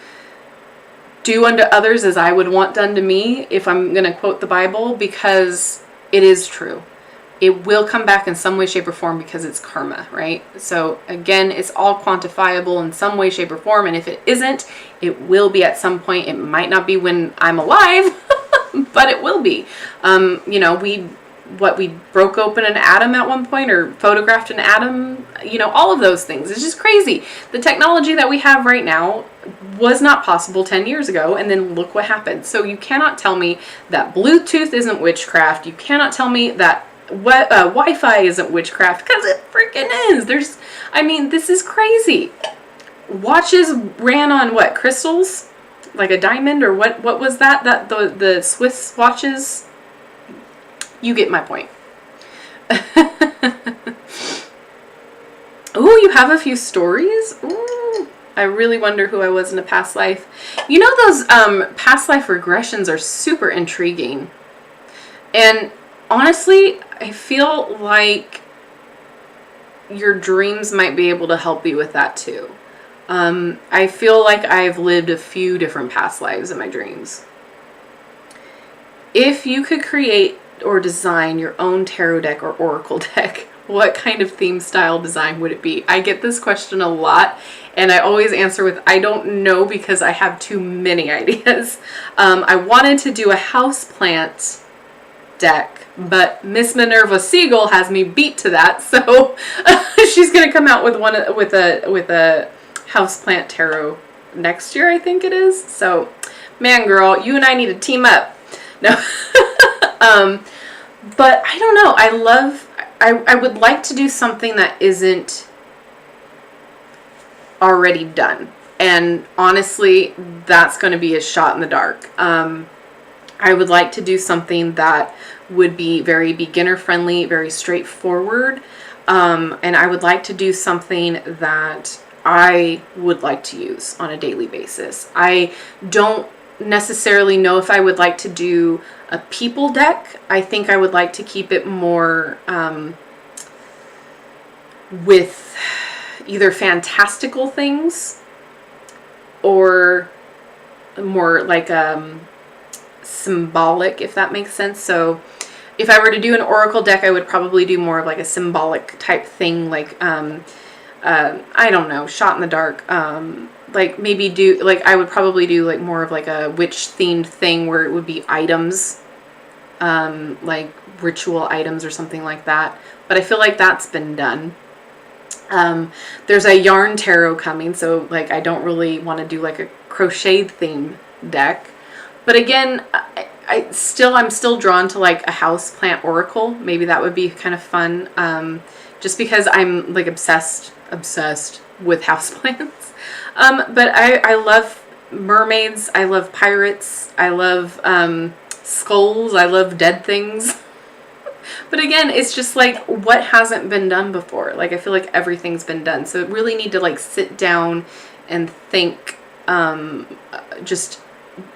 do unto others as I would want done to me, if I'm going to quote the Bible, because it is true. It will come back in some way, shape, or form because it's karma, right? So again, it's all quantifiable in some way, shape, or form. And if it isn't, it will be at some point. It might not be when I'm alive, but it will be. You know, we broke open an atom at one point, or photographed an atom, you know, all of those things. It's just crazy. The technology that we have right now was not possible 10 years ago, and then look what happened. So you cannot tell me that Bluetooth isn't witchcraft. You cannot tell me that Wi-Fi isn't witchcraft, because it freaking is. This is crazy. Watches ran on what, crystals? Like a diamond, or what was that? That the Swiss watches? You get my point. Ooh, you have a few stories? Ooh, I really wonder who I was in a past life. You know, those past life regressions are super intriguing. And honestly, I feel like your dreams might be able to help you with that too. I feel like I've lived a few different past lives in my dreams. If you could create or design your own tarot deck or oracle deck, what kind of theme style design would it be? I get this question a lot, and I always answer with I don't know, because I have too many ideas. I wanted to do a houseplant deck, but Miss Minerva Siegel has me beat to that, so she's gonna come out with a houseplant tarot next year, I think it is. So, man, girl, you and I need to team up. No. But I don't know. I would like to do something that isn't already done. And honestly, that's going to be a shot in the dark. I would like to do something that would be very beginner friendly, very straightforward. And I would like to do something that I would like to use on a daily basis. I don't necessarily know if I would like to do a people deck. I think I would like to keep it more with either fantastical things or more like symbolic, if that makes sense. So if I were to do an oracle deck, I would probably do more of like a symbolic type thing, like I don't know, shot in the dark. Like maybe I would probably do like more of like a witch themed thing where it would be items, like ritual items or something like that. But I feel like that's been done. There's a yarn tarot coming, so like I don't really want to do like a crochet theme deck. But again, I'm still drawn to like a houseplant oracle. Maybe that would be kind of fun. Just because I'm like obsessed with houseplants. But I love mermaids. I love pirates. I love skulls. I love dead things. But again, it's just like what hasn't been done before. Like I feel like everything's been done. So I really need to like sit down and think, just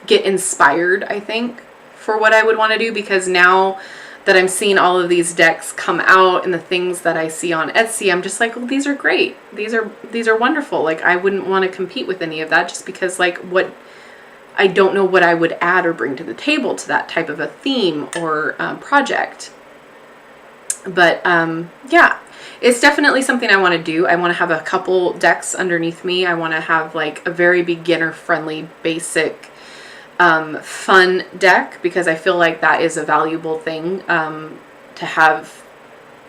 get inspired, I think, for what I would want to do, because now that I'm seeing all of these decks come out and the things that I see on Etsy, I'm just like, well, these are great. These are wonderful. Like I wouldn't want to compete with any of that, just because like I don't know what I would add or bring to the table to that type of a theme or project. But yeah, it's definitely something I want to do. I want to have a couple decks underneath me. I want to have like a very beginner friendly, basic, fun deck, because I feel like that is a valuable thing to have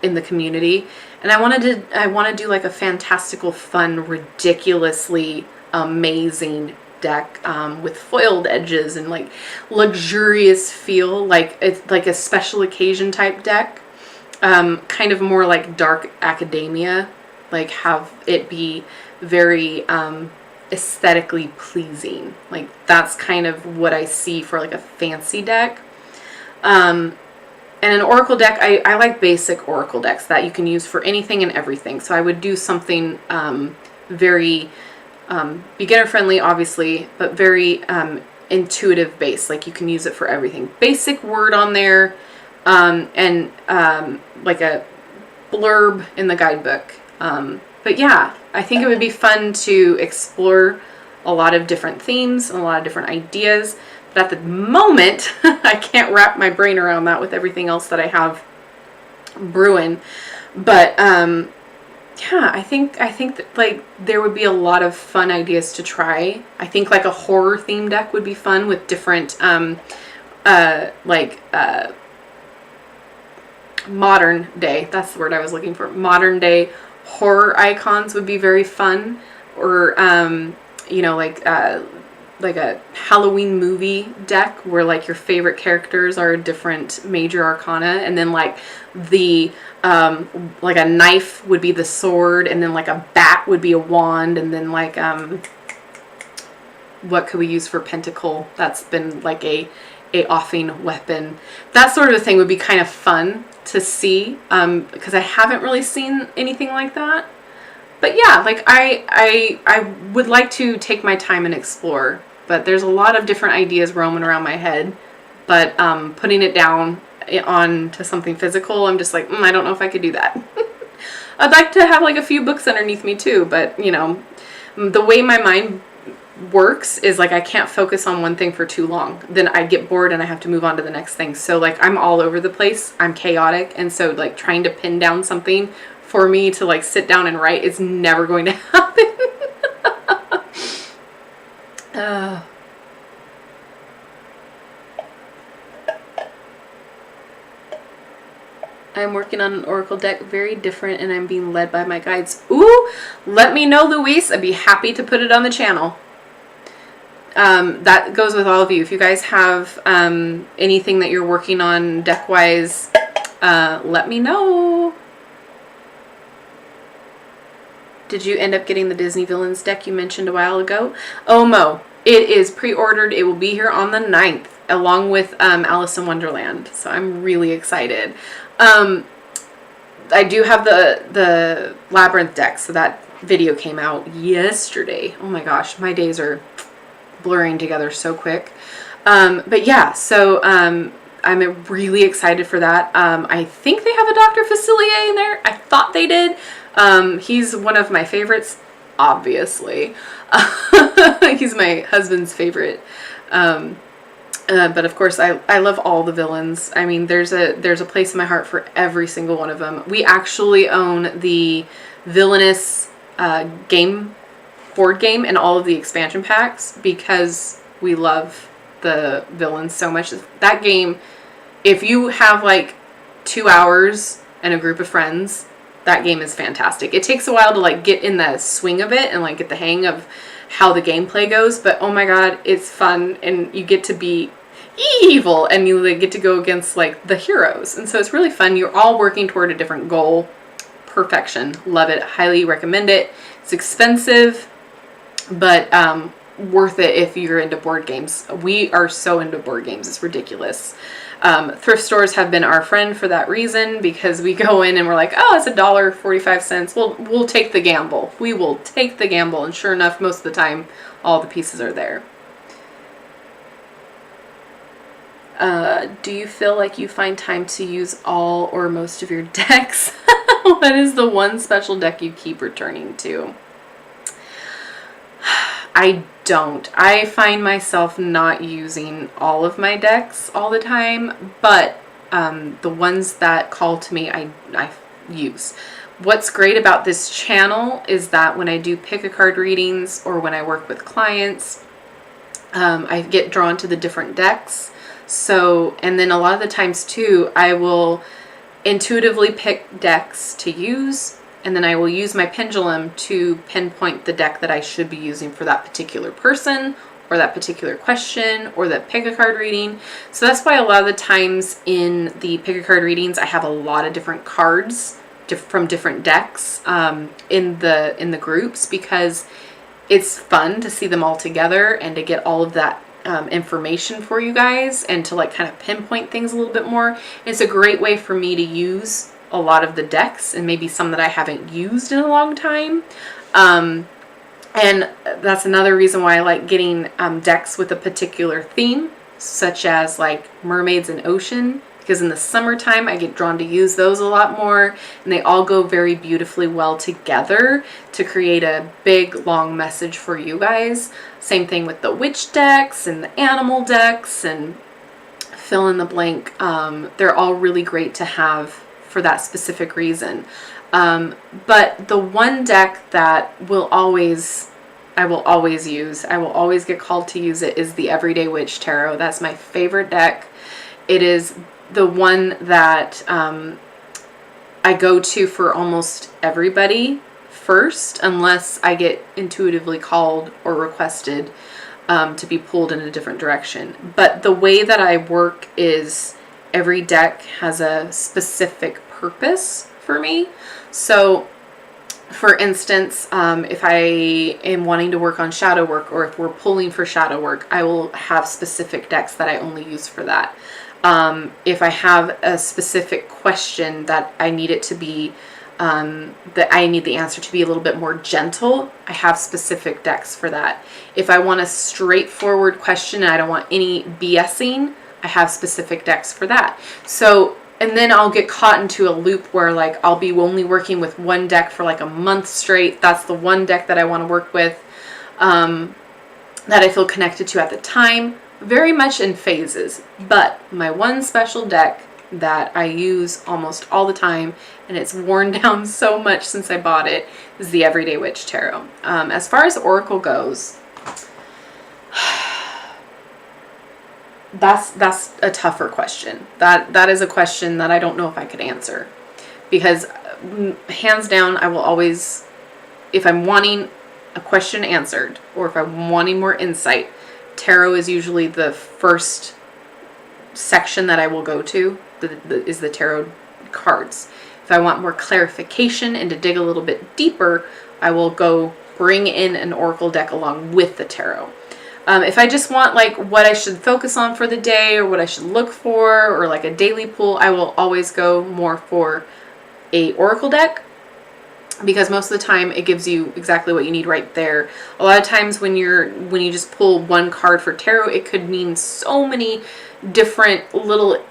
in the community. And I want to do like a fantastical, fun, ridiculously amazing deck with foiled edges and like luxurious feel, like it's like a special occasion type deck, kind of more like dark academia, like have it be very aesthetically pleasing. Like that's kind of what I see for like a fancy deck. And an oracle deck, I like basic oracle decks that you can use for anything and everything. So I would do something very beginner friendly, obviously, but very intuitive based. Like you can use it for everything. Basic word on there, and like a blurb in the guidebook. But yeah, I think it would be fun to explore a lot of different themes and a lot of different ideas. But at the moment, I can't wrap my brain around that with everything else that I have brewing. But yeah, I think that like there would be a lot of fun ideas to try. I think like a horror theme deck would be fun with different modern day, that's the word I was looking for. Modern day horror icons would be very fun. Or you know, like a Halloween movie deck where like your favorite characters are a different major arcana, and then like the like a knife would be the sword, and then like a bat would be a wand, and then like what could we use for pentacle? That's been like a offing weapon. That sort of thing would be kind of fun to see, because I haven't really seen anything like that. But yeah, like I would like to take my time and explore, but there's a lot of different ideas roaming around my head. But putting it down onto something physical, I'm just like, I don't know if I could do that. I'd like to have like a few books underneath me too, but you know, the way my mind works is like I can't focus on one thing for too long. Then I get bored and I have to move on to the next thing. So like I'm all over the place. I'm chaotic, and so like trying to pin down something for me to like sit down and write is never going to happen. I'm working on an oracle deck, very different, and I'm being led by my guides. Ooh, let me know, Luis. I'd be happy to put it on the channel. That goes with all of you. If you guys have anything that you're working on deck-wise, let me know. Did you end up getting the Disney Villains deck you mentioned a while ago? Oh, Mo, it is pre-ordered. It will be here on the 9th, along with Alice in Wonderland. So I'm really excited. I do have the Labyrinth deck, so that video came out yesterday. Oh my gosh, my days are blurring together so quick. But yeah, so I'm really excited for that. I think they have a Dr. Facilier in there. I thought they did. He's one of my favorites, obviously. He's my husband's favorite. But of course, I love all the villains. I mean, there's a place in my heart for every single one of them. We actually own the Villainous board game and all of the expansion packs because we love the villains so much. That game, if you have like 2 hours and a group of friends, that game is fantastic. It takes a while to like get in the swing of it and like get the hang of how the gameplay goes, but oh my god, it's fun, and you get to be evil and you like, get to go against like the heroes, and so it's really fun. You're all working toward a different goal. Perfection. Love it. Highly recommend it. It's expensive, but worth it if you're into board games. We are so into board games, it's ridiculous. Thrift stores have been our friend for that reason, because we go in and we're like, oh, it's $1.45. We'll take the gamble. We will take the gamble, and sure enough, most of the time, all the pieces are there. Do you feel like you find time to use all or most of your decks? What is the one special deck you keep returning to? I don't. I find myself not using all of my decks all the time, but the ones that call to me, I use. What's great about this channel is that when I do pick-a-card readings or when I work with clients, I get drawn to the different decks. So, and then a lot of the times too, I will intuitively pick decks to use, and then I will use my pendulum to pinpoint the deck that I should be using for that particular person or that particular question or that pick-a-card reading. So that's why a lot of the times in the pick-a-card readings, I have a lot of different cards from different decks in the groups, because it's fun to see them all together and to get all of that information for you guys and to like kind of pinpoint things a little bit more. It's a great way for me to use a lot of the decks and maybe some that I haven't used in a long time. And that's another reason why I like getting decks with a particular theme, such as like mermaids and ocean, because in the summertime I get drawn to use those a lot more, and they all go very beautifully well together to create a big long message for you guys. Same thing with the witch decks and the animal decks and fill in the blank. They're all really great to have for that specific reason. But the one deck that I will always use, I will always get called to use it, is the Everyday Witch Tarot. That's my favorite deck. It is the one that I go to for almost everybody first, unless I get intuitively called or requested to be pulled in a different direction. But the way that I work is every deck has a specific purpose for me. So for instance, if I am wanting to work on shadow work, or if we're pulling for shadow work, I will have specific decks that I only use for that. If I have a specific question that I need it to be, that I need the answer to be a little bit more gentle, I have specific decks for that. If I want a straightforward question and I don't want any BSing, I have specific decks for that. So, and then I'll get caught into a loop where like I'll be only working with one deck for like a month straight. That's the one deck that I want to work with, that I feel connected to at the time, very much in phases. But my one special deck that I use almost all the time, and it's worn down so much since I bought it, is the Everyday Witch Tarot. As far as Oracle goes, that's a tougher question. That is a question that I don't know if I could answer, because hands down, I will always, if I'm wanting a question answered, or if I'm wanting more insight, tarot is usually the first section that I will go to, is the tarot cards. If I want more clarification and to dig a little bit deeper, I will go bring in an oracle deck along with the tarot. If I just want like what I should focus on for the day, or what I should look for, or like a daily pull, I will always go more for a oracle deck, because most of the time it gives you exactly what you need right there. A lot of times when you just pull one card for tarot, it could mean so many different little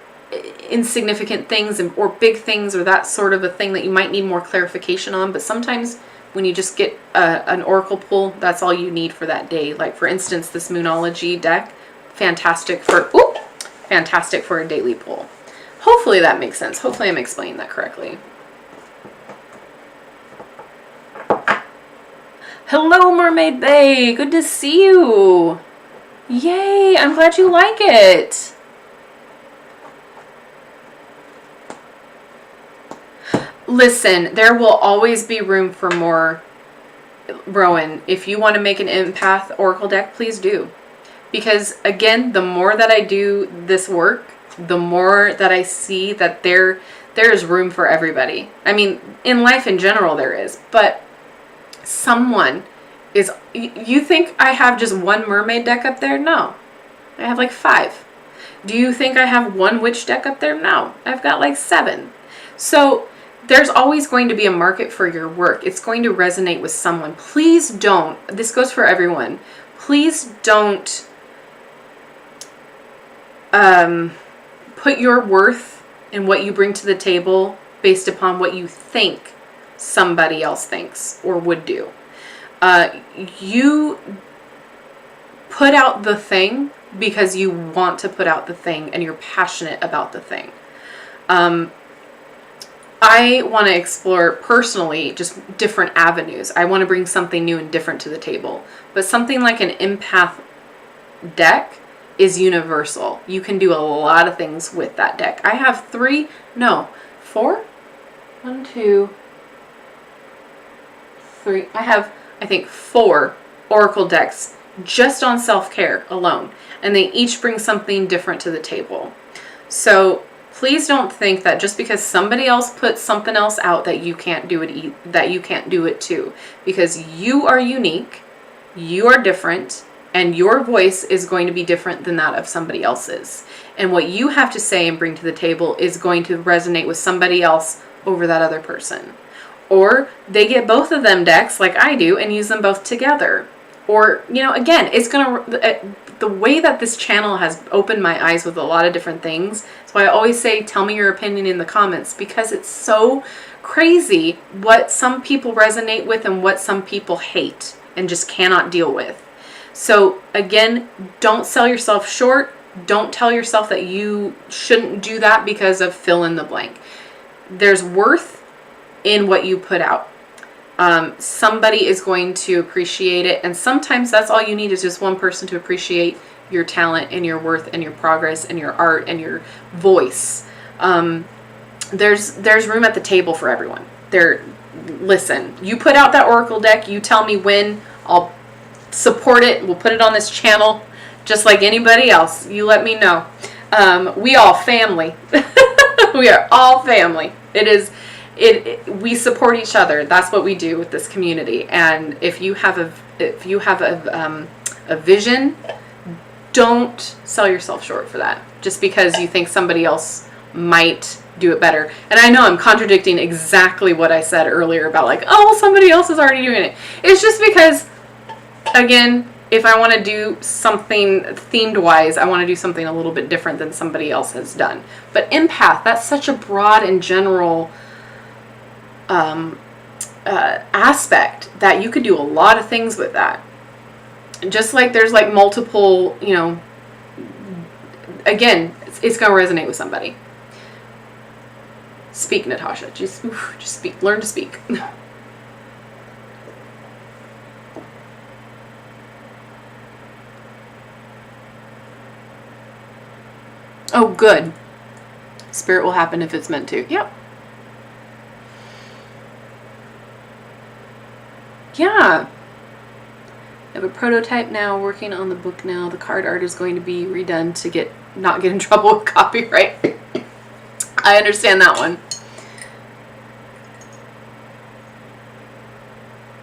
insignificant things or big things, or that sort of a thing that you might need more clarification on. But sometimes when you just get an oracle pull, that's all you need for that day. Like for instance, this Moonology deck, fantastic for a daily pull. Hopefully that makes sense. Hopefully I'm explaining that correctly. Hello, Mermaid Bay. Good to see you. Yay, I'm glad you like it. Listen, there will always be room for more, Rowan. If you want to make an empath oracle deck, please do. Because again, the more that I do this work, the more that I see that there is room for everybody. I mean, in life in general there is, but someone is, you think I have just one mermaid deck up there? No. I have like 5. Do you think I have one witch deck up there? No. I've got like 7. So there's always going to be a market for your work. It's going to resonate with someone. Please don't, this goes for everyone, please don't put your worth and what you bring to the table based upon what you think somebody else thinks or would do. You put out the thing because you want to put out the thing and you're passionate about the thing. I want to explore personally just different avenues. I want to bring something new and different to the table. But something like an empath deck is universal. You can do a lot of things with that deck. I have 4? 1, 2, 3. I have, I think, 4 oracle decks just on self-care alone. And they each bring something different to the table. So please don't think that just because somebody else puts something else out that you can't do it, that you can't do it too. Because you are unique. You are different, and your voice is going to be different than that of somebody else's. And what you have to say and bring to the table is going to resonate with somebody else over that other person. Or they get both of them decks like I do and use them both together. Or, you know, again, it's going to, the way that this channel has opened my eyes with a lot of different things. That's why I always say, tell me your opinion in the comments, because it's so crazy what some people resonate with and what some people hate and just cannot deal with. So again, don't sell yourself short. Don't tell yourself that you shouldn't do that because of fill in the blank. There's worth in what you put out. Somebody is going to appreciate it, and sometimes that's all you need is just one person to appreciate your talent and your worth and your progress and your art and your voice. There's room at the table for everyone. Listen, you put out that Oracle deck, you tell me when, I'll support it, we'll put it on this channel just like anybody else. You let me know. We all family. We are all family. We support each other. That's what we do with this community. And if you have a vision, don't sell yourself short for that just because you think somebody else might do it better. And I know I'm contradicting exactly what I said earlier about like, oh, well, somebody else is already doing it. It's just because, again, if I want to do something themed wise, I want to do something a little bit different than somebody else has done. But empath, that's such a broad and general aspect that you could do a lot of things with that. Just like there's like multiple, you know, again, it's going to resonate with somebody. Speak, Natasha. Just speak. Learn to speak. Oh, good. Spirit will happen if it's meant to. Yep. Yeah. I have a prototype now, working on the book now. The card art is going to be redone to not get in trouble with copyright. I understand that one.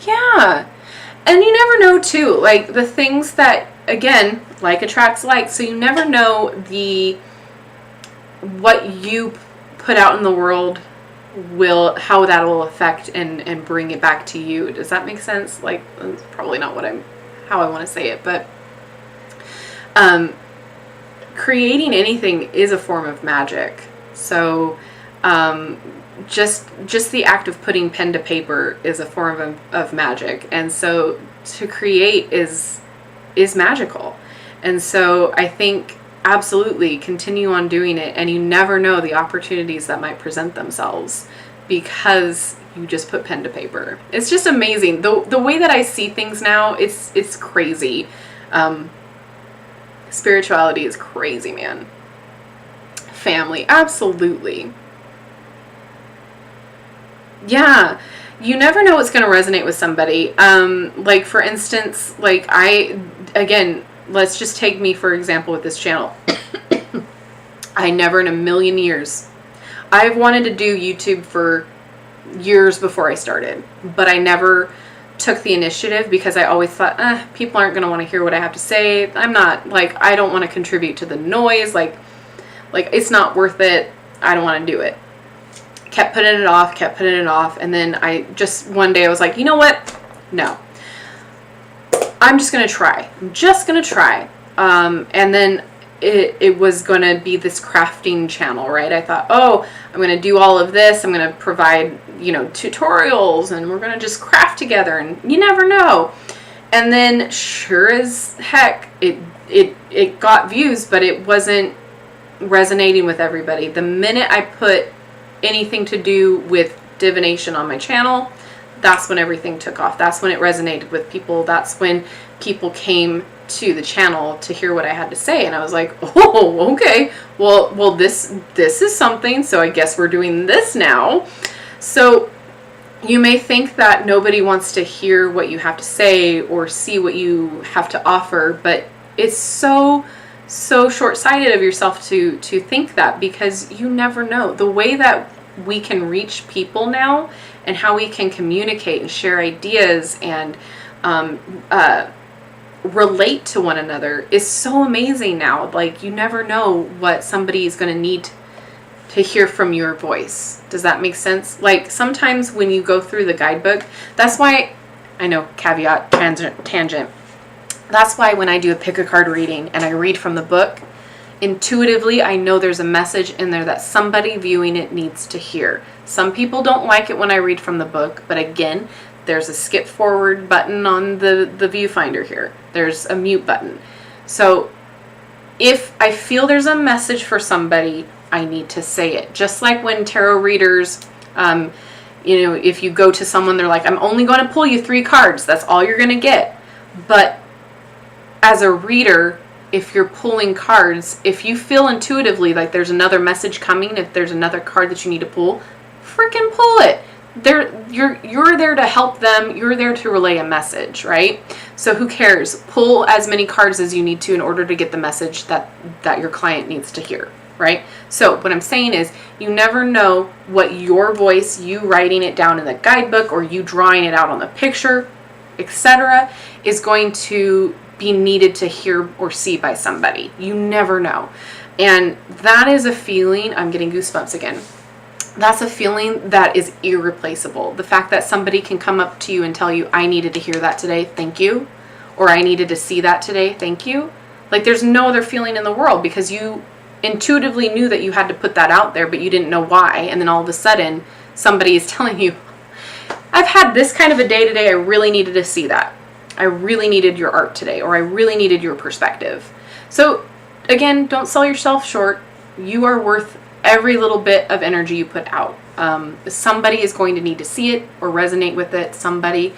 Yeah. And you never know too, like the things that, again, like attracts like, so you never know what you put out in the world how that will affect and bring it back to you. Does that make sense? Like, that's probably not how I want to say it, but creating anything is a form of magic. So just the act of putting pen to paper is a form of magic, and so to create is magical. And so I think absolutely continue on doing it, and you never know the opportunities that might present themselves because you just put pen to paper. It's just amazing the way that I see things now. It's crazy. Spirituality is crazy, man. Family, absolutely. Yeah, you never know what's going to resonate with somebody. Like for instance, like again, let's just take me for example with this channel. I never in a million years, I've wanted to do YouTube for years before I started, but I never took the initiative because I always thought, people aren't going to want to hear what I have to say. I don't want to contribute to the noise. Like it's not worth it. I don't want to do it. Kept putting it off. And then one day I was like, you know what? No. I'm just going to try. And then it was going to be this crafting channel, right? I thought, oh, I'm going to do all of this. I'm going to provide, tutorials, and we're going to just craft together, and you never know. And then sure as heck, it got views, but it wasn't resonating with everybody. The minute I put anything to do with divination on my channel, that's when everything took off. That's when it resonated with people. That's when people came to the channel to hear what I had to say, and I was like, oh, okay, well this is something, so I guess we're doing this now. So you may think that nobody wants to hear what you have to say or see what you have to offer, but it's so short-sighted of yourself to think that, because you never know. The way that we can reach people now and how we can communicate and share ideas and relate to one another is so amazing now. Like, you never know what somebody is going to need to hear from your voice. Does that make sense? Like, sometimes when you go through the guidebook, that's why, I know, caveat, tangent. That's why when I do a pick a card reading and I read from the book, intuitively I know there's a message in there that somebody viewing it needs to hear. Some people don't like it when I read from the book, but again, there's a skip forward button on the viewfinder here. There's a mute button. So if I feel there's a message for somebody, I need to say it. Just like when tarot readers, if you go to someone, they're like, I'm only going to pull you 3 cards. That's all you're going to get. But as a reader, if you're pulling cards, if you feel intuitively like there's another message coming, if there's another card that you need to pull, freaking pull it. You're there to help them. You're there to relay a message, right? So who cares? Pull as many cards as you need to in order to get the message that your client needs to hear, right? So what I'm saying is, you never know what your voice, you writing it down in the guidebook or you drawing it out on the picture, etc., is going to be needed to hear or see by somebody. You never know. And that is a feeling, I'm getting goosebumps again. That's a feeling that is irreplaceable. The fact that somebody can come up to you and tell you, I needed to hear that today, thank you. Or I needed to see that today, thank you. Like, there's no other feeling in the world, because you intuitively knew that you had to put that out there, but you didn't know why. And then all of a sudden, somebody is telling you, I've had this kind of a day today, I really needed to see that. I really needed your art today, or I really needed your perspective. So again, don't sell yourself short. You are worth every little bit of energy you put out. Somebody is going to need to see it or resonate with it. Somebody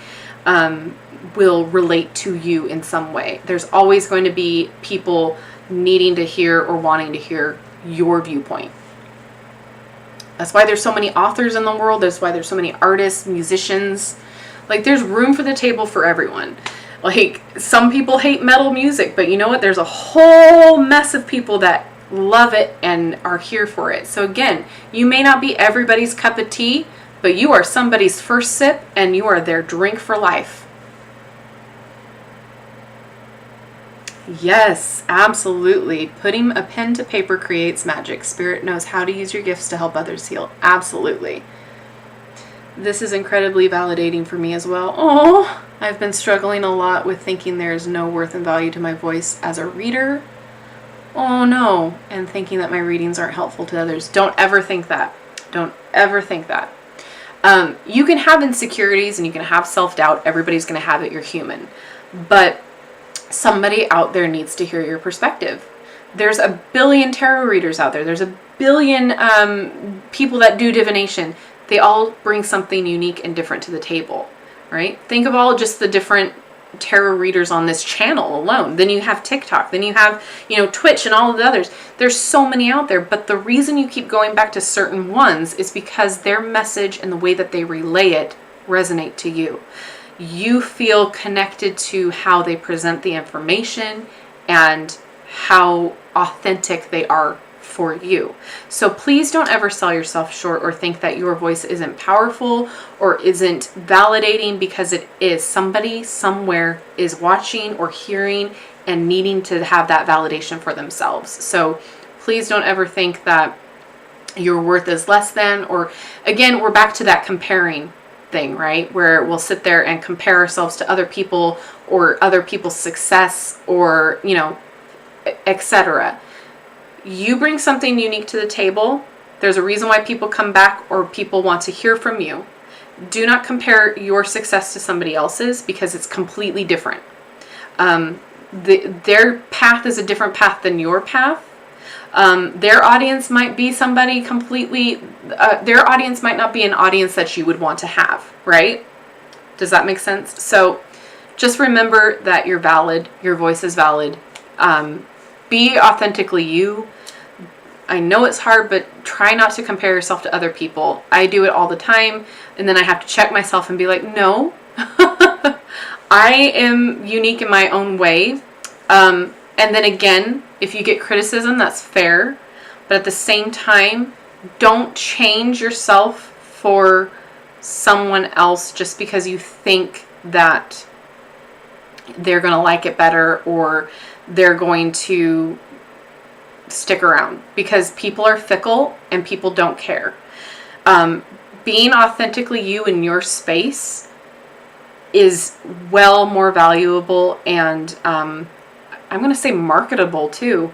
will relate to you in some way. There's always going to be people needing to hear or wanting to hear your viewpoint. That's why there's so many authors in the world. That's why there's so many artists, musicians. Like, there's room for the table for everyone. Like, some people hate metal music, but you know what? There's a whole mess of people that love it and are here for it. So again, you may not be everybody's cup of tea, but you are somebody's first sip and you are their drink for life. Yes, absolutely. Putting a pen to paper creates magic. Spirit knows how to use your gifts to help others heal. Absolutely. This is incredibly validating for me as well. Oh, I've been struggling a lot with thinking there is no worth and value to my voice as a reader. Oh no, and thinking that my readings aren't helpful to others. Don't ever think that. Don't ever think that. You can have insecurities and you can have self-doubt. Everybody's going to have it. You're human. But somebody out there needs to hear your perspective. There's a billion tarot readers out there. There's a billion people that do divination. They all bring something unique and different to the table, right? Think of all just the different tarot readers on this channel alone. Then you have TikTok. Then you have, Twitch and all of the others. There's so many out there. But the reason you keep going back to certain ones is because their message and the way that they relay it resonate to you. You feel connected to how they present the information and how authentic they are for you. So please don't ever sell yourself short or think that your voice isn't powerful or isn't validating, because it is. Somebody somewhere is watching or hearing and needing to have that validation for themselves. So please don't ever think that your worth is less than, or again, we're back to that comparing thing, right? Where we'll sit there and compare ourselves to other people or other people's success or, etc. You bring something unique to the table. There's a reason why people come back or people want to hear from you. Do not compare your success to somebody else's, because it's completely different. Their path is a different path than your path. Their audience might be somebody completely, their audience might not be an audience that you would want to have, right? Does that make sense? So just remember that you're valid. Your voice is valid. Be authentically you. I know it's hard, but try not to compare yourself to other people. I do it all the time, and then I have to check myself and be like, no, I am unique in my own way. And then again, if you get criticism, that's fair. But at the same time, don't change yourself for someone else just because you think that they're going to like it better, or they're going to stick around, because people are fickle and people don't care. Being authentically you in your space is well more valuable and I'm going to say marketable too,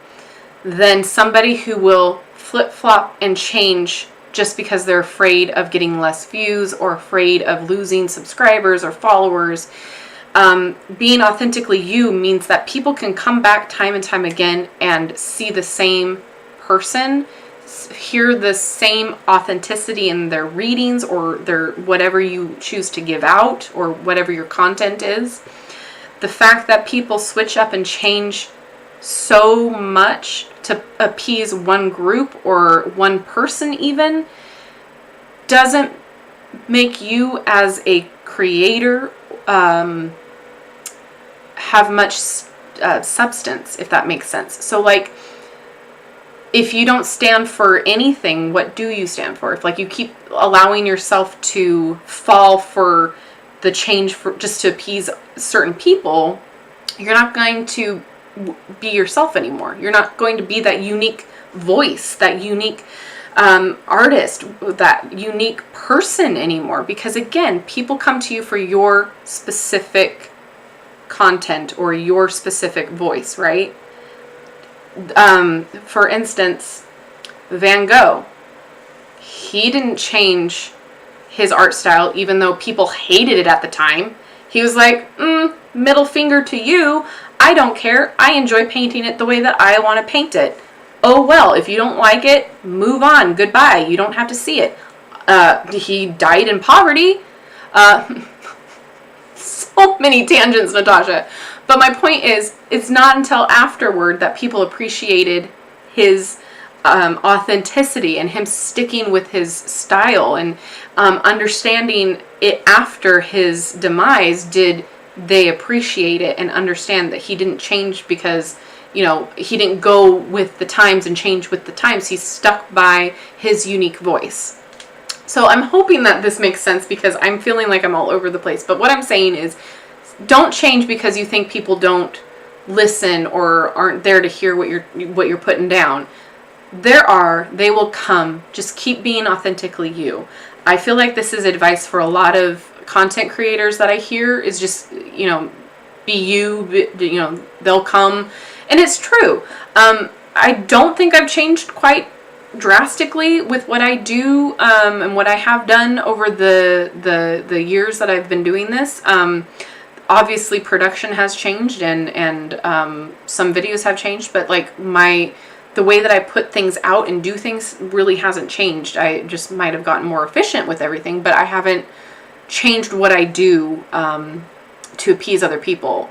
than somebody who will flip-flop and change just because they're afraid of getting less views or afraid of losing subscribers or followers. Being authentically you means that people can come back time and time again and see the same person, hear the same authenticity in their readings or their whatever you choose to give out or whatever your content is. The fact that people switch up and change so much to appease one group or one person even doesn't make you as a creator have much substance, if that makes sense. So like, if you don't stand for anything, what do you stand for? If like you keep allowing yourself to fall for the change for just to appease certain people, you're not going to be yourself anymore. You're not going to be that unique voice, that unique artist, that unique person anymore. Because again, people come to you for your specific content or your specific voice, right? For instance, Van Gogh, he didn't change his art style, even though people hated it at the time. He was like, middle finger to you. I don't care. I enjoy painting it the way that I want to paint it. Oh, well, if you don't like it, move on. Goodbye. You don't have to see it. He died in poverty. So many tangents, Natasha. But my point is, it's not until afterward that people appreciated his authenticity and him sticking with his style and understanding it after his demise did they appreciate it and understand that he didn't change because, you know, he didn't go with the times and change with the times. He stuck by his unique voice. So I'm hoping that this makes sense because I'm feeling like I'm all over the place. But what I'm saying is, don't change because you think people don't listen or aren't there to hear what you're putting down. They will come. Just keep being authentically you. I feel like this is advice for a lot of content creators that I hear is just, you know, be you, you know, they'll come. And it's true. I don't think I've changed quite drastically with what I do and what I have done over the years that I've been doing this. Obviously production has changed and some videos have changed, but like the way that I put things out and do things really hasn't changed. I just might have gotten more efficient with everything, but I haven't changed what I do to appease other people.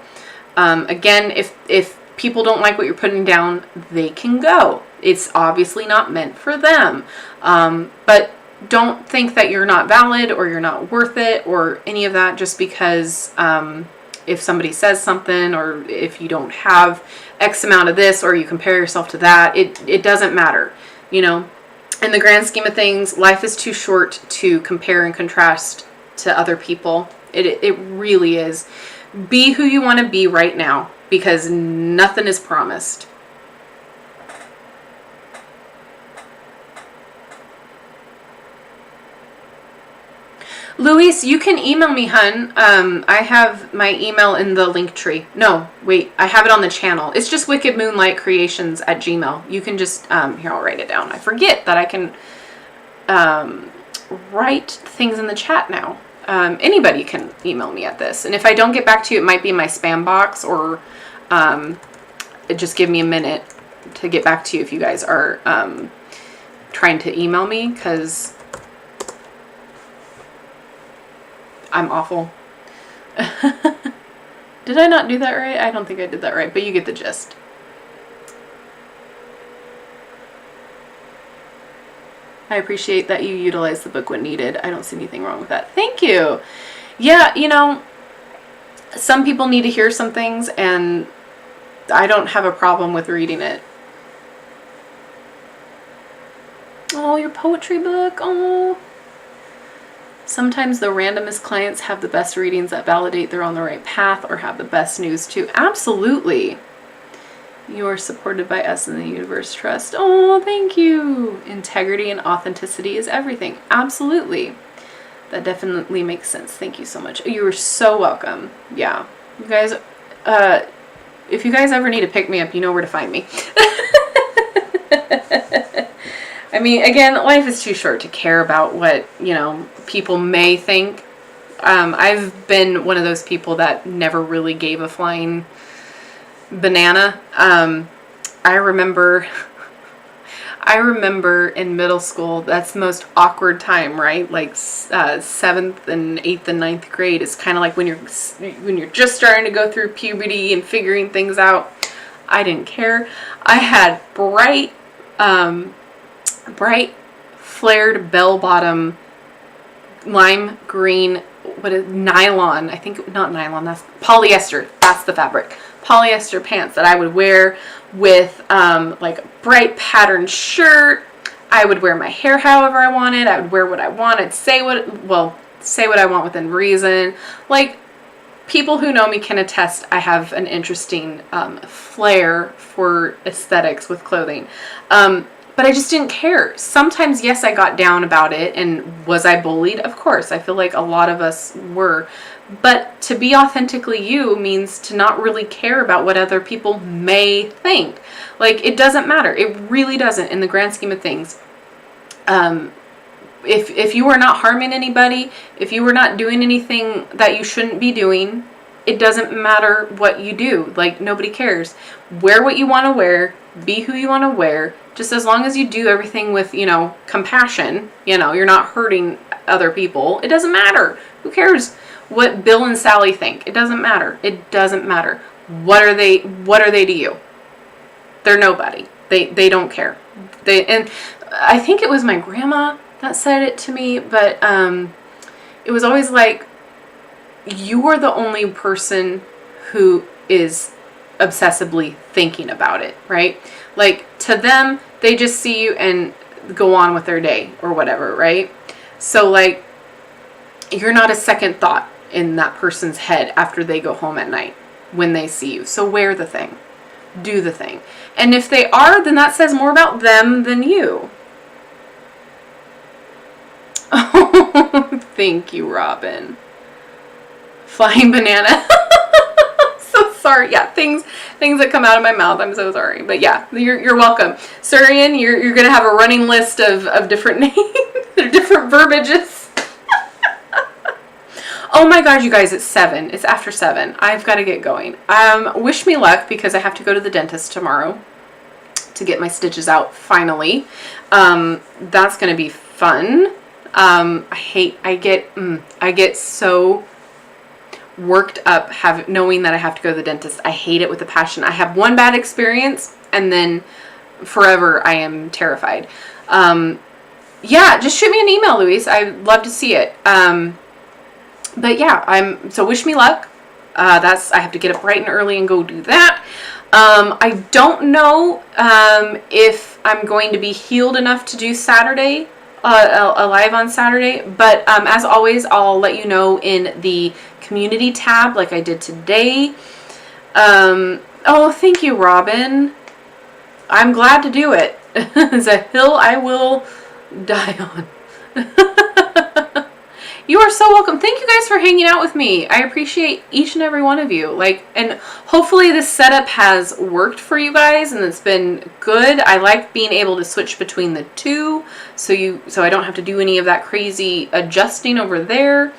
Again, if people don't like what you're putting down, they can go. It's obviously not meant for them. But don't think that you're not valid or you're not worth it or any of that just because if somebody says something or if you don't have X amount of this or you compare yourself to that, it doesn't matter. You know, in the grand scheme of things, life is too short to compare and contrast to other people. It really is. Be who you want to be right now because nothing is promised. Luis, you can email me, hun. I have my email in the link tree. No, wait, I have it on the channel. It's just wickedmoonlightcreations@gmail. You can just, here, I'll write it down. I forget that I can write things in the chat now. Anybody can email me at this. And if I don't get back to you, it might be in my spam box or just give me a minute to get back to you if you guys are trying to email me because I'm awful. Did I not do that right? I don't think I did that right, but you get the gist. I appreciate that you utilize the book when needed. I don't see anything wrong with that. Thank you. Yeah, you know, some people need to hear some things, and I don't have a problem with reading it. Oh, your poetry book. Oh. Sometimes the randomest clients have the best readings that validate they're on the right path or have the best news too. Absolutely. You are supported by us in the universe. Trust. Oh, thank you. Integrity and authenticity is everything. Absolutely. That definitely makes sense. Thank you so much. You are so welcome. Yeah. You guys, if you guys ever need to pick me up, you know where to find me. I mean, again, life is too short to care about what, you know, people may think. I've been one of those people that never really gave a flying banana. I remember in middle school, that's the most awkward time, right? Like 7th and 8th and 9th grade is kind of like when you're just starting to go through puberty and figuring things out. I didn't care. I had bright flared bell-bottom lime green, nylon, I think, not nylon, that's polyester, that's the fabric, polyester pants that I would wear with like a bright patterned shirt. I would wear my hair however I wanted. I would wear what I wanted, say what I want within reason. Like, people who know me can attest I have an interesting flair for aesthetics with clothing. But I just didn't care. Sometimes, yes, I got down about it. And was I bullied? Of course. I feel like a lot of us were. But to be authentically you means to not really care about what other people may think. Like, it doesn't matter. It really doesn't in the grand scheme of things. If you are not harming anybody, if you are not doing anything that you shouldn't be doing, it doesn't matter what you do. Like, nobody cares. Wear what you want to wear. Be who you want to wear. Just as long as you do everything with, you know, compassion, you know, you're not hurting other people. It doesn't matter. Who cares what Bill and Sally think? It doesn't matter. It doesn't matter. What are they to you? They're nobody. They don't care. And I think it was my grandma that said it to me, but it was always like, you are the only person who is obsessively thinking about it, right? Like, to them, they just see you and go on with their day or whatever, right? So, like, you're not a second thought in that person's head after they go home at night when they see you. So wear the thing. Do the thing. And if they are, then that says more about them than you. Oh, thank you, Robin. Flying banana. So sorry. Yeah, things that come out of my mouth. I'm so sorry. But yeah, you're welcome. Surian, you're gonna have a running list of different names, different verbiages. Oh my God, you guys, it's 7. It's after 7. I've got to get going. Wish me luck because I have to go to the dentist tomorrow to get my stitches out finally. That's gonna be fun. I get so worked up knowing that I have to go to the dentist. I hate it with a passion. I have one bad experience and then forever I am terrified. Yeah, just shoot me an email, Louise. I'd love to see it. But yeah, so wish me luck. I have to get up bright and early and go do that. I don't know if I'm going to be healed enough to do Saturday, a live on Saturday, but as always, I'll let you know in the community tab like I did today. Oh, thank you, Robin. I'm glad to do it. It's a hill I will die on. You are so welcome. Thank you guys for hanging out with me. I appreciate each and every one of you. And hopefully this setup has worked for you guys and it's been good. I like being able to switch between the two so I don't have to do any of that crazy adjusting over there.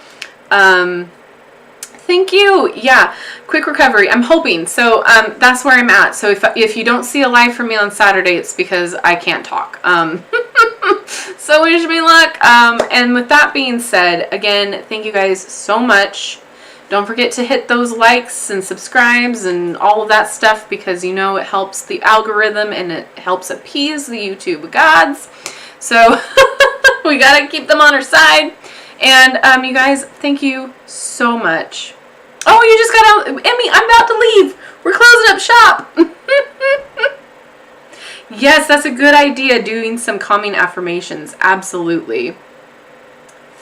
Thank you. Yeah, quick recovery. I'm hoping. So that's where I'm at. So if you don't see a live from me on Saturday, it's because I can't talk. So wish me luck. And with that being said, again, thank you guys so much. Don't forget to hit those likes and subscribes and all of that stuff because you know it helps the algorithm and it helps appease the YouTube gods. So we gotta keep them on our side. And you guys, thank you so much. Oh, you just got out. Emmy, I'm about to leave. We're closing up shop. Yes, that's a good idea, doing some calming affirmations. Absolutely.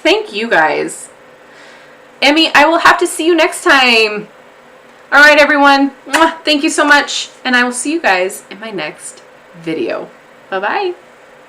Thank you guys. Emmy, I will have to see you next time. All right, everyone. Thank you so much. And I will see you guys in my next video. Bye-bye.